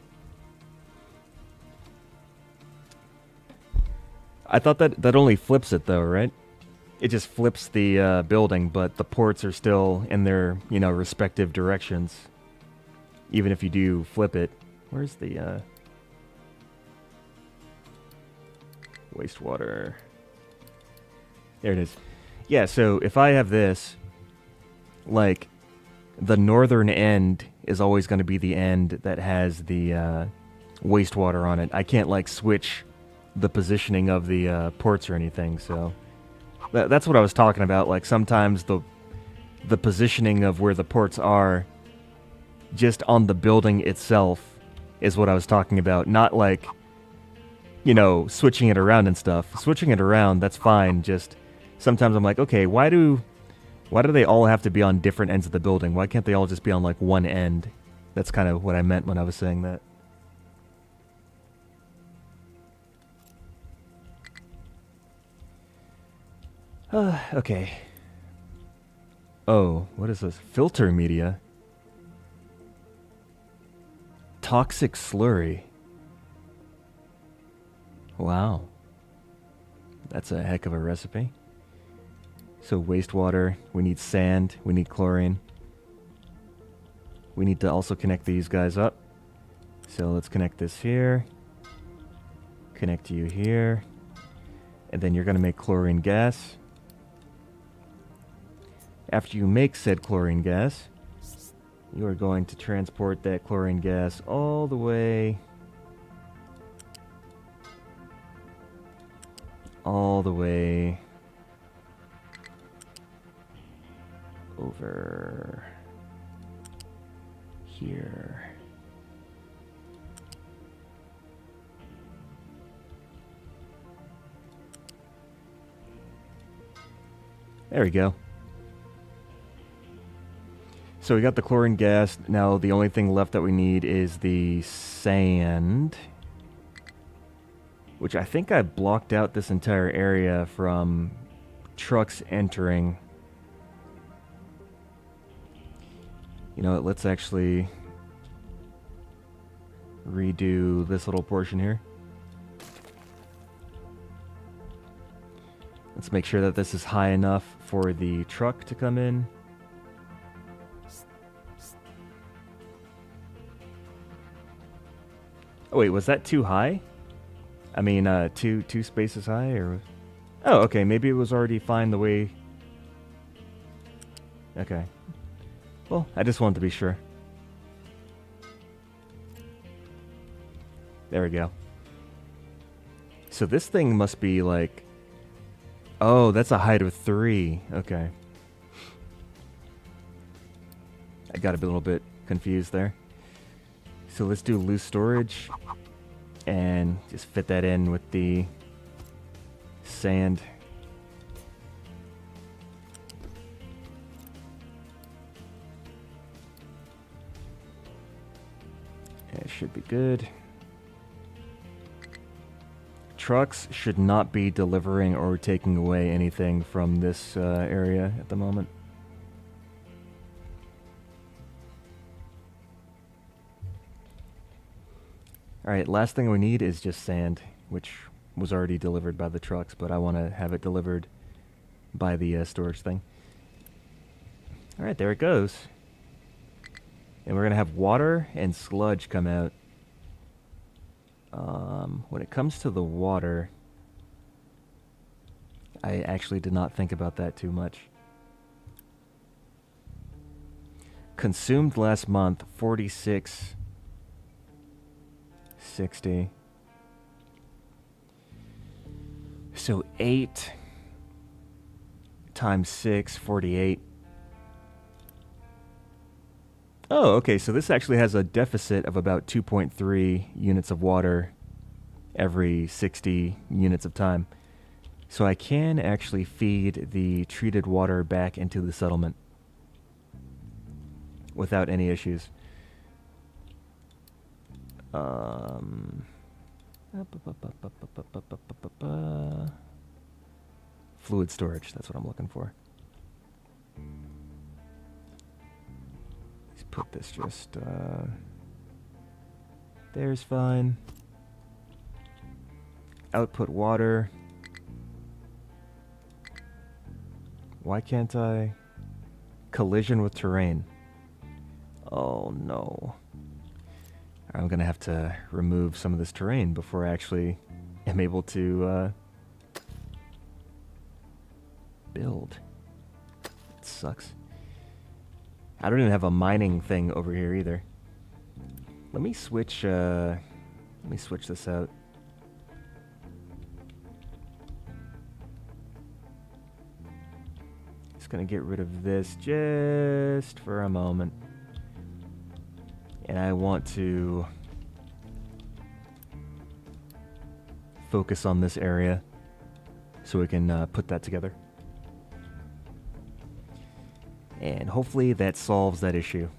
I thought that only flips it, though, right? It just flips the building, but the ports are still in their, respective directions. Even if you do flip it. Where's the wastewater? There it is. Yeah, so if I have this, like, the northern end is always going to be the end that has the wastewater on it. I can't, like, switch the positioning of the ports or anything, so... That's what I was talking about. Like, sometimes the positioning of where the ports are, just on the building itself, is what I was talking about. Not like, you know, switching it around and stuff. Switching it around, that's fine. Just sometimes I'm like, okay, why do they all have to be on different ends of the building? Why can't they all just be on like one end? That's kind of what I meant when I was saying that. Okay. Oh, what is this? Filter media. Toxic slurry. Wow. That's a heck of a recipe. So wastewater, we need sand, we need chlorine. We need to also connect these guys up. So let's connect this here. Connect you here. And then you're going to make chlorine gas. After you make said chlorine gas, you are going to transport that chlorine gas all the way over here. There we go. So we got the chlorine gas. Now the only thing left that we need is the sand, which I think I blocked out this entire area from trucks entering. You know what, let's actually redo this little portion here. Let's make sure that this is high enough for the truck to come in. Oh wait, was that too high? I mean, two spaces high, or... Oh, okay, maybe it was already fine the way... Okay. Well, I just wanted to be sure. There we go. So this thing must be like... Oh, that's a height of 3. Okay. I got a little bit confused there. So let's do loose storage and just fit that in with the sand. It should be good. Trucks should not be delivering or taking away anything from this area at the moment. Alright, last thing we need is just sand, which was already delivered by the trucks, but I want to have it delivered by the storage thing. Alright, there it goes. And we're going to have water and sludge come out. When it comes to the water, I actually did not think about that too much. Consumed last month, 46.60. So 8 times 6, 48. Oh, okay, so this actually has a deficit of about 2.3 units of water every 60 units of time. So I can actually feed the treated water back into the settlement without any issues. Fluid storage, that's what I'm looking for. Let's put this just, there's fine. Output water. Why can't I? Collision with terrain. Oh no. I'm gonna have to remove some of this terrain before I actually am able to build. It sucks. I don't even have a mining thing over here either. Let me switch this out. Just gonna get rid of this just for a moment. And I want to focus on this area so we can put that together. And hopefully that solves that issue.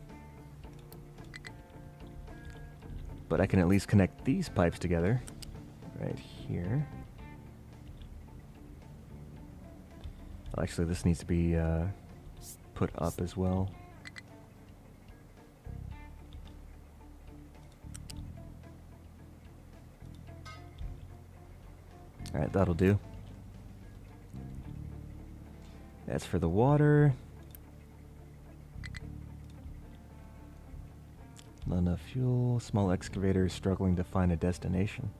But I can at least connect these pipes together right here. Well, actually, this needs to be put up as well. Alright, that'll do. That's for the water. Not enough fuel. Small excavator is struggling to find a destination.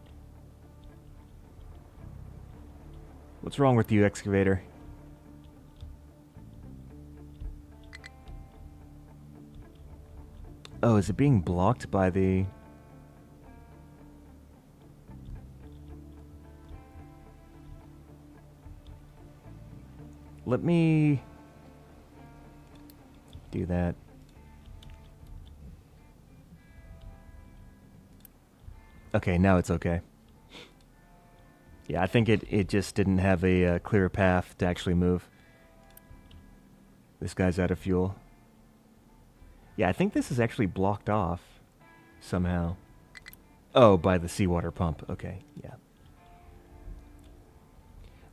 What's wrong with you, excavator? Oh, is it being blocked by the... Let me do that. Okay, now it's okay. Yeah, I think it just didn't have a clear path to actually move. This guy's out of fuel. Yeah, I think this is actually blocked off somehow. Oh, by the seawater pump. Okay, yeah.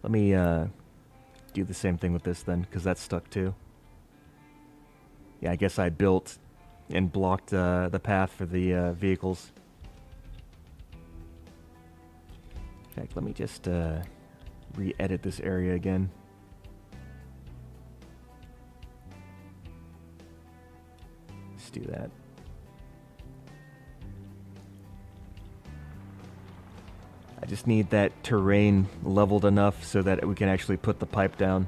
Let me do the same thing with this then, because that's stuck too. Yeah, I guess I built and blocked the path for the vehicles. In fact, let me just re-edit this area again. Let's do that. I just need that terrain leveled enough so that we can actually put the pipe down.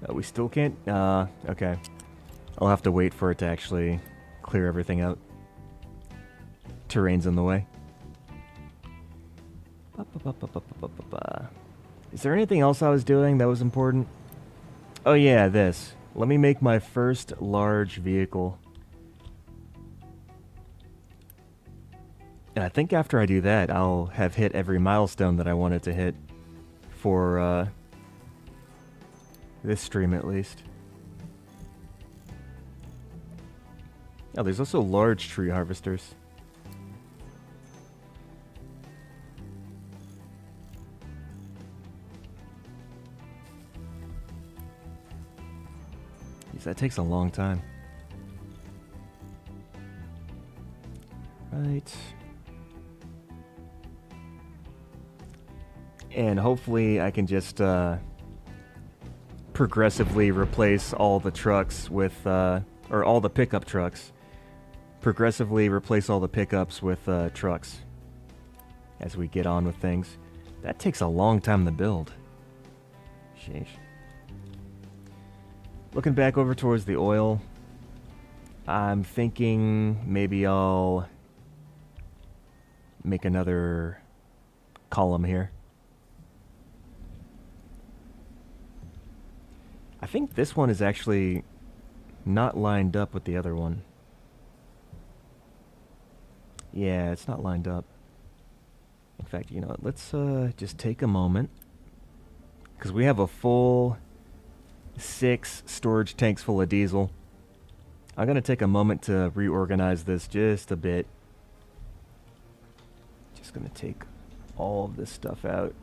We still can't? Okay. I'll have to wait for it to actually clear everything out. Terrain's in the way. Is there anything else I was doing that was important? Oh yeah, this. Let me make my first large vehicle. And I think after I do that, I'll have hit every milestone that I wanted to hit for this stream at least. Oh, there's also large tree harvesters. Jeez, that takes a long time. Right. And hopefully I can just progressively replace all the trucks with, or all the pickup trucks. Progressively replace all the pickups with trucks as we get on with things. That takes a long time to build. Sheesh. Looking back over towards the oil, I'm thinking maybe I'll make another column here. I think this one is actually not lined up with the other one. Yeah, it's not lined up. In fact, you know what? Let's just take a moment. Because we have a full 6 storage tanks full of diesel. I'm going to take a moment to reorganize this just a bit. Just going to take all of this stuff out.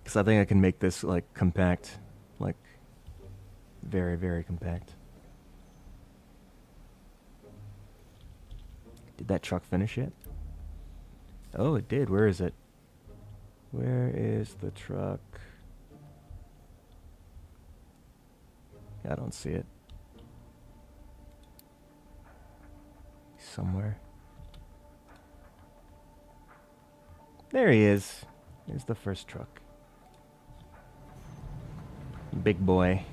Because I think I can make this, like, compact. Like, very, very compact. Did that truck finish yet? Oh, it did. Where is it? Where is the truck? I don't see it. Somewhere. There he is. There's the first truck. Big boy.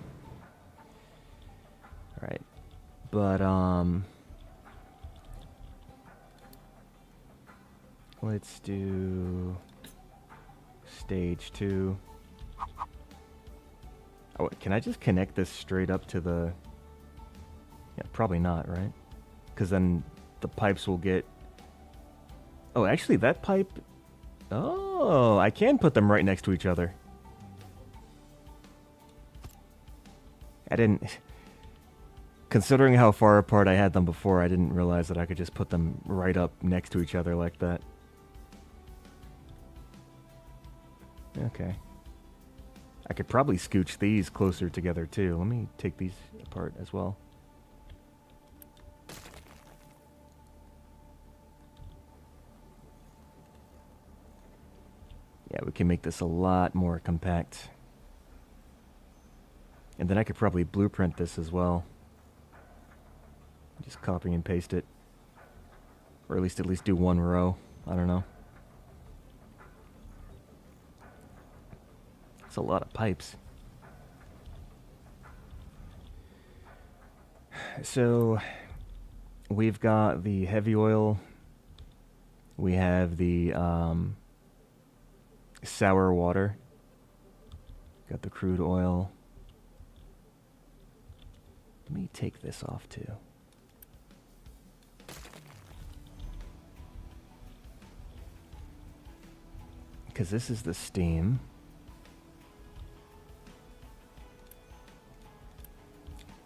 Alright. But, let's do Stage 2. Oh, can I just connect this straight up to the... Yeah, probably not, right? Because then the pipes will get... Oh, actually, that pipe... Oh, I can put them right next to each other. I didn't... Considering how far apart I had them before, I didn't realize that I could just put them right up next to each other like that. Okay. I could probably scooch these closer together too. Let me take these apart as well. Yeah, we can make this a lot more compact. And then I could probably blueprint this as well. Just copy and paste it. Or at least do one row. I don't know. It's a lot of pipes. So we've got the heavy oil. We have the sour water. Got the crude oil. Let me take this off too. Because this is the steam.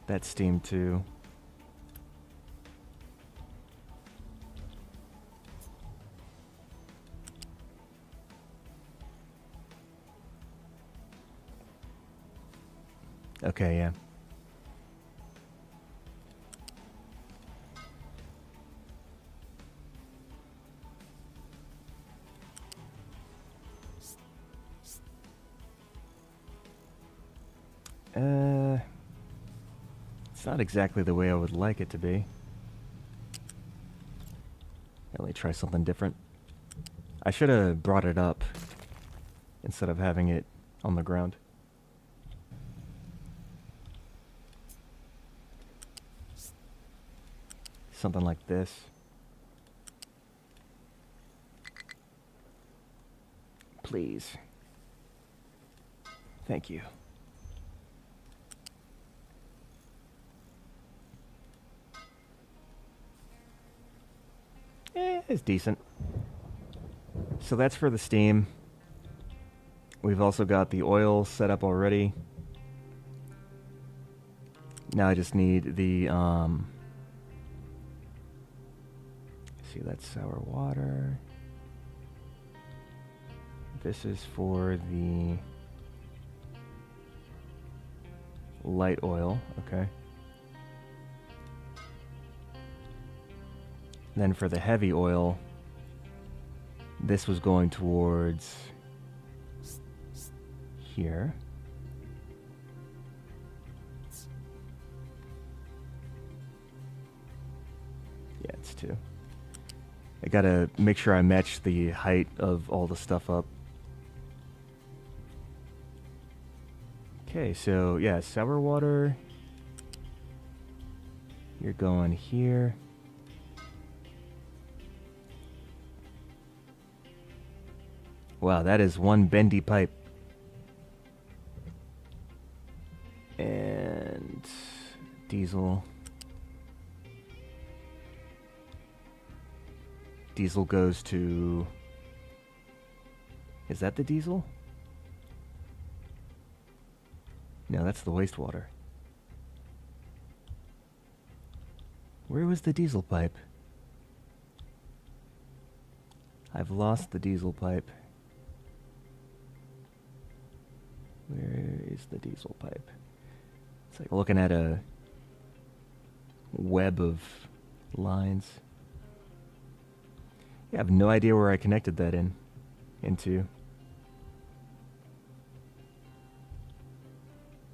That's steam too. Okay, yeah. It's not exactly the way I would like it to be. Let me try something different. I should have brought it up instead of having it on the ground. Something like this. Please. Thank you. It's decent. So that's for the steam. We've also got the oil set up already. Now I just need the see, that's sour water. This is for the light oil, okay. Then for the heavy oil, this was going towards here. Yeah, it's 2. I gotta make sure I match the height of all the stuff up. Okay, so yeah, sour water. You're going here. Wow, that is one bendy pipe. And diesel. Diesel goes to... Is that the diesel? No, that's the wastewater. Where was the diesel pipe? I've lost the diesel pipe. Where is the diesel pipe? It's like looking at a web of lines. Yeah, I have no idea where I connected that into.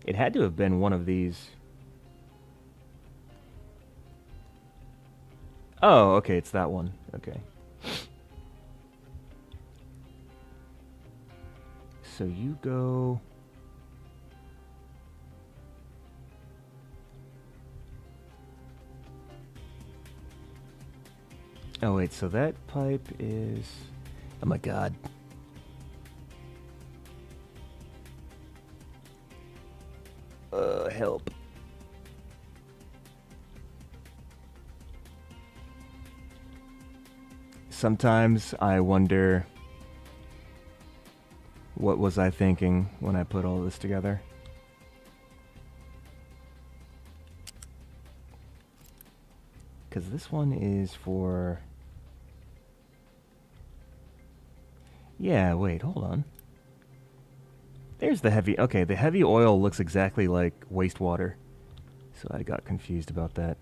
It had to have been one of these. Oh, okay, it's that one. Okay. So you go... Oh wait, so that pipe is... Oh my god. help. Sometimes I wonder, what was I thinking when I put all this together? Because this one is for... Yeah, wait, hold on. There's the heavy... Okay, the heavy oil looks exactly like wastewater. So I got confused about that.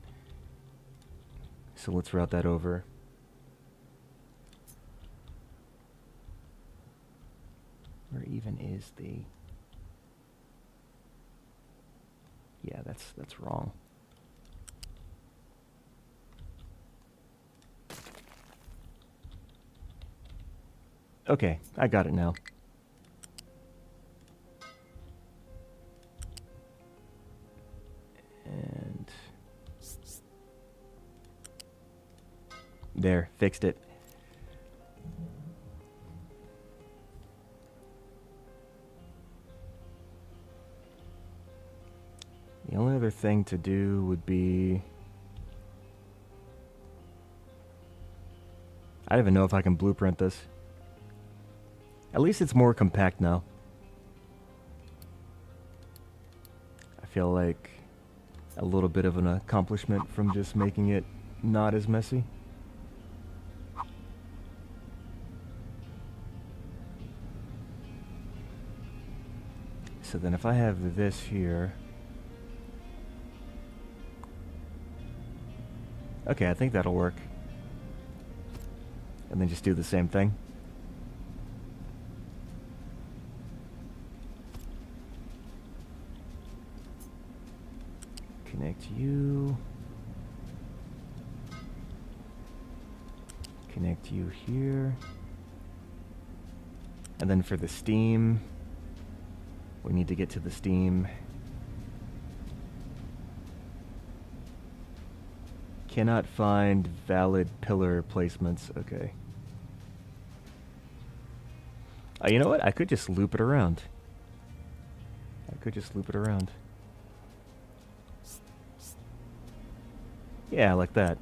So let's route that over. Where even is the... Yeah, that's wrong. Okay, I got it now. And... There, fixed it. The only other thing to do would be... I don't even know if I can blueprint this. At least it's more compact now. I feel like a little bit of an accomplishment from just making it not as messy. So then if I have this here... Okay, I think that'll work. And then just do the same thing. Connect you. Connect you here. And then for the steam, we need to get to the steam. Cannot find valid pillar placements. Okay. You know what? I could just loop it around. Yeah, like that.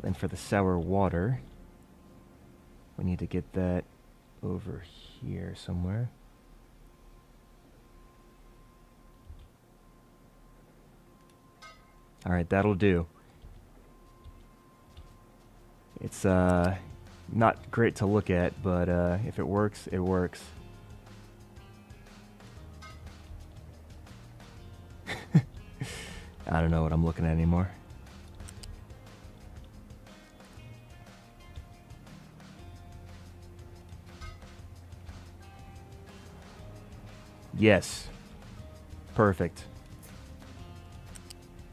Then for the sour water, we need to get that over here somewhere. Alright, that'll do. It's not great to look at, but if it works, it works. I don't know what I'm looking at anymore. Yes. Perfect.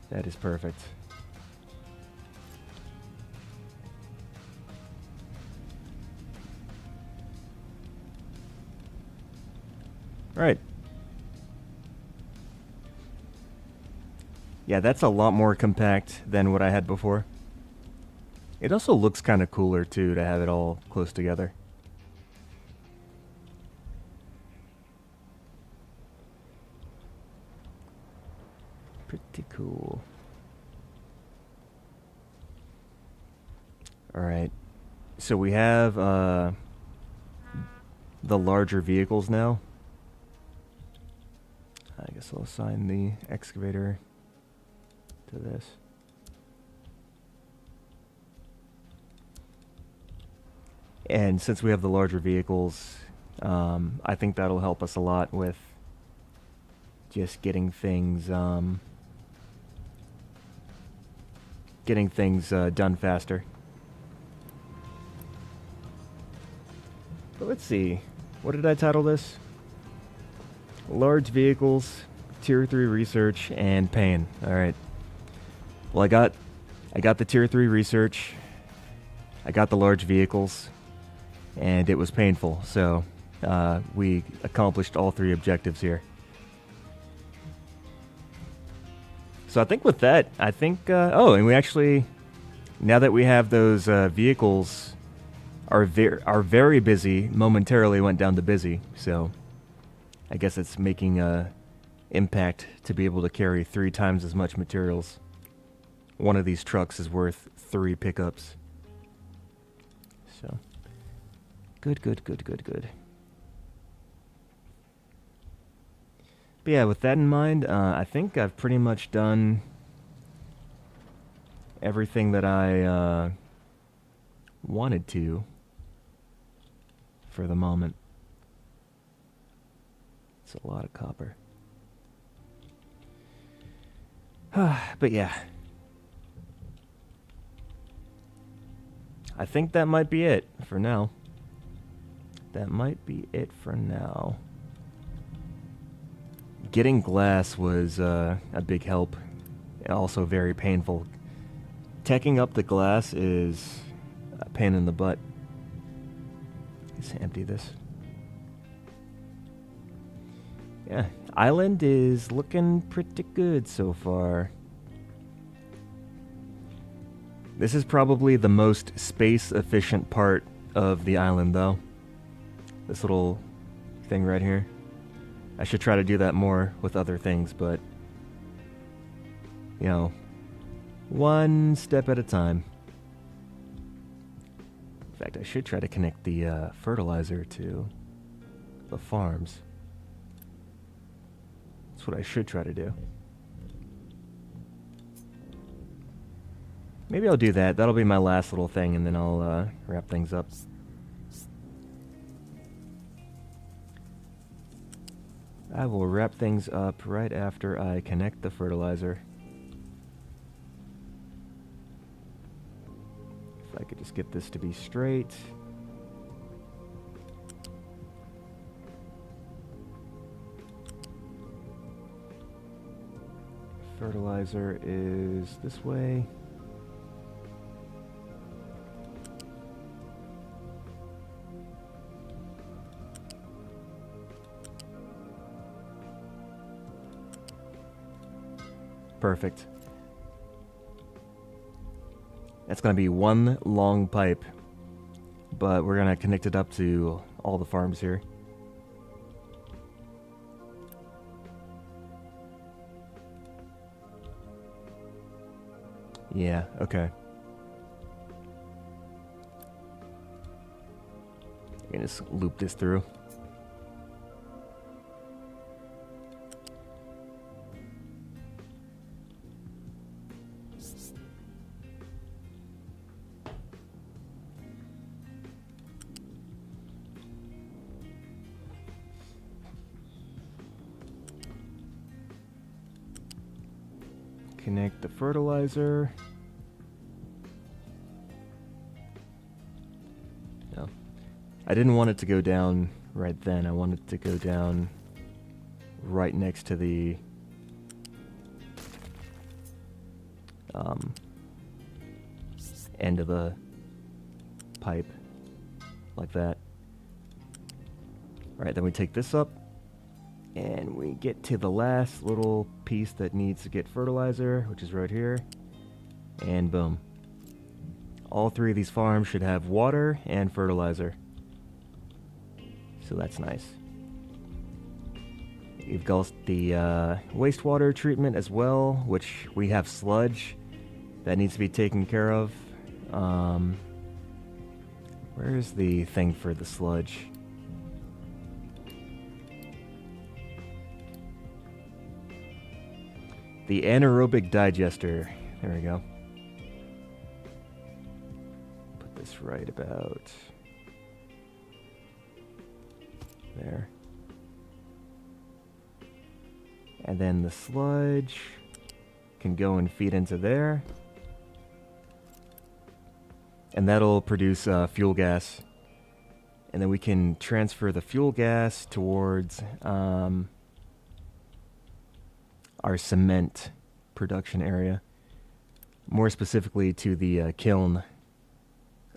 That is perfect. All right. Yeah, that's a lot more compact than what I had before. It also looks kind of cooler, too, to have it all close together. Pretty cool. All right. So we have the larger vehicles now. I guess I'll assign the excavator to this. And since we have the larger vehicles, I think that'll help us a lot with just getting things done faster. But let's see. What did I title this? Large vehicles, tier 3 research, and pain. All right. Well, I got the tier 3 research. I got the large vehicles, and it was painful. So we accomplished all 3 objectives here. So I think with that, and we actually, now that we have those vehicles our very busy momentarily went down to busy, so I guess it's making a impact to be able to carry 3 times as much materials. One of these trucks is worth 3 pickups. So, good, good, good, good, good. But yeah, with that in mind, I think I've pretty much done everything that I wanted to for the moment. It's a lot of copper. But yeah. I think that might be it for now. That might be it for now. Getting glass was a big help. Also very painful. Teching up the glass is a pain in the butt. Let's empty this. Yeah, island is looking pretty good so far. This is probably the most space-efficient part of the island, though. This little thing right here. I should try to do that more with other things, but, you know, one step at a time. In fact, I should try to connect the fertilizer to the farms. That's what I should try to do. Maybe I'll do that. That'll be my last little thing, and then I'll wrap things up. I will wrap things up right after I connect the fertilizer. If I could just get this to be straight. Fertilizer is this way. Perfect. That's going to be one long pipe, but we're going to connect it up to all the farms here. Yeah, okay. I'm going to just loop this through. Connect the fertilizer. No. I didn't want it to go down right then. I wanted it to go down right next to the end of the pipe. Like that. Alright, then we take this up. And we get to the last little piece that needs to get fertilizer, which is right here. And boom. All 3 of these farms should have water and fertilizer. So that's nice. You've got the wastewater treatment as well, which we have sludge that needs to be taken care of. Where's the thing for the sludge? The anaerobic digester. There we go. Put this right about there. And then the sludge can go and feed into there. And that'll produce fuel gas. And then we can transfer the fuel gas towards our cement production area. More specifically to the kiln.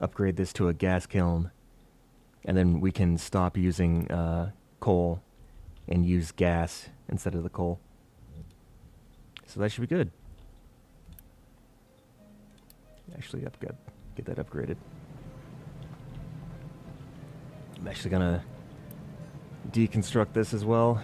Upgrade this to a gas kiln. And then we can stop using coal and use gas instead of the coal. So that should be good. Actually, I've got to get that upgraded. I'm actually gonna deconstruct this as well.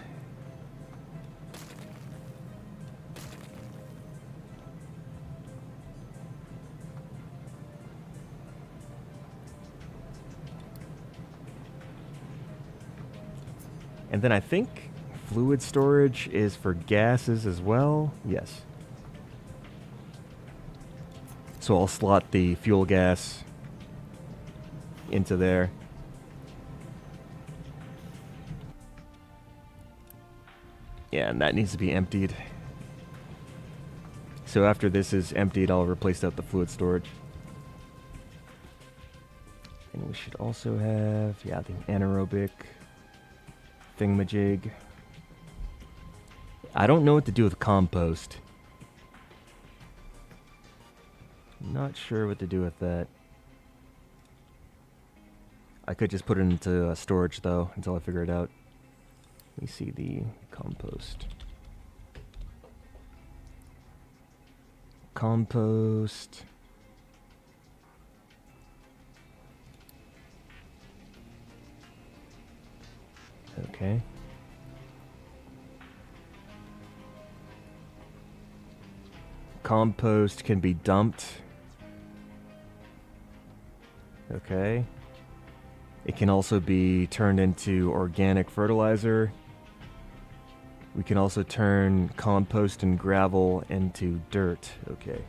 And then I think fluid storage is for gases as well. Yes. So I'll slot the fuel gas into there. Yeah, and that needs to be emptied. So after this is emptied, I'll replace out the fluid storage. And we should also have, yeah, the anaerobic thingamajig. I don't know what to do with compost. Not sure what to do with that. I could just put it into storage though until I figure it out. Let me see the compost. Compost. Okay. Compost can be dumped. Okay. It can also be turned into organic fertilizer. We can also turn compost and gravel into dirt. Okay.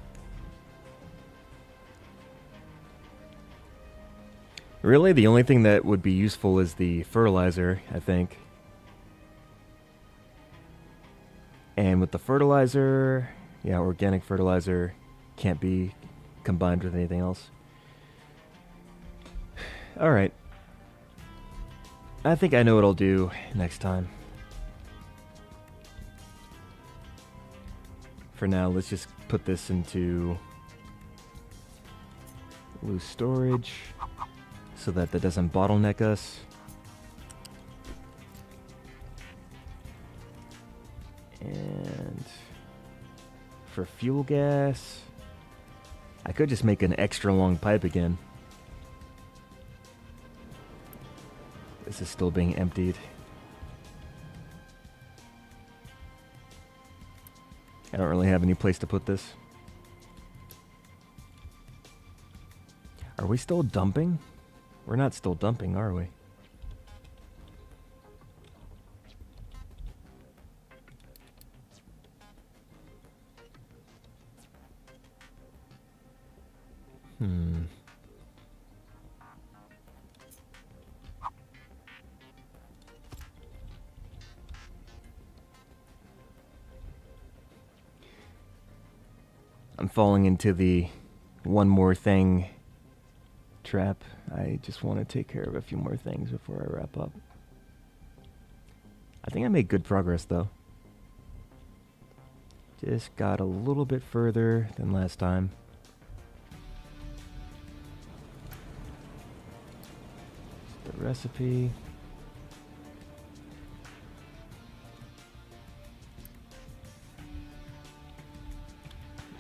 Really, the only thing that would be useful is the fertilizer, I think. And with the fertilizer, yeah, organic fertilizer can't be combined with anything else. Alright. I think I know what I'll do next time. For now, let's just put this into loose storage so that doesn't bottleneck us. And for fuel gas, I could just make an extra long pipe again. This is still being emptied. I don't really have any place to put this. Are we still dumping? We're not still dumping, are we? I'm falling into the one more thing trap. I just want to take care of a few more things before I wrap up. I think I made good progress though. Just got a little bit further than last time. The recipe.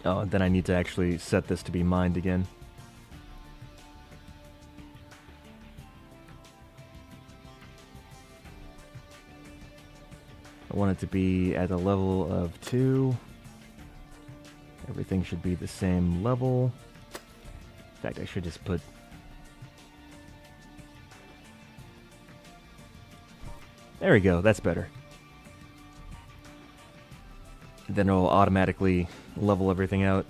Oh, then I need to actually set this to be mined again. I want it to be at a level of 2. Everything should be the same level. In fact, I should just put... There we go, that's better. Then it'll automatically level everything out.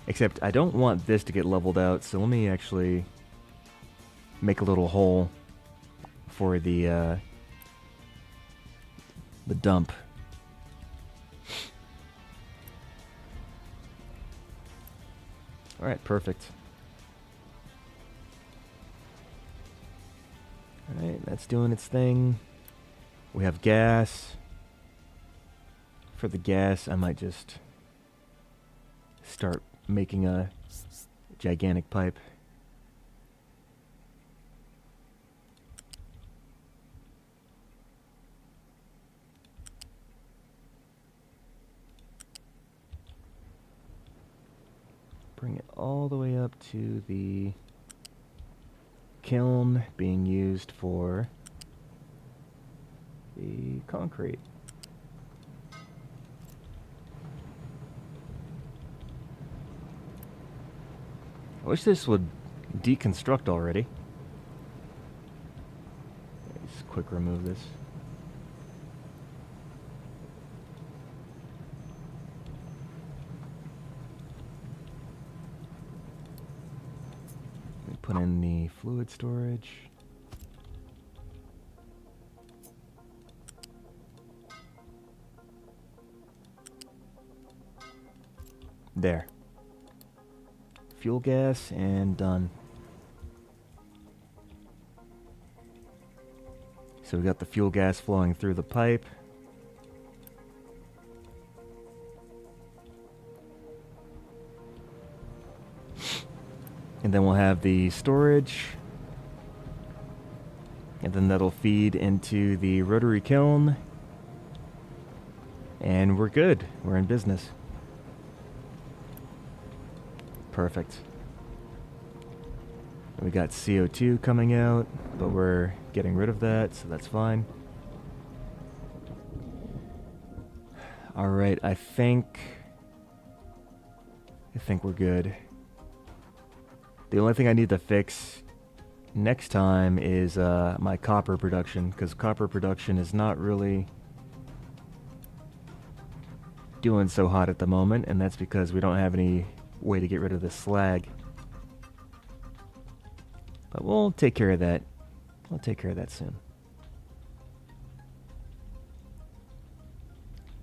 Except I don't want this to get leveled out, so let me actually make a little hole for the dump. Alright, perfect. Alright, that's doing its thing. We have gas. For the gas, I might just start making a gigantic pipe. Bring it all the way up to the kiln being used for the concrete. I wish this would deconstruct already. Just quick remove this. Put in the fluid storage. There. Fuel gas and done. So we got the fuel gas flowing through the pipe. And then we'll have the storage. And then that'll feed into the rotary kiln. And we're good. We're in business. Perfect. We got CO2 coming out, but we're getting rid of that, so that's fine. Alright, I think we're good. The only thing I need to fix next time is my copper production, because copper production is not really doing so hot at the moment, and that's because we don't have any way to get rid of this slag. But we'll take care of that. We'll take care of that soon.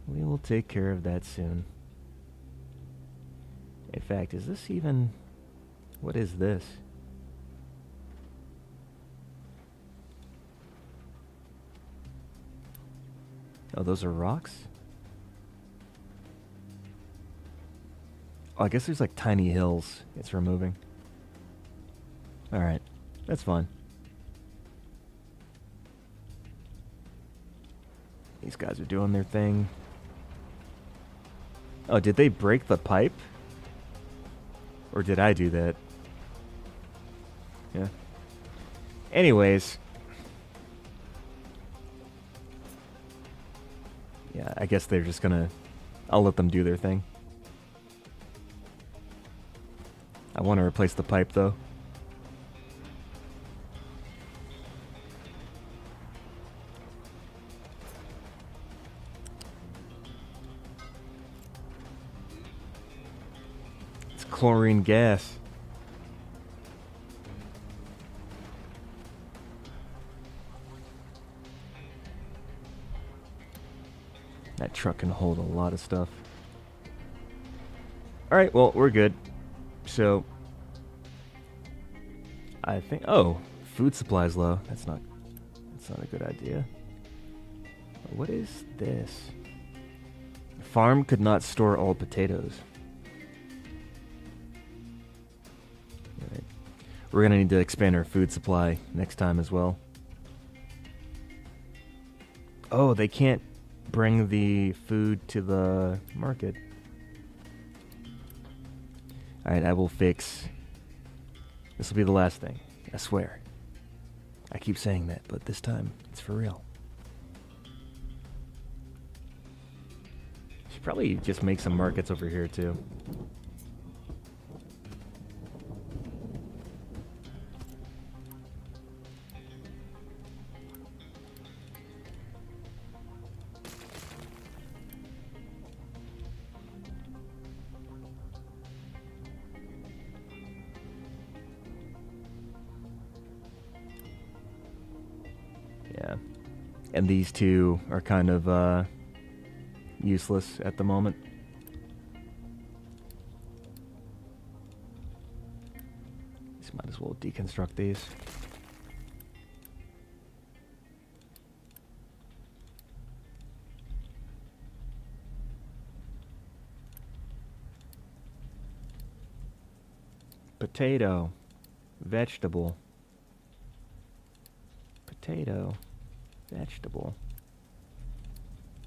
We will take care of that soon. In fact, is this even... What is this? Oh, those are rocks? Oh, I guess there's like tiny hills it's removing. Alright, that's fine. These guys are doing their thing. Oh, did they break the pipe? Or did I do that? Yeah. Anyways. Yeah, I guess they're just gonna... I'll let them do their thing. I want to replace the pipe, though. It's chlorine gas. That truck can hold a lot of stuff. Alright, well, we're good. So, I think... Oh, food supply's low. That's not a good idea. What is this? Farm could not store all potatoes. Right. We're going to need to expand our food supply next time as well. Oh, they can't bring the food to the market. Alright, I will fix... This will be the last thing. I swear. I keep saying that, but this time, it's for real. Should probably just make some markets over here, too. Yeah. And these two are kind of useless at the moment. Just might as well deconstruct these. Potato. Vegetable. Potato. Vegetable.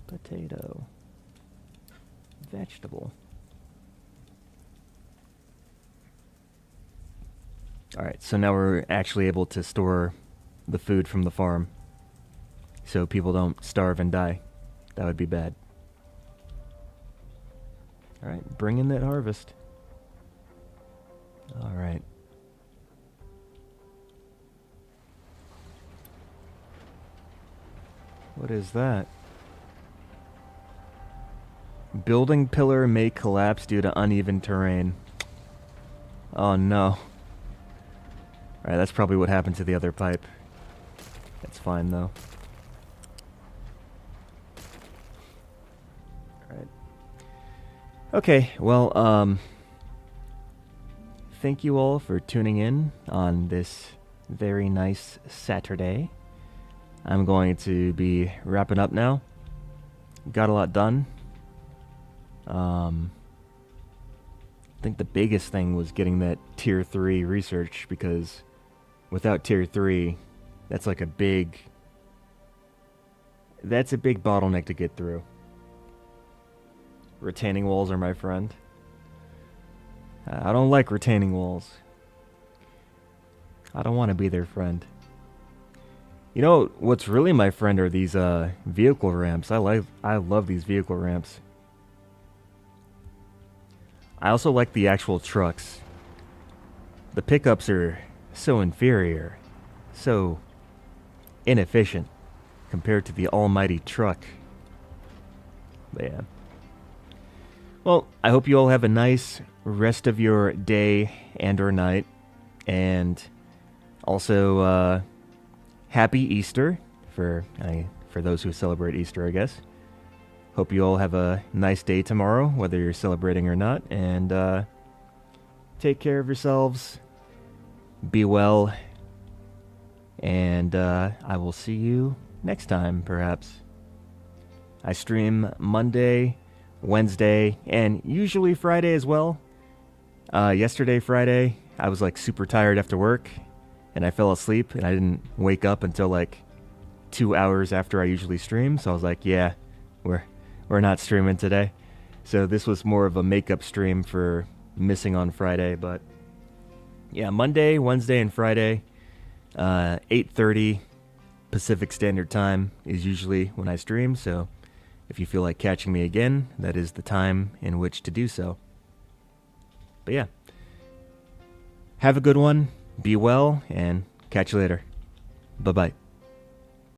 Potato. Vegetable. Alright, so now we're actually able to store the food from the farm so people don't starve and die. That would be bad. Alright, bring in that harvest. Alright. What is that? Building pillar may collapse due to uneven terrain. Oh no. Alright, that's probably what happened to the other pipe. That's fine though. Alright. Okay, well, thank you all for tuning in on this very nice Saturday. I'm going to be wrapping up now. Got a lot done. I think the biggest thing was getting that tier 3 research, because without tier 3, that's like a big bottleneck to get through. Retaining walls are my friend. I don't like retaining walls. I don't want to be their friend. You know what's really my friend are these vehicle ramps. I love these vehicle ramps. I also like the actual trucks. The pickups are so inferior, so inefficient compared to the almighty truck. But yeah. Well, I hope you all have a nice rest of your day and or night, and also happy Easter for those who celebrate Easter, I guess. Hope you all have a nice day tomorrow, whether you're celebrating or not, and take care of yourselves. Be well, and I will see you next time, perhaps. I stream Monday, Wednesday, and usually Friday as well. Yesterday, Friday, I was like super tired after work, and I fell asleep, and I didn't wake up until like 2 hours after I usually stream, so I was like, yeah, we're not streaming today. So this was more of a makeup stream for missing on Friday, but yeah, Monday, Wednesday, and Friday, 8:30 Pacific Standard Time is usually when I stream, so if you feel like catching me again, that is the time in which to do so. But yeah, have a good one, be well, and catch you later. Bye-bye.